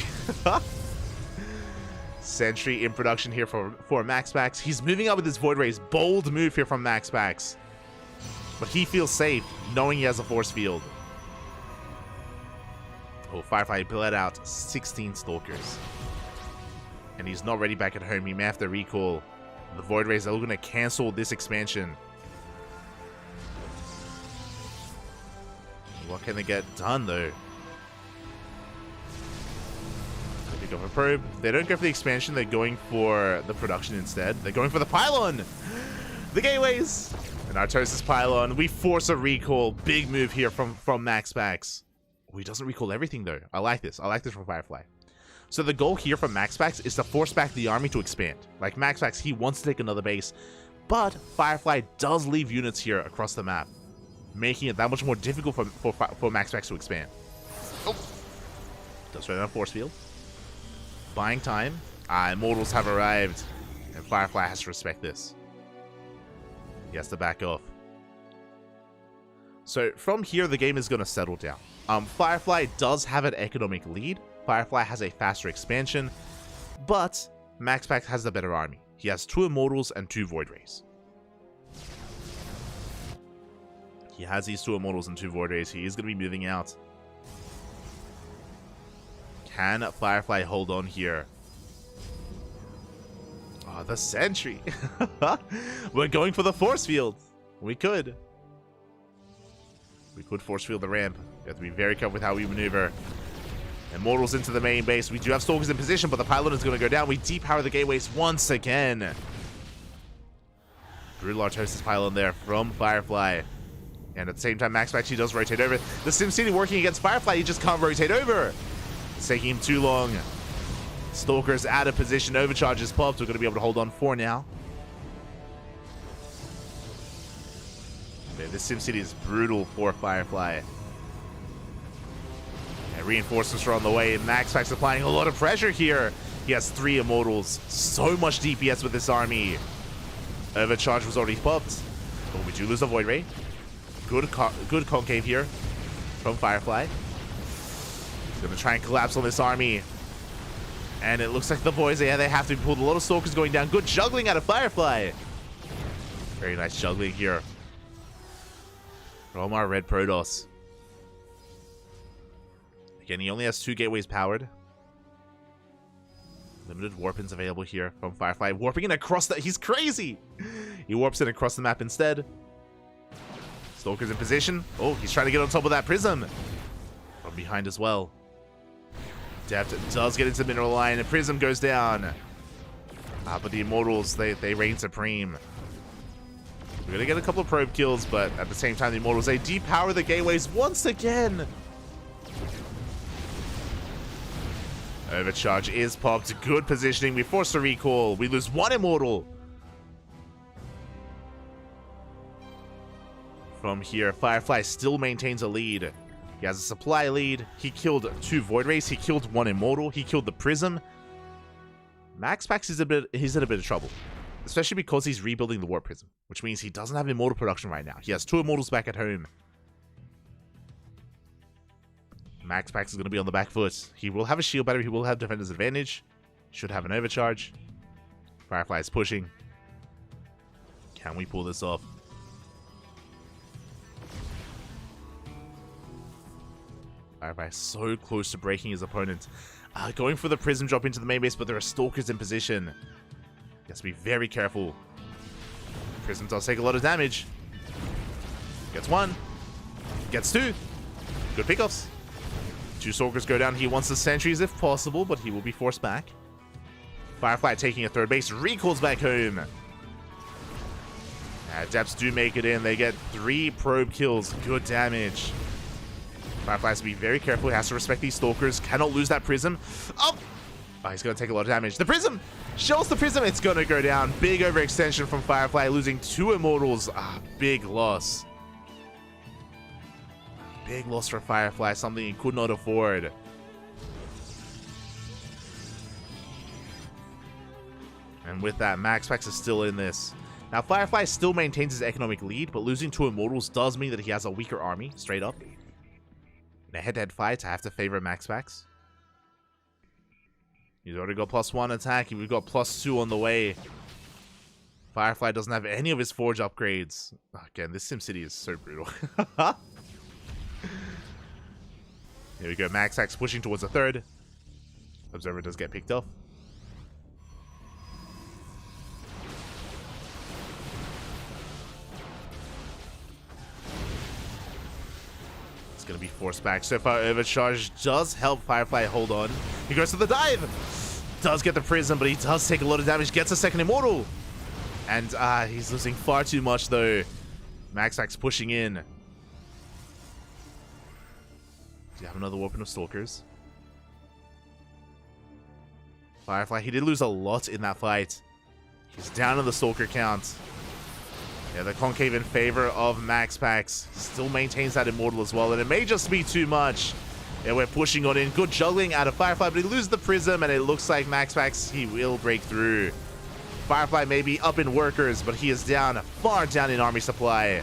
Sentry in production here for MaxPax. He's moving up with his Void Rays. Bold move here from MaxPax. But he feels safe knowing he has a force field. Oh, Firefly bled out 16 Stalkers. And he's not ready back at home. He may have to recall. The Void Rays are going to cancel this expansion. What can they get done, though? They pick up a probe. They don't go for the expansion. They're going for the production instead. They're going for the Pylon! The gateways! And Artosis Pylon. We force a recall. Big move here from MaxPax. Oh, he doesn't recall everything, though. I like this. I like this from Firefly. So the goal here from MaxPax is to force back the army to expand. Like MaxPax, he wants to take another base. But Firefly does leave units here across the map, making it that much more difficult for MaxPax to expand. Oh. Does right on force field. Buying time. Immortals have arrived. And Firefly has to respect this. He has to back off. So from here, the game is going to settle down. Firefly does have an economic lead. Firefly has a faster expansion. But MaxPax has the better army. He has 2 Immortals and 2 Void Rays. He has these 2 Immortals and 2 Void Rays. He is going to be moving out. Can Firefly hold on here? Oh, the sentry. We're going for the force field. We could. We could force field the ramp. We have to be very careful with how we maneuver. Immortals into the main base. We do have Stalkers in position, but the Pylon is going to go down. We depower the gateways once again. Brutal Artosis Pylon there from Firefly. And at the same time, Max actually does rotate over. The SimCity working against Firefly, he just can't rotate over. It's taking him too long. Stalker's out of position. Overcharge is popped. We're going to be able to hold on 4 now. Man, this SimCity is brutal for Firefly. And reinforcements are on the way. Maxpax applying a lot of pressure here. He has 3 Immortals. So much DPS with this army. Overcharge was already popped. Oh, we do lose a Void Ray. Good concave here from Firefly. He's going to try and collapse on this army. And it looks like the boys, yeah, they have to be pulled. A lot of Stalkers going down. Good juggling out of Firefly. Very nice juggling here. Romar Red Protoss. Again, he only has 2 gateways powered. Limited warp-ins available here from Firefly. Warping in across the... He's crazy! He warps in across the map instead. Stalker's in position. Oh, he's trying to get on top of that Prism. From behind as well. Deft does get into the mineral line. And Prism goes down. But the Immortals, they reign supreme. We're going to get a couple of probe kills, but at the same time, the Immortals, they depower the gateways once again. Overcharge is popped. Good positioning. We force a recall. We lose 1 Immortal. From here, Firefly still maintains a lead. He has a supply lead. He killed 2 Void Rays. He killed 1 Immortal. He killed the Prism. Maxpax he's in a bit of trouble. Especially because he's rebuilding the Warp Prism, which means he doesn't have Immortal production right now. He has 2 Immortals back at home. Maxpax is going to be on the back foot. He will have a shield battery. He will have defender's advantage. Should have an overcharge. Firefly is pushing. Can we pull this off? Firefly is so close to breaking his opponent. Going for the Prism drop into the main base, but there are Stalkers in position. He has to be very careful. Prism does take a lot of damage. Gets 1. Gets 2. Good pickoffs. 2 Stalkers go down. He wants the sentries if possible, but he will be forced back. Firefly taking a 3rd base. Recalls back home. Depths do make it in. They get 3 probe kills. Good damage. Firefly has to be very careful. He has to respect these Stalkers. Cannot lose that Prism. Oh, he's going to take a lot of damage. The Prism! Shows the Prism. It's going to go down. Big overextension from Firefly. Losing 2 Immortals. Big loss. Big loss for Firefly. Something he could not afford. And with that, Maxpax is still in this. Now, Firefly still maintains his economic lead, but losing 2 Immortals does mean that he has a weaker army, straight up. In a head-to-head fight, I have to favor Maxpax. He's already got +1 attack, and we've got +2 on the way. Firefly doesn't have any of his Forge upgrades. Again, this SimCity is so brutal. Here we go, Maxpax pushing towards a 3rd. Observer does get picked off. It's going to be forced back. So far, Overcharge does help Firefly hold on. He goes to the dive. Does get the Prism, but he does take a lot of damage. Gets a 2nd Immortal. And he's losing far too much, though. Maxpax pushing in. Do you have another weapon of Stalkers? Firefly, he did lose a lot in that fight. He's down in the Stalker count. Yeah, the concave in favor of Maxpax. Still maintains that Immortal as well, and it may just be too much. Yeah, we're pushing on in. Good juggling out of Firefly, but he loses the Prism, and it looks like Maxpax, he will break through. Firefly may be up in workers, but he is down, far down in army supply.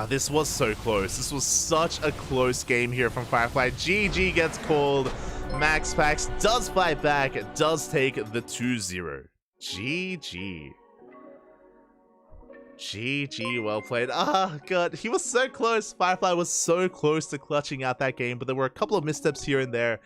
This was so close. This was such a close game here from Firefly. GG gets called. Maxpax does fight back, does take the 2-0. GG. GG, well played. God, he was so close. Firefly was so close to clutching out that game, but there were a couple of missteps here and there.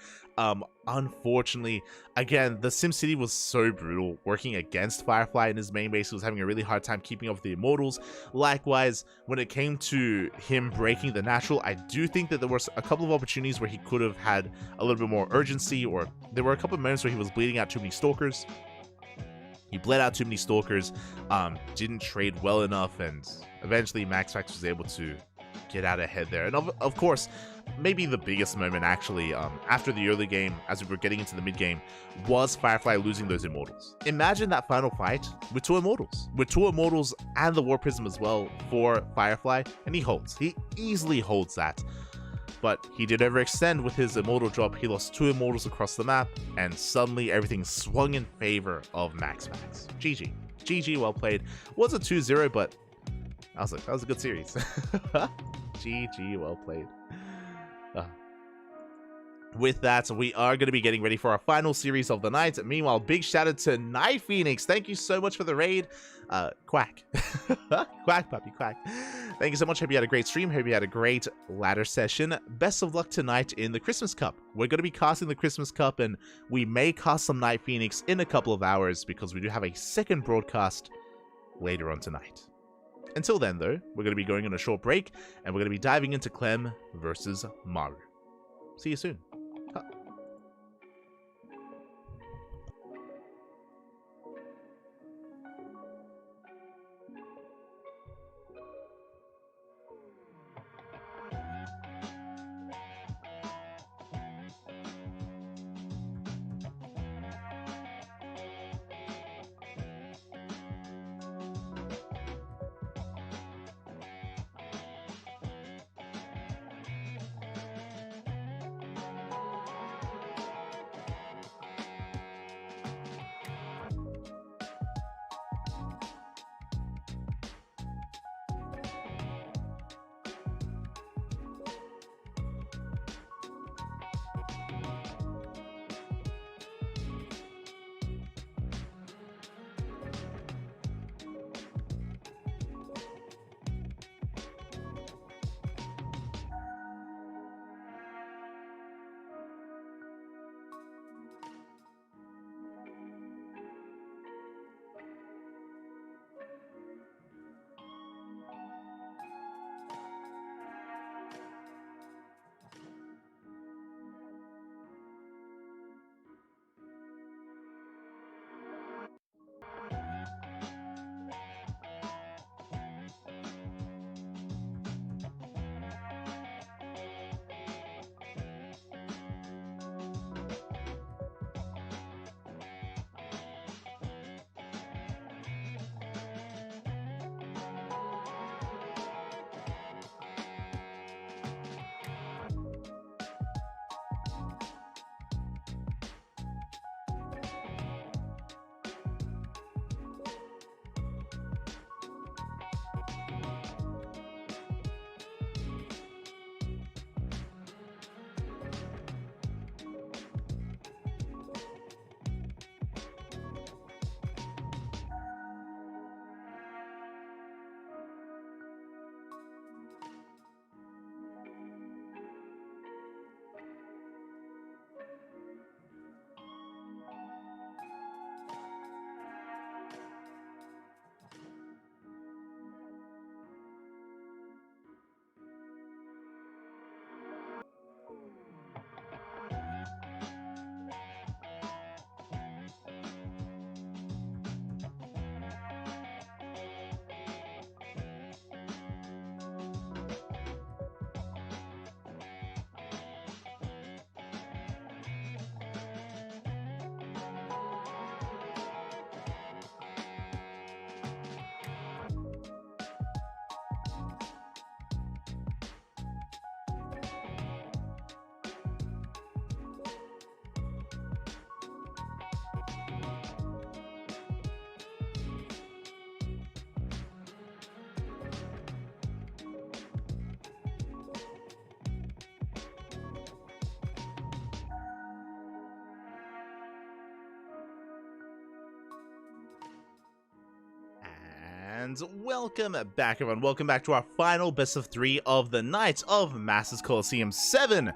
Unfortunately, again, the SimCity was so brutal working against Firefly in his main base. He was having a really hard time keeping up with the Immortals. Likewise, when it came to him breaking the natural, I do think that there was a couple of opportunities where he could have had a little bit more urgency, or there were a couple of moments where he was bleeding out too many Stalkers. He bled out too many Stalkers, didn't trade well enough, and eventually MaxFax was able to get out ahead there. And of course, maybe the biggest moment actually, after the early game, as we were getting into the mid game, was Firefly losing those Immortals. Imagine that final fight with 2 Immortals. With 2 Immortals and the War Prism as well for Firefly, and he holds. He easily holds that. But he did overextend with his Immortal drop. He lost 2 Immortals across the map, and suddenly everything swung in favor of MaxFax. GG. GG, well played. Was a 2-0, but that was a good series. GG, well played. With that, we are going to be getting ready for our final series of the night. Meanwhile, big shout out to Night Phoenix. Thank you so much for the raid. Quack. Quack, puppy, quack. Thank you so much. Hope you had a great stream. Hope you had a great ladder session. Best of luck tonight in the Christmas Cup. We're going to be casting the Christmas Cup, and we may cast some Night Phoenix in a couple of hours because we do have a second broadcast later on tonight. Until then, though, we're going to be going on a short break, and we're going to be diving into Clem versus Maru. See you soon. And welcome back, everyone. Welcome back to our final best of 3 of the night of Masters Coliseum 7,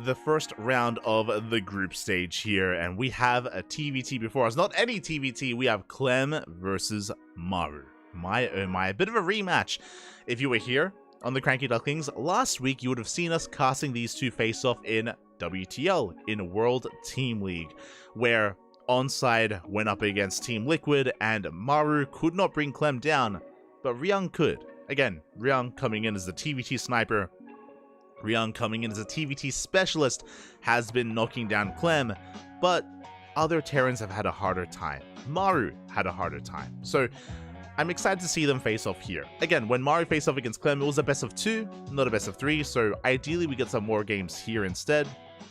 the first round of the group stage here. And we have a TVT before us. Not any TVT, we have Clem versus Maru. My oh my, a bit of a rematch. If you were here on the CranKy Ducklings last week, you would have seen us casting these two face off in WTL, in World Team League, where Onside went up against Team Liquid, and Maru could not bring Clem down, but Ryung could. Again, Ryung coming in as the TVT sniper, Ryung coming in as a TVT specialist, has been knocking down Clem, but other Terrans have had a harder time. Maru had a harder time. So I'm excited to see them face off here. Again, when Maru faced off against Clem, it was a best of 2, not a best of 3, so ideally we get some more games here instead.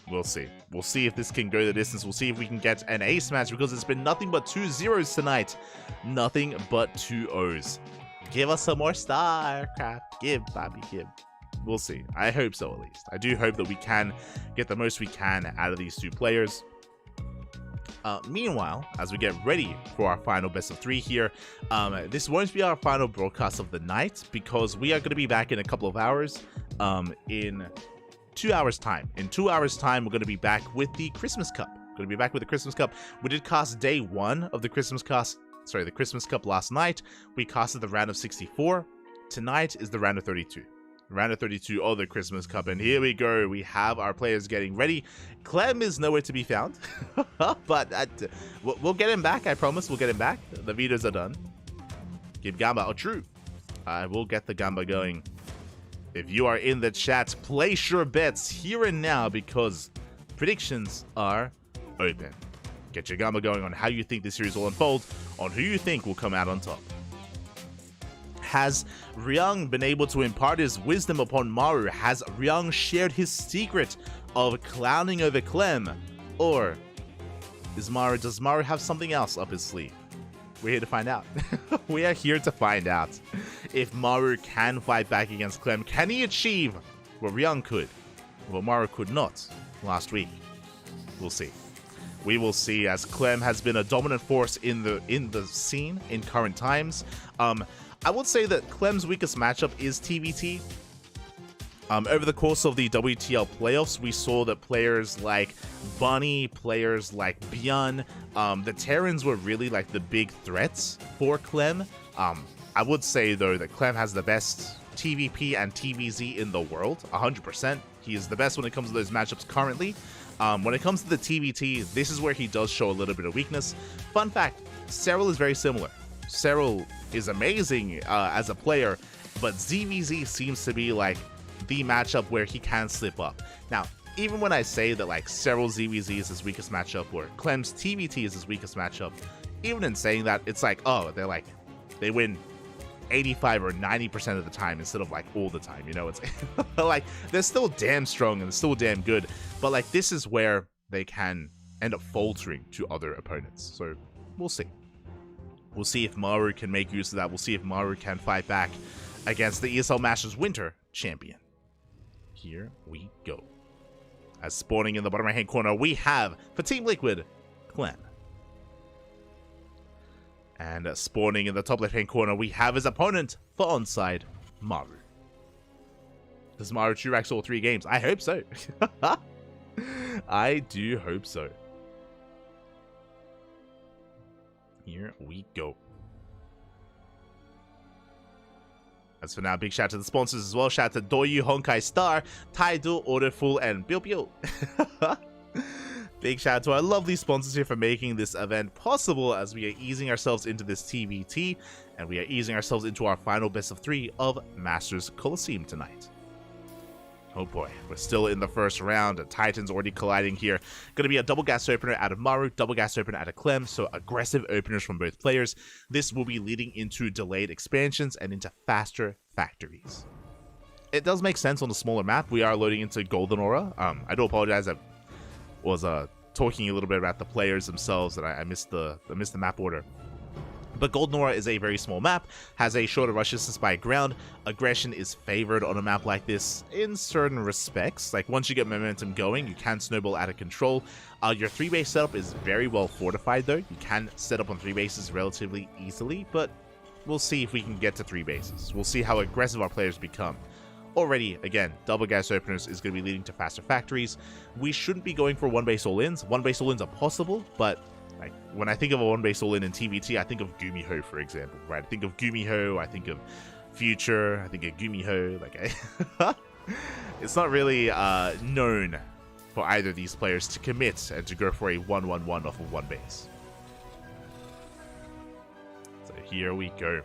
We'll see. We'll see if this can go the distance. We'll see if we can get an ace match, because it's been nothing but 2 zeros tonight. Nothing but 2 O's. Give us some more StarCraft. Give, Bobby, give. We'll see. I hope so, at least. I do hope that we can get the most we can out of these 2 players. Meanwhile, as we get ready for our final best of 3 here, this won't be our final broadcast of the night, because we are going to be back in a couple of hours, in 2 hours time. In 2 hours time, we're going to be back with the Christmas Cup. We did cast day 1 of the Christmas Cup last night. We casted the round of 64. Tonight is the round of 32. Round of 32 of the Christmas Cup, and here we go. We have our players getting ready. Clem is nowhere to be found, but we'll get him back. I promise we'll get him back. The videos are done. Give Gamba. Oh, true. I will get the Gamba going. If you are in the chat, place your bets here and now, because predictions are open. Get your Gamba going on how you think this series will unfold, on who you think will come out on top. Has Ryung been able to impart his wisdom upon Maru? Has Ryung shared his secret of clowning over Clem? Or does Maru have something else up his sleeve? We're here to find out. We are here to find out if Maru can fight back against Clem. Can he achieve what Ryung could, what Maru could not last week? We'll see. We will see, as Clem has been a dominant force in the scene in current times. I would say that Clem's weakest matchup is TVT. Over the course of the WTL playoffs, we saw that players like Bunny, players like Byun, the Terrans were really like the big threats for Clem. I would say, though, that Clem has the best TVP and TVZ in the world, 100%. He is the best when it comes to those matchups currently. When it comes to the TVT, this is where he does show a little bit of weakness. Fun fact, Serral is very similar. Serral is amazing as a player, but ZVZ seems to be like the matchup where he can slip up. Now, even when I say that like Serral ZVZ is his weakest matchup, or Clem's TVT is his weakest matchup, even in saying that, it's like, oh, they win 85 or 90% of the time instead of like all the time, you know? It's like they're still damn strong and still damn good, but like this is where they can end up faltering to other opponents. So we'll see. We'll see if Maru can make use of that. We'll see if Maru can fight back against the ESL Masters Winter Champion. Here we go. As spawning in the bottom right hand corner, we have, for Team Liquid, Clem. And spawning in the top left hand corner, we have his opponent for onside, Maru. Does Maru Churax all 3 games? I hope so. I do hope so. Here we go. As for now, big shout out to the sponsors as well. Shout out to Doyu, Honkai Star, Taido, Orderful, and Bill Bill. Big shout out to our lovely sponsors here for making this event possible, as we are easing ourselves into this TVT, and we are easing ourselves into our final best of 3 of Masters Coliseum tonight. Oh boy, we're still in the first round. Titans already colliding here. Going to be a double gas opener out of Maru, double gas opener out of Clem, so aggressive openers from both players. This will be leading into delayed expansions and into faster factories. It does make sense on the smaller map. We are loading into Golden Aura. I do apologize. I was talking a little bit about the players themselves, and I missed the map order. But Golden Aura is a very small map, has a shorter rush distance by ground. Aggression is favored on a map like this in certain respects. Like, once you get momentum going, you can snowball out of control. Your 3-base setup is very well fortified, though. You can set up on 3 bases relatively easily, but we'll see if we can get to 3 bases. We'll see how aggressive our players become. Already, again, double gas openers is going to be leading to faster factories. We shouldn't be going for 1-base all-ins. 1-base all-ins are possible, but like, when I think of a 1-base all-in in TVT, I think of Gumiho, for example, right? I think of Gumiho, I think of Future, I think of Gumiho, like, it's not really known for either of these players to commit and to go for a 1-1-1 off of one base. So here we go.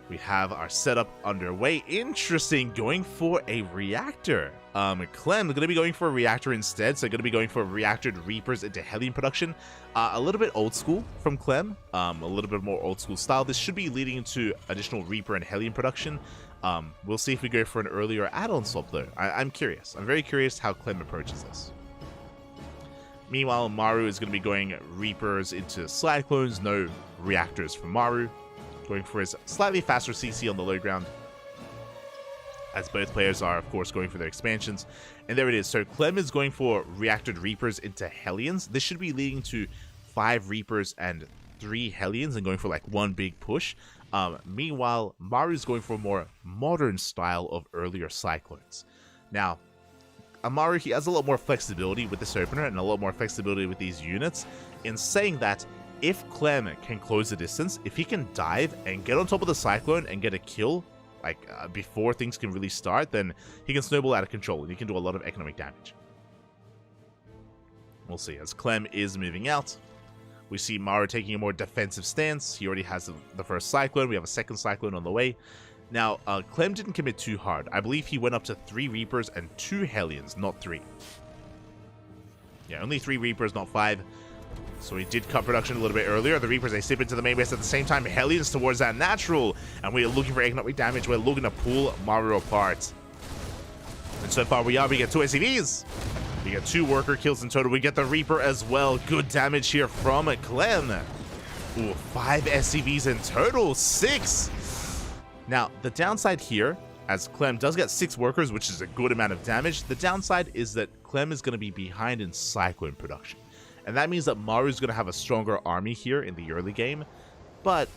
We have our setup underway. Interesting, going for a reactor. Clem going to be going for a reactor instead, so going to be going for reactored Reapers into Hellion production. A little bit old school from Clem, a little bit more old school style. This should be leading into additional Reaper and Hellion production. We'll see if we go for an earlier add-on swap though. I'm curious. I'm very curious how Clem approaches this. Meanwhile, Maru is going to be going Reapers into Cyclones, no reactors for Maru. Going for his slightly faster CC on the low ground, as both players are, of course, going for their expansions. And there it is. So Clem is going for reactored Reapers into Hellions. This should be leading to 5 Reapers and 3 Hellions and going for like one big push. Meanwhile, Maru's going for a more modern style of earlier Cyclones. Now, Amaru, he has a lot more flexibility with this opener and a lot more flexibility with these units. In saying that, if Clem can close the distance, if he can dive and get on top of the Cyclone and get a kill, like before things can really start, then he can snowball out of control and he can do a lot of economic damage. We'll see. As Clem is moving out, we see Maru taking a more defensive stance. He already has the first Cyclone. We have a second Cyclone on the way. Now, Clem didn't commit too hard. I believe he went up to 3 Reapers and 2 Hellions, not 3. Yeah, only 3 Reapers, not 5. So he did cut production a little bit earlier. The Reapers, they slip into the main base at the same time. Hellions towards that natural. And we are looking for economic damage. We're looking to pull Maru apart. And so far we get 2 SCVs. We get 2 worker kills in total. We get the Reaper as well. Good damage here from Clem. Ooh, 5 SCVs in total. 6. Now, the downside here, as Clem does get 6 workers, which is a good amount of damage, the downside is that Clem is going to be behind in Cyclone production. And that means that Maru's going to have a stronger army here in the early game, but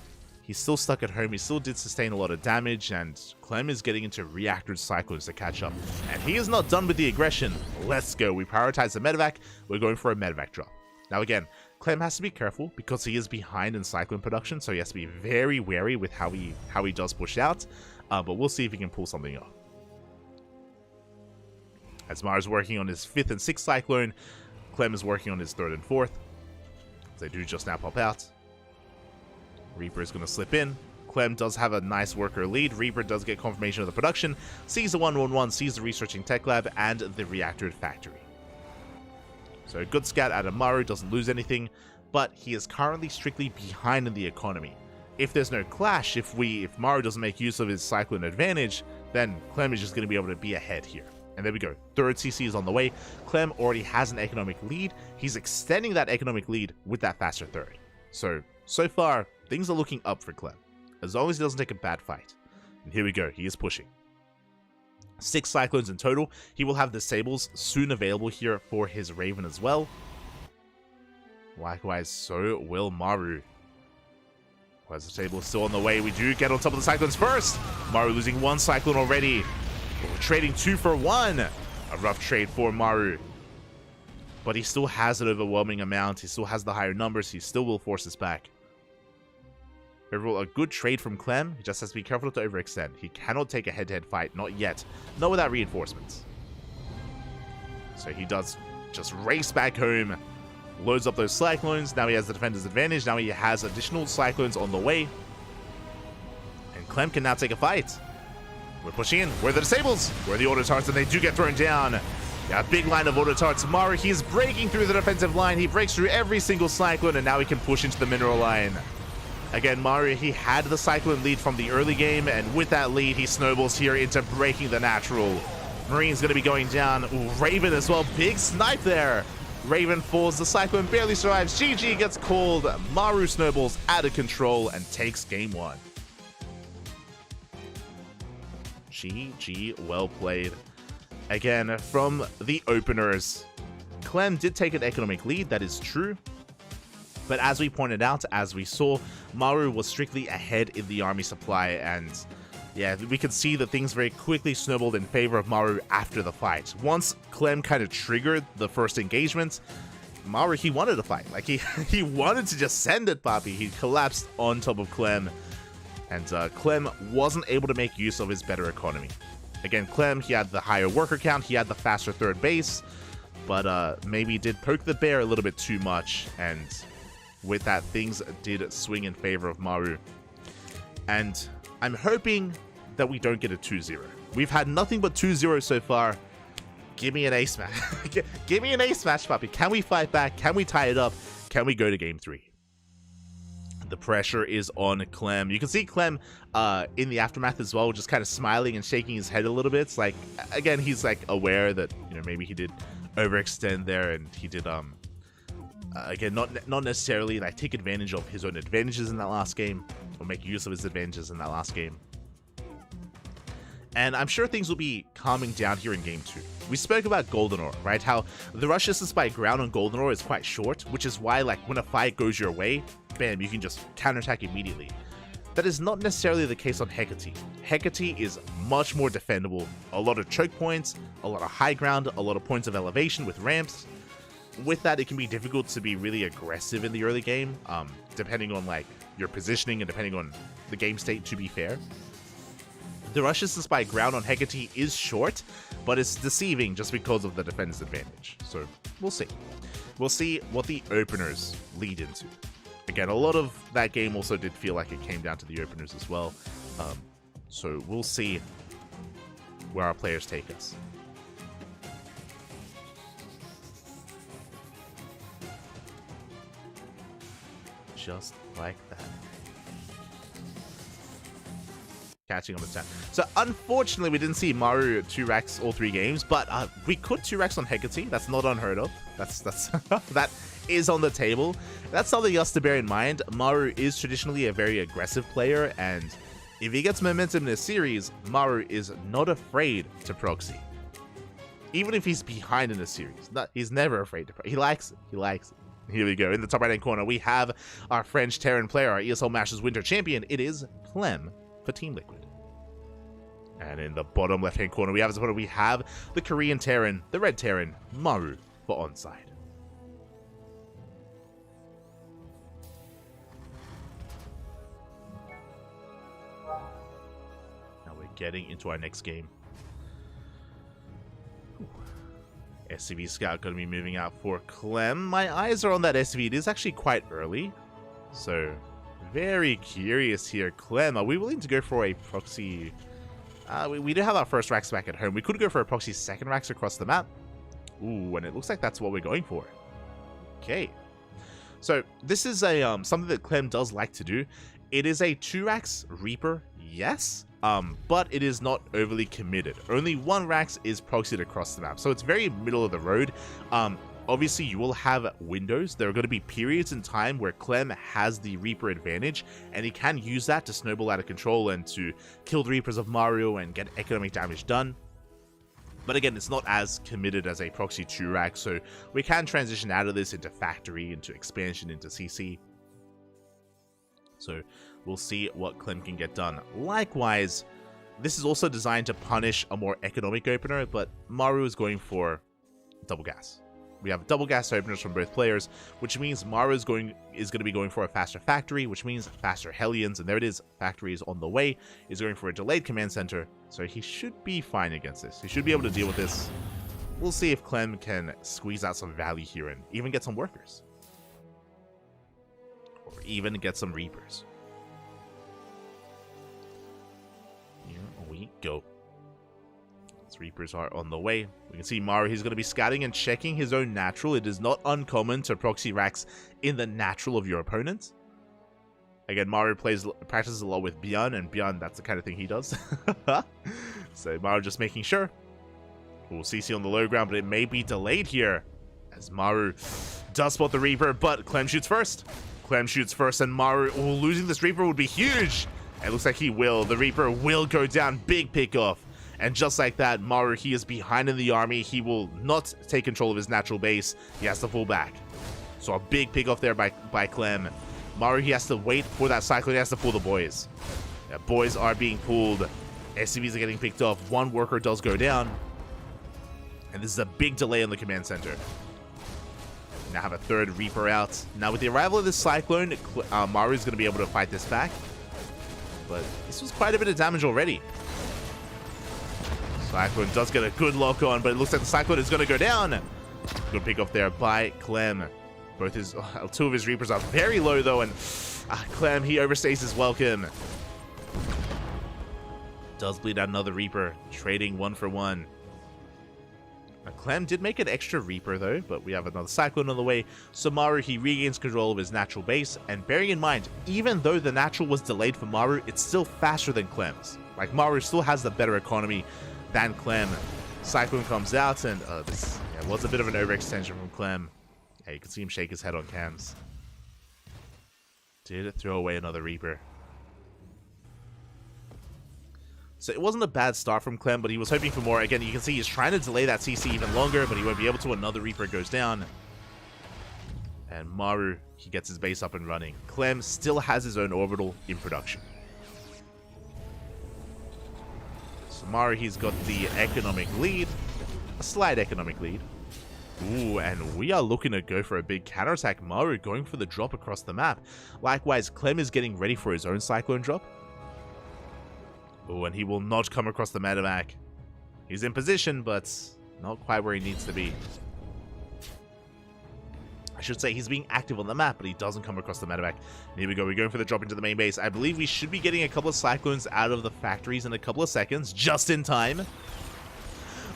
he's still stuck at home. He still did sustain a lot of damage, and Clem is getting into reactored Cyclones to catch up. And he is not done with the aggression. Let's go. We prioritize the medevac. We're going for a medevac drop. Now again, Clem has to be careful because he is behind in Cyclone production, so he has to be very wary with how he does push out. But we'll see if he can pull something off. As Maru's working on his 5th and 6th Cyclone, Clem is working on his 3rd and 4th. They do just now pop out. Reaper is going to slip in. Clem does have a nice worker lead. Reaper does get confirmation of the production, sees the 1-1-1, sees the researching tech lab, and the reactor factory. So a good scout out of Maru, doesn't lose anything, but he is currently strictly behind in the economy. If there's no clash, if Maru doesn't make use of his Cyclone advantage, then Clem is just going to be able to be ahead here. And there we go. 3rd CC is on the way. Clem already has an economic lead. He's extending that economic lead with that faster 3rd. So far, things are looking up for Clem, as long as he doesn't take a bad fight. And here we go. He is pushing. 6 Cyclones in total. He will have the Sables soon available here for his Raven as well. Likewise, so will Maru. Whereas the Sable is still on the way. We do get on top of the Cyclones first. Maru losing 1 Cyclone already. But we're trading 2 for 1. A rough trade for Maru. But he still has an overwhelming amount. He still has the higher numbers. He still will force us back. Overall, a good trade from Clem. He just has to be careful not to overextend. He cannot take a head-to-head fight. Not yet. Not without reinforcements. So he does just race back home. Loads up those Cyclones. Now he has the defender's advantage. Now he has additional Cyclones on the way. And Clem can now take a fight. We're pushing in. We're the Disables. We're the Autotarts, and they do get thrown down. Yeah, big line of Autotarts. Maru, he's breaking through the defensive line. He breaks through every single Cyclone, and now he can push into the mineral line. Again, Maru, he had the Cyclone lead from the early game, and with that lead, he snowballs here into breaking the natural. Marine's going to be going down. Ooh, Raven as well. Big snipe there. Raven falls. The Cyclone barely survives. GG gets called. Maru snowballs out of control and takes game 1. GG, well played. Again, from the openers, Clem did take an economic lead, that is true. But as we pointed out, as we saw, Maru was strictly ahead in the army supply, and yeah, we could see that things very quickly snowballed in favor of Maru after the fight. Once Clem kind of triggered the first engagement, Maru, he wanted to fight. Like, he wanted to just send it, Papi. He collapsed on top of Clem. And Clem wasn't able to make use of his better economy. Again, Clem, he had the higher worker count, he had the faster 3rd base, but maybe did poke the bear a little bit too much, and with that, things did swing in favor of Maru. And I'm hoping that we don't get a 2-0. We've had nothing but 2-0 so far. Give me an ace match. Give me an ace match, puppy. Can we fight back? Can we tie it up? Can we go to game 3? The pressure is on Clem. You can see Clem in the aftermath as well, just kind of smiling and shaking his head a little bit. It's like, again, he's like aware that, you know, maybe he did overextend there, and he did again, not necessarily like take advantage of his own advantages in that last game, or make use of his advantages in that last game. And I'm sure things will be calming down here in game 2. We spoke about Golden Ore, right? How the rush distance by ground on Golden Ore is quite short, which is why, like, when a fight goes your way, bam, you can just counterattack immediately. That is not necessarily the case on Hecate. Hecate is much more defendable. A lot of choke points, a lot of high ground, a lot of points of elevation with ramps. With that, it can be difficult to be really aggressive in the early game, depending on, like, your positioning and depending on the game state, to be fair. The rush distance by ground on Hecate is short, but it's deceiving just because of the defense advantage. So we'll see. We'll see what the openers lead into. Again, a lot of that game also did feel like it came down to the openers as well. So we'll see where our players take us. Just like that. Catching on the chat. So unfortunately, we didn't see Maru 2-racks all 3 games, but we could 2-racks on Hecate. That's not unheard of. That's that is on the table. That's something else to bear in mind. Maru is traditionally a very aggressive player, and if he gets momentum in a series, Maru is not afraid to proxy. Even if he's behind in a series, he's never afraid to proxy. He likes it. He likes it. Here we go. In the top right-hand corner, we have our French Terran player, our ESL Masters Winter Champion. It is Clem for Team Liquid. And in the bottom left-hand corner, we have the Korean Terran, the Red Terran, Maru for Onside. Now we're getting into our next game. SCV Scout going to be moving out for Clem. My eyes are on that SCV. It is actually quite early, so very curious here. Clem, are we willing to go for a proxy? We do have our first racks back at home. We could go for a proxy second racks across the map. Ooh, and it looks like that's what we're going for. Okay. So this is a something that Clem does like to do. It is a 2-racks Reaper, yes, but it is not overly committed. Only 1 racks is proxied across the map, so it's very middle of the road. Obviously, you will have windows. There are going to be periods in time where Clem has the Reaper advantage, and he can use that to snowball out of control and to kill the Reapers of Mario and get economic damage done. But again, it's not as committed as a proxy 2-rack, so we can transition out of this into Factory, into Expansion, into CC. So we'll see what Clem can get done. Likewise, this is also designed to punish a more economic opener, but Maru is going for double gas. We have double gas openers from both players, which means Maru is going to be going for a faster Factory, which means faster Hellions, and there it is. Factory is on the way. He's going for a delayed command center, so he should be fine against this. He should be able to deal with this. We'll see if Clem can squeeze out some value here and even get some workers. Or even get some Reapers. Here we go. Reapers are on the way. We can see Maru, he's going to be scouting and checking his own natural. It is not uncommon to proxy racks in the natural of your opponent. Again, Maru practices a lot with Bjorn, and Bjorn, that's the kind of thing he does. So Maru just making sure. We'll CC on the low ground, but it may be delayed here, as Maru does spot the Reaper, but Clem shoots first. Clem shoots first, and Maru, losing this Reaper would be huge. It looks like he will. The Reaper will go down. Big pick off. And just like that, Maru, he is behind in the army. He will not take control of his natural base. He has to pull back. So a big pick off there by Clem. Maru, he has to wait for that cyclone. He has to pull the boys. Yeah, boys are being pulled. SCVs are getting picked off. 1 worker does go down. And this is a big delay on the command center. Now have a 3rd Reaper out. Now with the arrival of this cyclone, Maru is going to be able to fight this back. But this was quite a bit of damage already. Cyclone does get a good lock on, but it looks like the Cyclone is going to go down. Good pick off there by Clem. Both his two of his Reapers are very low though, and Clem, he overstays his welcome. Does bleed out another Reaper, trading 1 for 1. Clem did make an extra Reaper though, but we have another Cyclone on the way. So Maru, he regains control of his natural base, and bearing in mind, even though the natural was delayed for Maru, it's still faster than Clem's. Like, Maru still has the better economy than Clem. Cyclone comes out, and this was a bit of an overextension from Clem. Yeah, you can see him shake his head on cams. Did throw away another Reaper. So it wasn't a bad start from Clem, but he was hoping for more. Again, you can see he's trying to delay that CC even longer, but he won't be able to. Another Reaper goes down. And Maru, he gets his base up and running. Clem still has his own orbital in production. So Maru, he's got the economic lead. A slight economic lead. Ooh, and we are looking to go for a big counterattack. Maru going for the drop across the map. Likewise, Clem is getting ready for his own Cyclone drop. Oh, and he will not come across the medevac. He's in position, but not quite where he needs to be. I should say he's being active on the map, but he doesn't come across the medevac. Here we go. We're going for the drop into the main base. I believe we should be getting a couple of Cyclones out of the factories in a couple of seconds, just in time.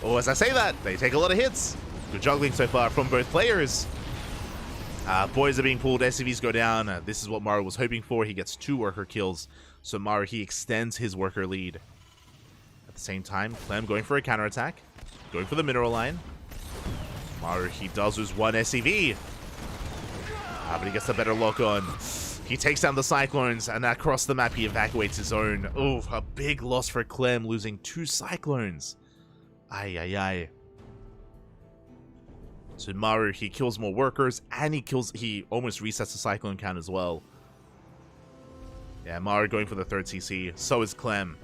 Oh, as I say that, they take a lot of hits. Good juggling so far from both players. Boys are being pulled. SCVs go down. This is what Maru was hoping for. He gets 2 worker kills. So Maru, he extends his worker lead. At the same time, Clem going for a counterattack. Going for the mineral line. Maru, he does lose 1 SCV. But he gets a better lock on. He takes down the Cyclones, and across the map he evacuates his own. Oh, a big loss for Clem, losing 2 Cyclones. Ay, ay, ay. So Maru, he kills more workers, and he almost resets the Cyclone count as well. Yeah, Maru going for the 3rd CC. So is Clem.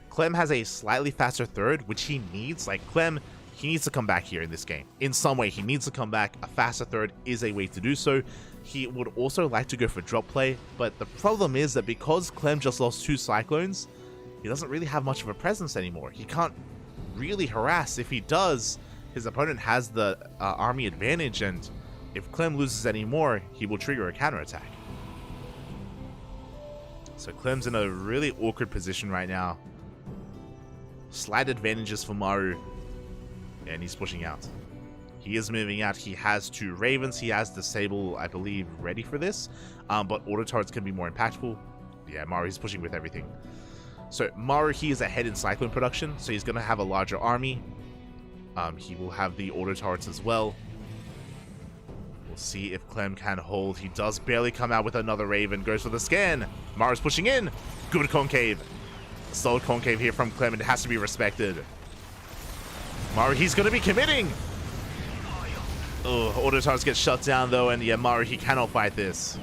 Clem has a slightly faster 3rd, which he needs. Like, Clem, he needs to come back here in this game. In some way, he needs to come back. A faster 3rd is a way to do so. He would also like to go for drop play, but the problem is that because Clem just lost 2 Cyclones, he doesn't really have much of a presence anymore. He can't really harass. If he does, his opponent has the army advantage, and if Clem loses any more, he will trigger a counterattack. So Clem's in a really awkward position right now. Slight advantages for Maru. And he's pushing out. He is moving out. He has 2 Ravens. He has the Sable, I believe, ready for this. But auto turrets can be more impactful. Yeah, Maru, he's pushing with everything. So Maru, he is ahead in Cyclone production. So he's going to have a larger army. He will have the auto turrets as well. We'll see if Clem can hold. He does barely come out with another Raven. Goes for the scan. Maru's pushing in. Good concave. Solid concave here from Clem, and it has to be respected. Maru, he's going to be committing. Oh, auto turrets get shut down though, and yeah, Maru, he cannot fight this.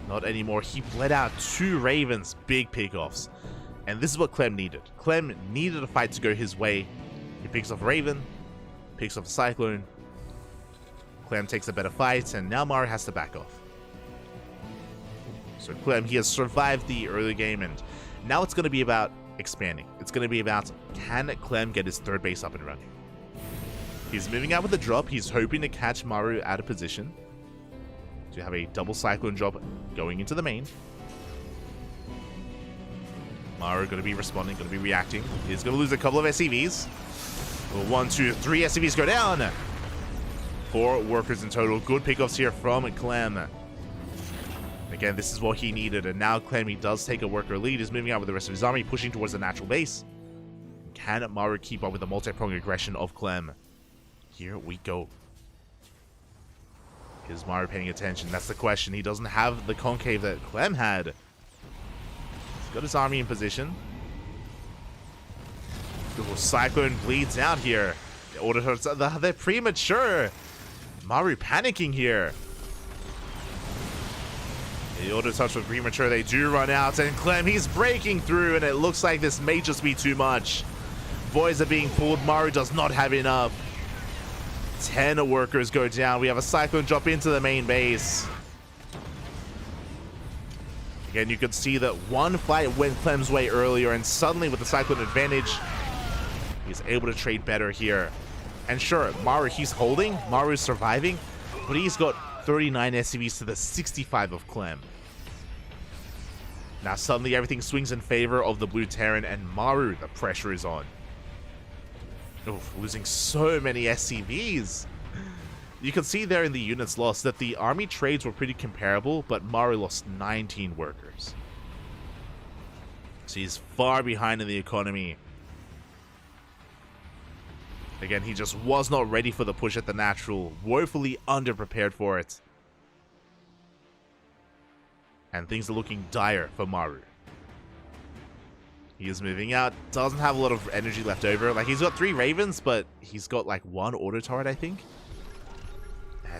Not anymore. He bled out 2 Ravens. Big pickoffs. And this is what Clem needed. Clem needed a fight to go his way. He picks off Raven. Picks off a Cyclone. Clem takes a better fight, and now Maru has to back off. So Clem, he has survived the early game, and now it's going to be about expanding. It's going to be about, can Clem get his 3rd base up and running? He's moving out with a drop. He's hoping to catch Maru out of position. To have a double Cyclone drop going into the main. Maru going to be responding, going to be reacting. He's going to lose a couple of SCVs. 1, 2, 3 SCVs go down. 4 workers in total. Good pickoffs here from Clem. Again, this is what he needed, and now Clem, he does take a worker lead. He's moving out with the rest of his army, pushing towards the natural base. Can Maru keep up with the multi-pronged aggression of Clem? Here we go. Is Maru paying attention? That's the question. He doesn't have the concave that Clem had. He's got his army in position. Ooh, Cyclone bleeds out here. They're premature. Maru panicking here. The auto touch was premature. They do run out, and Clem, he's breaking through, and it looks like this may just be too much. Boys are being pulled. Maru does not have enough. 10 workers go down. We have a Cyclone drop into the main base. Again, you could see that one fight went Clem's way earlier, and suddenly with the Cyclone advantage, he's able to trade better here. And sure, Maru, he's holding, Maru's surviving, but he's got 39 SCVs to the 65 of Clem. Now suddenly everything swings in favor of the blue Terran, and Maru, the pressure is on. Oof, losing so many SCVs. You can see there in the units lost that the army trades were pretty comparable, but Maru lost 19 workers. So he's far behind in the economy. Again, he just was not ready for the push at the natural, woefully underprepared for it. And things are looking dire for Maru. He is moving out, doesn't have a lot of energy left over. Like, he's got 3 Ravens, but he's got like 1 auto turret, I think.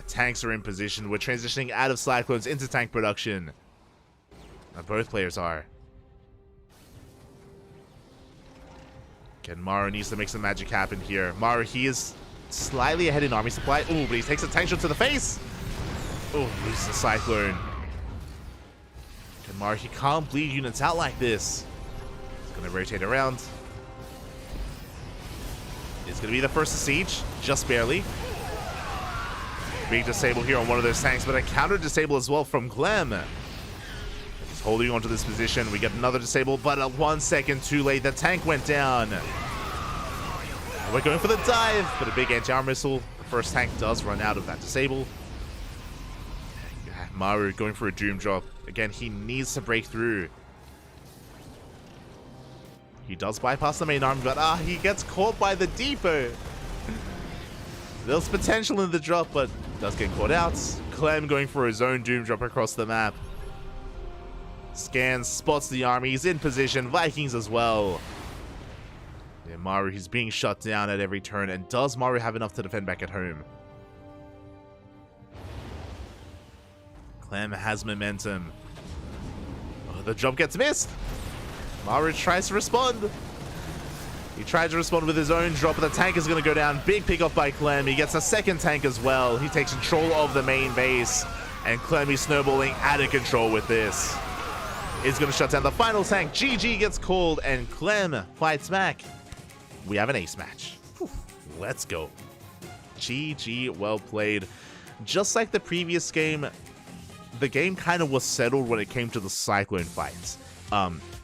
Tanks are in position. We're transitioning out of Cyclones into tank production. Both players are. Again, Maru needs to make some magic happen here. Maru, he is slightly ahead in army supply. Ooh, but he takes a tank shot to the face. Ooh, loses the Cyclone. Again, Maru, he can't bleed units out like this. He's going to rotate around. It's going to be the first to siege, just barely. Being disabled here on one of those tanks, but a counter disable as well from Clem. He's holding onto this position. We get another disable, but 1 second too late. The tank went down. We're going for the dive, but a big anti-armor missile. The first tank does run out of that disable. Maru going for a doom drop. Again, he needs to break through. He does bypass the main army, but he gets caught by the depot. There's potential in the drop, but does get caught out. Clem going for his own doom drop across the map. Scans, spots the army, he's in position. Vikings as well. Yeah, Maru, he's being shut down at every turn. And does Maru have enough to defend back at home? Clem has momentum. Oh, the drop gets missed. Maru tries to respond. He tried to respond with his own drop, but the tank is going to go down. Big pick up by Clem. He gets a second tank as well. He takes control of the main base. And Clem is snowballing out of control with this. He's going to shut down the final tank. GG gets called, and Clem fights back. We have an ace match. Whew. Let's go. GG, well played. Just like the previous game, the game kind of was settled when it came to the Cyclone fights.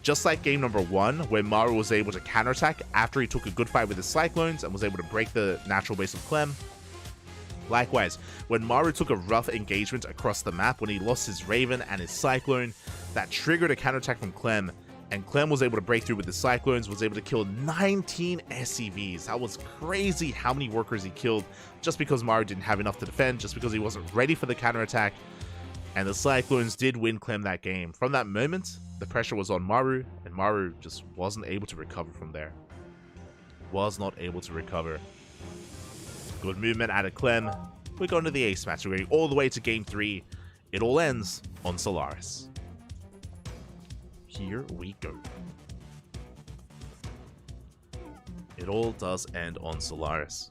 Just like game number 1, where Maru was able to counterattack after he took a good fight with his Cyclones and was able to break the natural base of Clem. Likewise, when Maru took a rough engagement across the map when he lost his Raven and his Cyclone, that triggered a counterattack from Clem, and Clem was able to break through with his Cyclones, was able to kill 19 SCVs. That was crazy how many workers he killed just because Maru didn't have enough to defend, just because he wasn't ready for the counterattack. And the Cyclones did win Clem that game. From that moment, the pressure was on Maru, and Maru just wasn't able to recover from there. Was not able to recover. Good movement out of Clem. We're going to the ace match. We're going all the way to game 3. It all ends on Solaris. Here we go. It all does end on Solaris.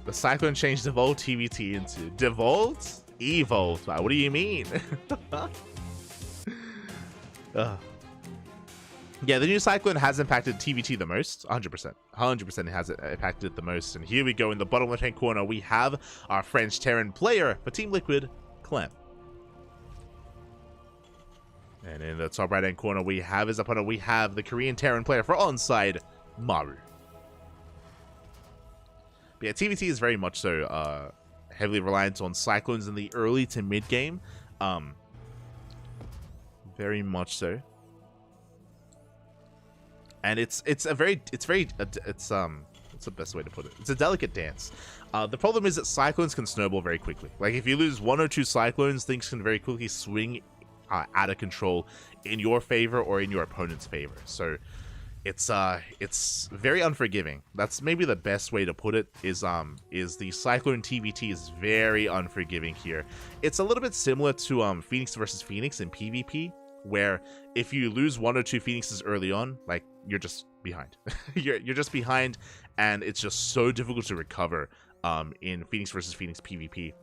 The Cyclone changed Devolved TVT into Devolved? Evolved. Wow, what do you mean? Yeah, the new Cyclone has impacted TVT the most. 100%. 100% it has impacted it the most. And here we go in the bottom left-hand corner. We have our French Terran player for Team Liquid, Clem. And in the top right-hand corner, we have his opponent. We have the Korean Terran player for Onside, Maru. But yeah, TVT is very much so heavily reliant on Cyclones in the early to mid game. Very much so. And what's the best way to put it? It's a delicate dance. The problem is that Cyclones can snowball very quickly. Like, if you lose 1 or 2 Cyclones, things can very quickly swing out of control in your favor or in your opponent's favor. So it's very unforgiving. That's maybe the best way to put it, is the Cyclone TVT is very unforgiving here. It's a little bit similar to Phoenix versus Phoenix in PvP, where if you lose 1 or 2 Phoenixes early on, like, you're just behind. you're just behind, and it's just so difficult to recover in Phoenix versus Phoenix PvP.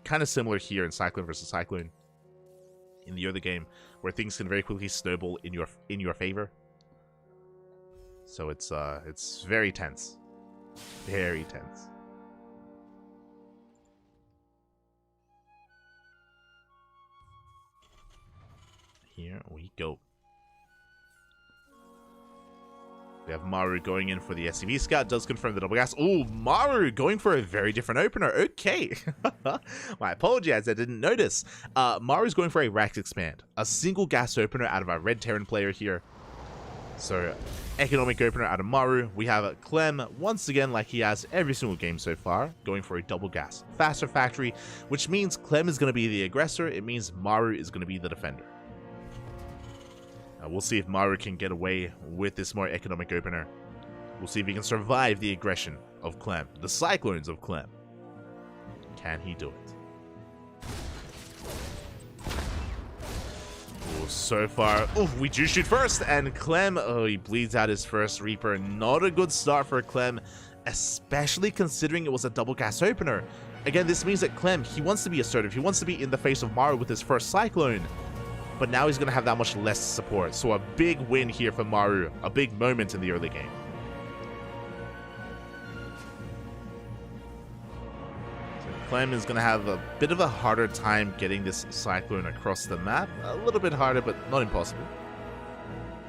Kind of similar here in Cyclone versus Cyclone. in the early game, where things can very quickly snowball in your favor. So it's very tense. Very tense. Here we go. We have Maru going in for the SCV Scout. Does confirm the double gas. Oh, Maru going for a very different opener. Okay. My apologies, I didn't notice. Maru's going for a Rax Expand. A single gas opener out of our Red Terran player here. So, economic opener out of Maru. We have Clem, once again, like he has every single game so far, going for a double gas. Faster factory, which means Clem is going to be the aggressor. It means Maru is going to be the defender. We'll see if Maru can get away with this more economic opener. We'll see if he can survive the aggression of Clem, the cyclones of Clem. Can he do it? Oh, so far, we do shoot first, and Clem, he bleeds out his first Reaper. Not a good start for Clem, especially considering it was a double gas opener. Again, this means that Clem, he wants to be assertive. He wants to be in the face of Maru with his first cyclone. But now he's going to have that much less support. So a big win here for Maru. A big moment in the early game. So Clem is going to have a bit of a harder time getting this cyclone across the map. A little bit harder, but not impossible.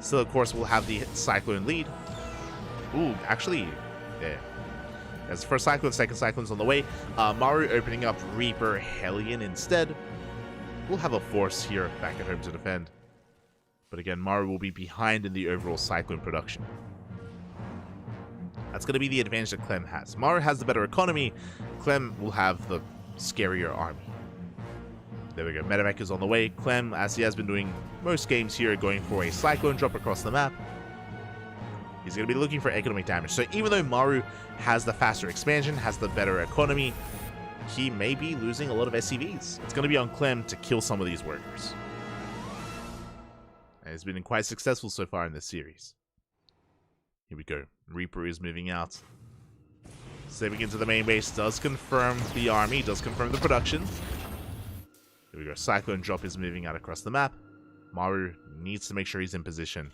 Still, of course, we'll have the cyclone lead. Ooh, actually, yeah. As first cyclone, second cyclone's on the way. Maru opening up Reaper Hellion instead. We'll have a force here back at home to defend. But again, Maru will be behind in the overall cyclone production. That's going to be the advantage that Clem has. Maru has the better economy. Clem will have the scarier army. There we go. Medevac is on the way. Clem, as he has been doing most games here, going for a cyclone drop across the map. He's going to be looking for economic damage. So even though Maru has the faster expansion, has the better economy, he may be losing a lot of SCVs. It's going to be on Clem to kill some of these workers. And he's been quite successful so far in this series. Here we go. Reaper is moving out. Stepping into the main base does confirm the army, does confirm the production. Here we go. Cyclone drop is moving out across the map. Maru needs to make sure he's in position.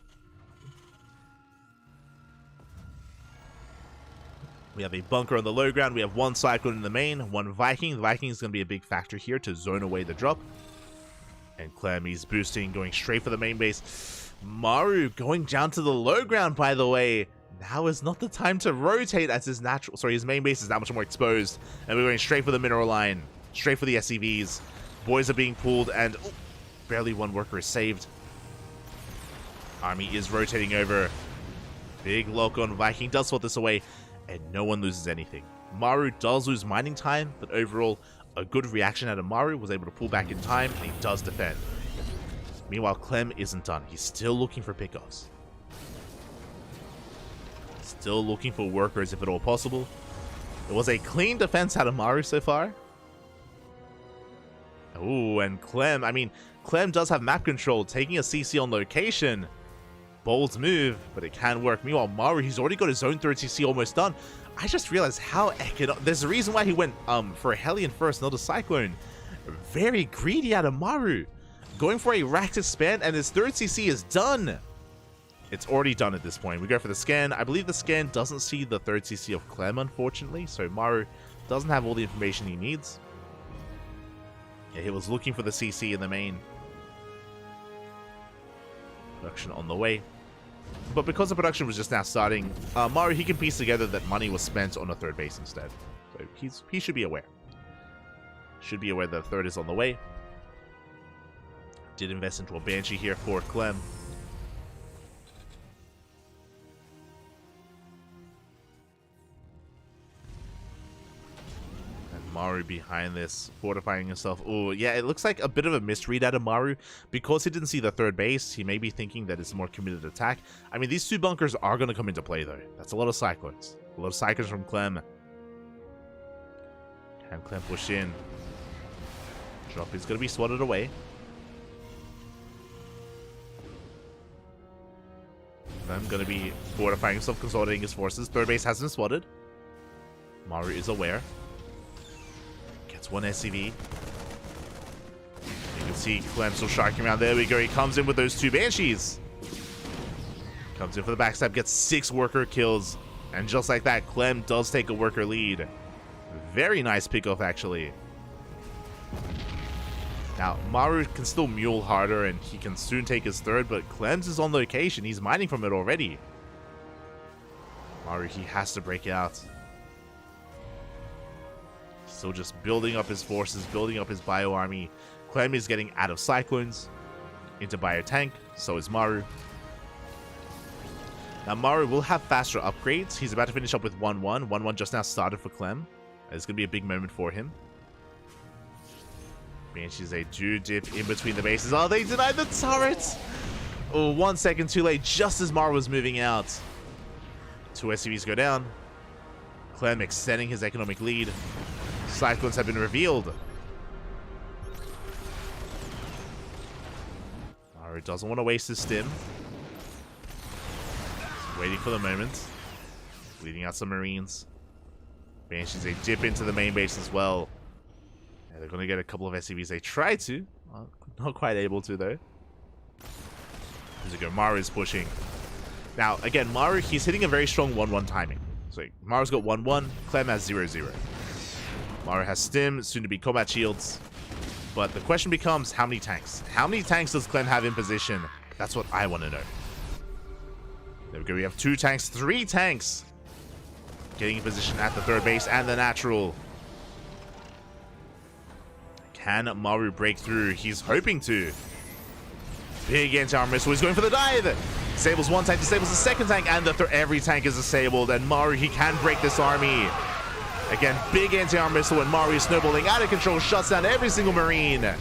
We have a bunker on the low ground. We have one cyclone in the main, one Viking. The Viking is going to be a big factor here to zone away the drop. And Clem, he's boosting, going straight for the main base. Maru going down to the low ground, by the way. Now is not the time to rotate as his main base is that much more exposed. And we're going straight for the mineral line. Straight for the SCVs. Boys are being pulled and barely one worker is saved. Army is rotating over. Big lock on Viking does sort this away. And no one loses anything. Maru does lose mining time, but overall, a good reaction out of Maru, was able to pull back in time, and he does defend. Meanwhile, Clem isn't done. He's still looking for pickoffs. Still looking for workers if at all possible. It was a clean defense out of Maru so far. Ooh, and Clem, Clem does have map control, taking a CC on location. Bold move, but it can work. Meanwhile, Maru, he's already got his own third CC almost done. I just realized how there's a reason why he went for a Hellion first, not a Cyclone. Very greedy out of Maru. Going for a Rax Expand, and his third CC is done. It's already done at this point. We go for the scan. I believe the scan doesn't see the third CC of Clem, unfortunately, so Maru doesn't have all the information he needs. Yeah, he was looking for the CC in the main. Production on the way. But because the production was just now starting, Maru, he can piece together that money was spent on a third base instead. So he should be aware. Should be aware that the third is on the way. Did invest into a Banshee here for Clem. Maru behind this, fortifying himself. Oh, yeah, it looks like a bit of a misread out of Maru. Because he didn't see the third base, he may be thinking that it's a more committed attack. I mean, these two bunkers are going to come into play, though. That's a lot of Cyclones. A lot of Cyclones from Clem. Can Clem push in? Drop is going to be swatted away. Clem going to be fortifying himself, consolidating his forces. Third base has been swatted. Maru is aware. Gets one SCV. Making see Clem still sharking around. There we go. He comes in with those 2 Banshees. Comes in for the backstab, gets 6 worker kills. And just like that, Clem does take a worker lead. Very nice pickoff, actually. Now, Maru can still mule harder, and he can soon take his 3rd, but Clem's is on location. He's mining from it already. Maru, he has to break out. Still just building up his forces, building up his bio army. Clem is getting out of Cyclones into bio tank. So is Maru. Now, Maru will have faster upgrades. He's about to finish up with 1-1. 1-1 just now started for Clem. It's going to be a big moment for him. Banshees, they do dip in between the bases. Oh, they denied the turret! Oh, 1 second too late, just as Maru was moving out. 2 SCVs go down. Clem extending his economic lead. Cyclones have been revealed. Maru doesn't want to waste his stim. He's waiting for the moment. Leading out some Marines. Banshees, they dip into the main base as well. Yeah, they're going to get a couple of SCVs. They try to. Not quite able to, though. Here's a go. Maru is pushing. Now, again, Maru, he's hitting a very strong 1-1 timing. So, Maru's got 1-1. Clem has 0-0. Maru has stim, soon to be combat shields. But the question becomes, how many tanks? How many tanks does Clem have in position? That's what I want to know. There we go. We have 2 tanks, 3 tanks. Getting in position at the 3rd base and the natural. Can Maru break through? He's hoping to. Big anti-armor missile. He's going for the dive. Disables 1 tank, disables the 2nd tank, and every tank is disabled. And Maru, he can break this army. Again, big anti-armor missile, and Maru is snowballing out of control, shuts down every single Marine. And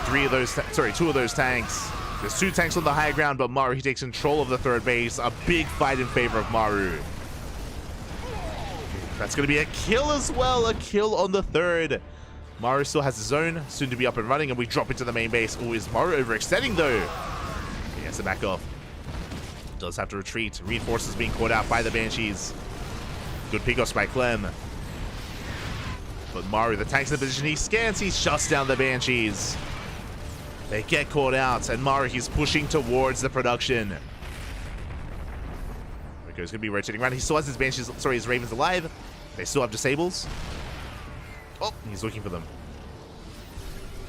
2 of those tanks. There's 2 tanks on the high ground, but Maru, he takes control of the 3rd base. A big fight in favor of Maru. That's going to be a kill as well. A kill on the 3rd. Maru still has his own, soon to be up and running, and we drop into the main base. Oh, is Maru overextending though? He has to back off. Does have to retreat. Reinforcements being caught out by the Banshees. Good pickoffs by Clem. But Maru, the tank's in the position. He scans, he shuts down the Banshees. They get caught out, and Maru, he's pushing towards the production. Okay, he's going to be rotating around. He still has his Banshees, sorry, his Ravens alive. They still have disables. Oh, he's looking for them.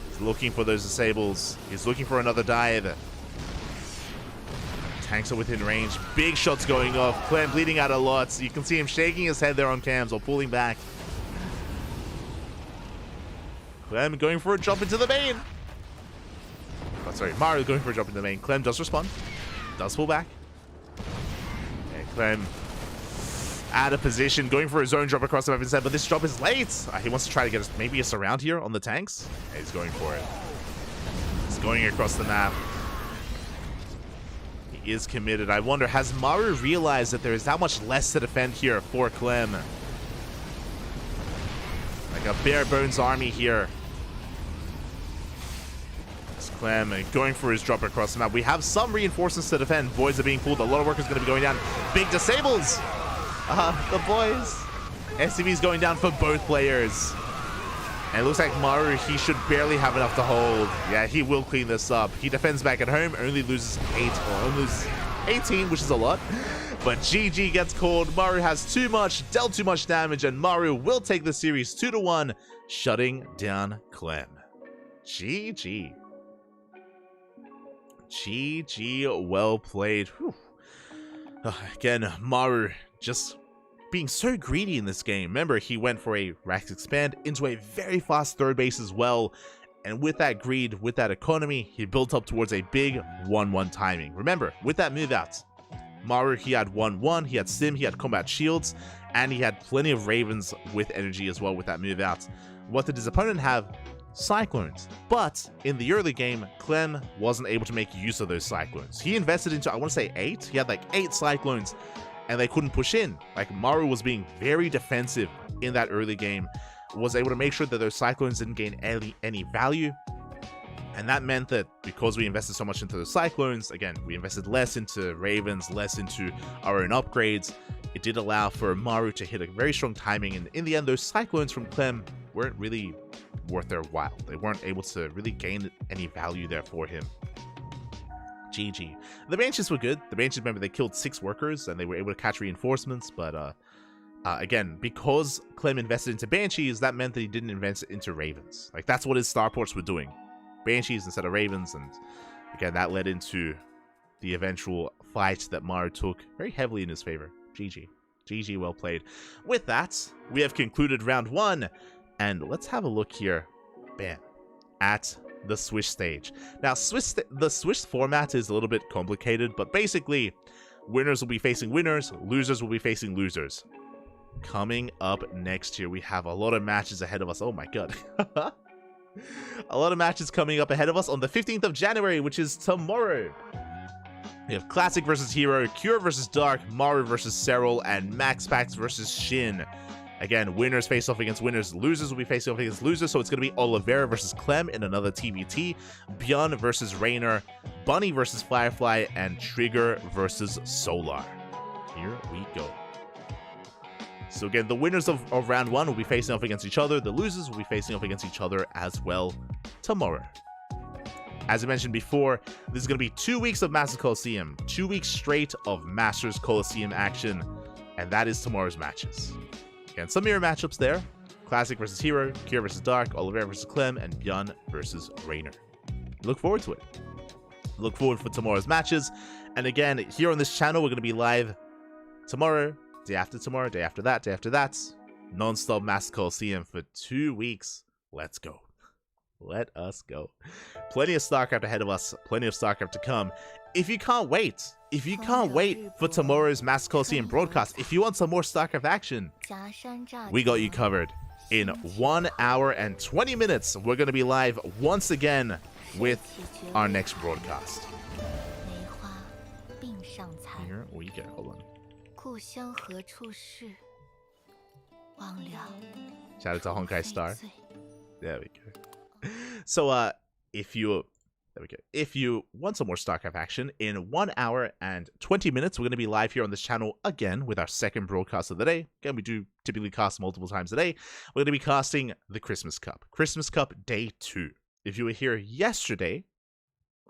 He's looking for those disables. He's looking for another dive. Tanks are within range. Big shots going off. Clem bleeding out a lot. You can see him shaking his head there on cams or pulling back. Clem going for a jump into the main. Oh, sorry, Maru going for a jump into the main. Clem does respond. Does pull back. Okay, Clem out of position, going for his own drop across the map instead, but this drop is late. He wants to try to get maybe a surround here on the tanks. Yeah, he's going for it. He's going across the map. He is committed. I wonder, has Maru realized that there is that much less to defend here for Clem? Like a bare bones army here. It's Clem going for his drop across the map. We have some reinforcements to defend. Voids are being pulled. A lot of workers going to be going down. Big disables. The boys. SCV's going down for both players. And it looks like Maru, he should barely have enough to hold. Yeah, he will clean this up. He defends back at home, only loses 8 or only loses 18, which is a lot. But GG gets called. Maru has too much, dealt too much damage, and Maru will take the series 2-1, shutting down Clem. GG. GG, well played. Whew. Again, Maru just being so greedy in this game. Remember, he went for a Rax Expand into a very fast 3rd base as well. And with that greed, with that economy, he built up towards a big 1-1 timing. Remember, with that move out, Maru, he had 1-1, he had Sim, he had combat shields, and he had plenty of Ravens with energy as well with that move out. What did his opponent have? Cyclones. But in the early game, Clem wasn't able to make use of those Cyclones. He invested into, I want to say 8. He had like 8 Cyclones, and they couldn't push in. Like, Maru was being very defensive in that early game, was able to make sure that those Cyclones didn't gain any value. And that meant that because we invested so much into the Cyclones, again, we invested less into Ravens, less into our own upgrades, it did allow for Maru to hit a very strong timing, and in the end, those Cyclones from Clem weren't really worth their while. They weren't able to really gain any value there for him. GG. The Banshees were good. The Banshees, remember, they killed 6 workers, and they were able to catch reinforcements, but again, because Clem invested into Banshees, that meant that he didn't invest into Ravens. Like, that's what his starports were doing. Banshees instead of Ravens, and again, that led into the eventual fight that Maru took very heavily in his favor. GG. GG, well played. With that, we have concluded round 1, and let's have a look here, bam, at the Swish stage. Now, the Swish format is a little bit complicated, but basically, winners will be facing winners, losers will be facing losers. Coming up next year, we have a lot of matches ahead of us. Oh my god. A lot of matches coming up ahead of us on the 15th of January, which is tomorrow. We have Classic versus Hero, Cure versus Dark, Maru versus Serral, and Max Pax versus Shin. Again, winners face off against winners, losers will be facing off against losers, so it's going to be Oliveira versus Clem in another TVT, Bjorn versus Raynor, Bunny versus Firefly, and Trigger versus Solar. Here we go. So again, the winners of round 1 will be facing off against each other. The losers will be facing off against each other as well tomorrow. As I mentioned before, this is going to be 2 weeks of Masters Coliseum. 2 weeks straight of Masters Coliseum action. And that is tomorrow's matches. Again, some mirror matchups there. Classic versus Hero, Cure versus Dark, Oliveira versus Clem, and Bjorn versus Raynor. Look forward to it. Look forward for tomorrow's matches. And again, here on this channel, we're going to be live tomorrow, day after tomorrow, day after that, day after that. Non-stop Master Coliseum for 2 weeks. Let's go. Let us go. Plenty of StarCraft ahead of us. Plenty of StarCraft to come. If you can't wait for tomorrow's Master Coliseum broadcast, if you want some more StarCraft action, we got you covered. In 1 hour and 20 minutes, we're going to be live once again with our next broadcast. Here we go. Hold on. Shout out to Honkai Star. There we go. So, if you want some more StarCraft action, in 1 hour and 20 minutes, we're going to be live here on this channel again with our second broadcast of the day. Again, we do typically cast multiple times a day. We're going to be casting the Christmas Cup. Christmas Cup Day 2. If you were here yesterday,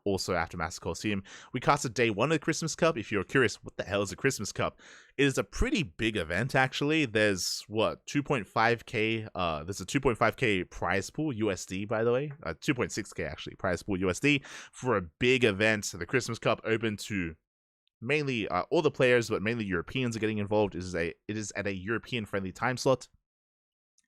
also after Master Coliseum, we casted Day 1 of the Christmas Cup. If you're curious, what the hell is a Christmas Cup? It is a pretty big event, actually. There's, what, 2.5k, there's a 2.5k prize pool, USD, by the way. 2.6k, actually, prize pool USD for a big event. The Christmas Cup open to mainly all the players, but mainly Europeans are getting involved. It is at a European-friendly time slot.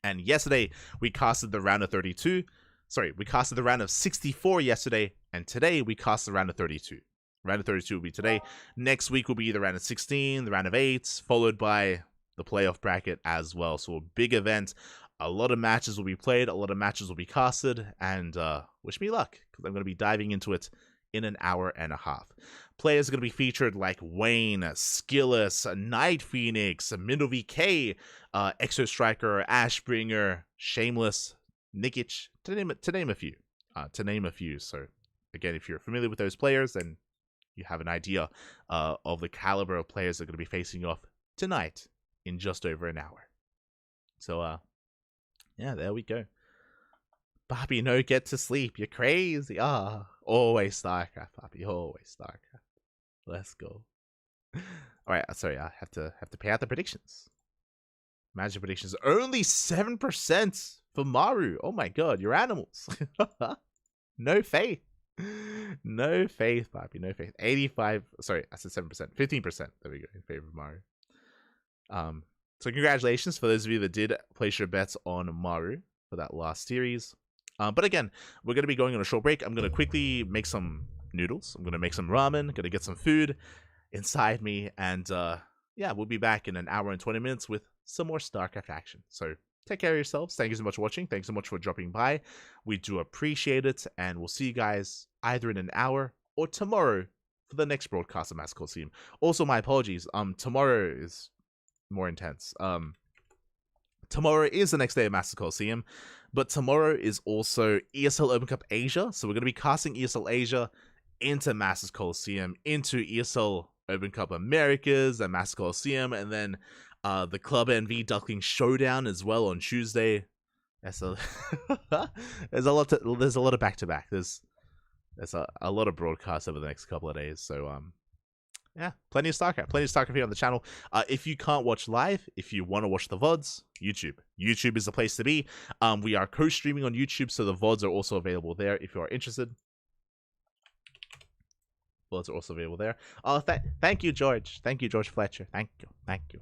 And yesterday, we casted the round of 32. Sorry, we casted the round of 64 yesterday, and today we cast the round of 32. Round of 32 will be today. Next week will be the round of 16, the round of 8, followed by the playoff bracket as well. So a big event. A lot of matches will be played, a lot of matches will be casted, and wish me luck, because I'm going to be diving into it in an hour and a half. Players are going to be featured like Wayne, Skillus, Night Phoenix, Mindo VK, Exo Striker, Ashbringer, Shameless, Nikic, to name a few. So again, if you're familiar with those players, then you have an idea of the caliber of players that are going to be facing off tonight in just over an hour. So yeah, there we go. Bobby, no, get to sleep. You're crazy. Always StarCraft, Bobby. Always StarCraft. Let's go. All right, sorry, I have to pay out the predictions. Magic predictions only 7%. For Maru, oh my god, you're animals. No faith. No faith, Bobby, no faith. 85, sorry, I said 7%. 15%, there we go, in favor of Maru. So congratulations for those of you that did place your bets on Maru for that last series. But again, we're going to be going on a short break. I'm going to quickly make some noodles. I'm going to make some ramen, going to get some food inside me. And yeah, we'll be back in an hour and 20 minutes with some more StarCraft action. So take care of yourselves. Thank you so much for watching. Thanks so much for dropping by. We do appreciate it. And we'll see you guys either in an hour or tomorrow for the next broadcast of Master Coliseum. Also, my apologies. Tomorrow is more intense. Tomorrow is the next day of Master Coliseum. But tomorrow is also ESL Open Cup Asia. So we're going to be casting ESL Asia into Masters Coliseum, into ESL Open Cup Americas, the Mass Coliseum, and then the Club NV Ducklings Showdown as well on Tuesday. That's a there's a lot of back to back. There's a lot of broadcasts over the next couple of days. So yeah, plenty of StarCraft here on the channel. If you can't watch live, if you want to watch the VODs, YouTube is the place to be. We are co-streaming on YouTube, so the VODs are also available there if you are interested. VODs are also available there. Thank you, George. Thank you, George Fletcher. Thank you.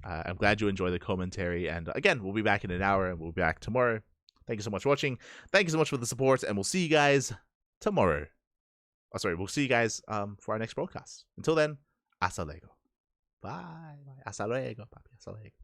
I'm glad you enjoy the commentary. And again, we'll be back in an hour, and we'll be back tomorrow. Thank you so much for watching. Thank you so much for the support, and we'll see you guys tomorrow. Oh, sorry, we'll see you guys for our next broadcast. Until then, hasta luego. Bye. Hasta luego, papi. Hasta luego.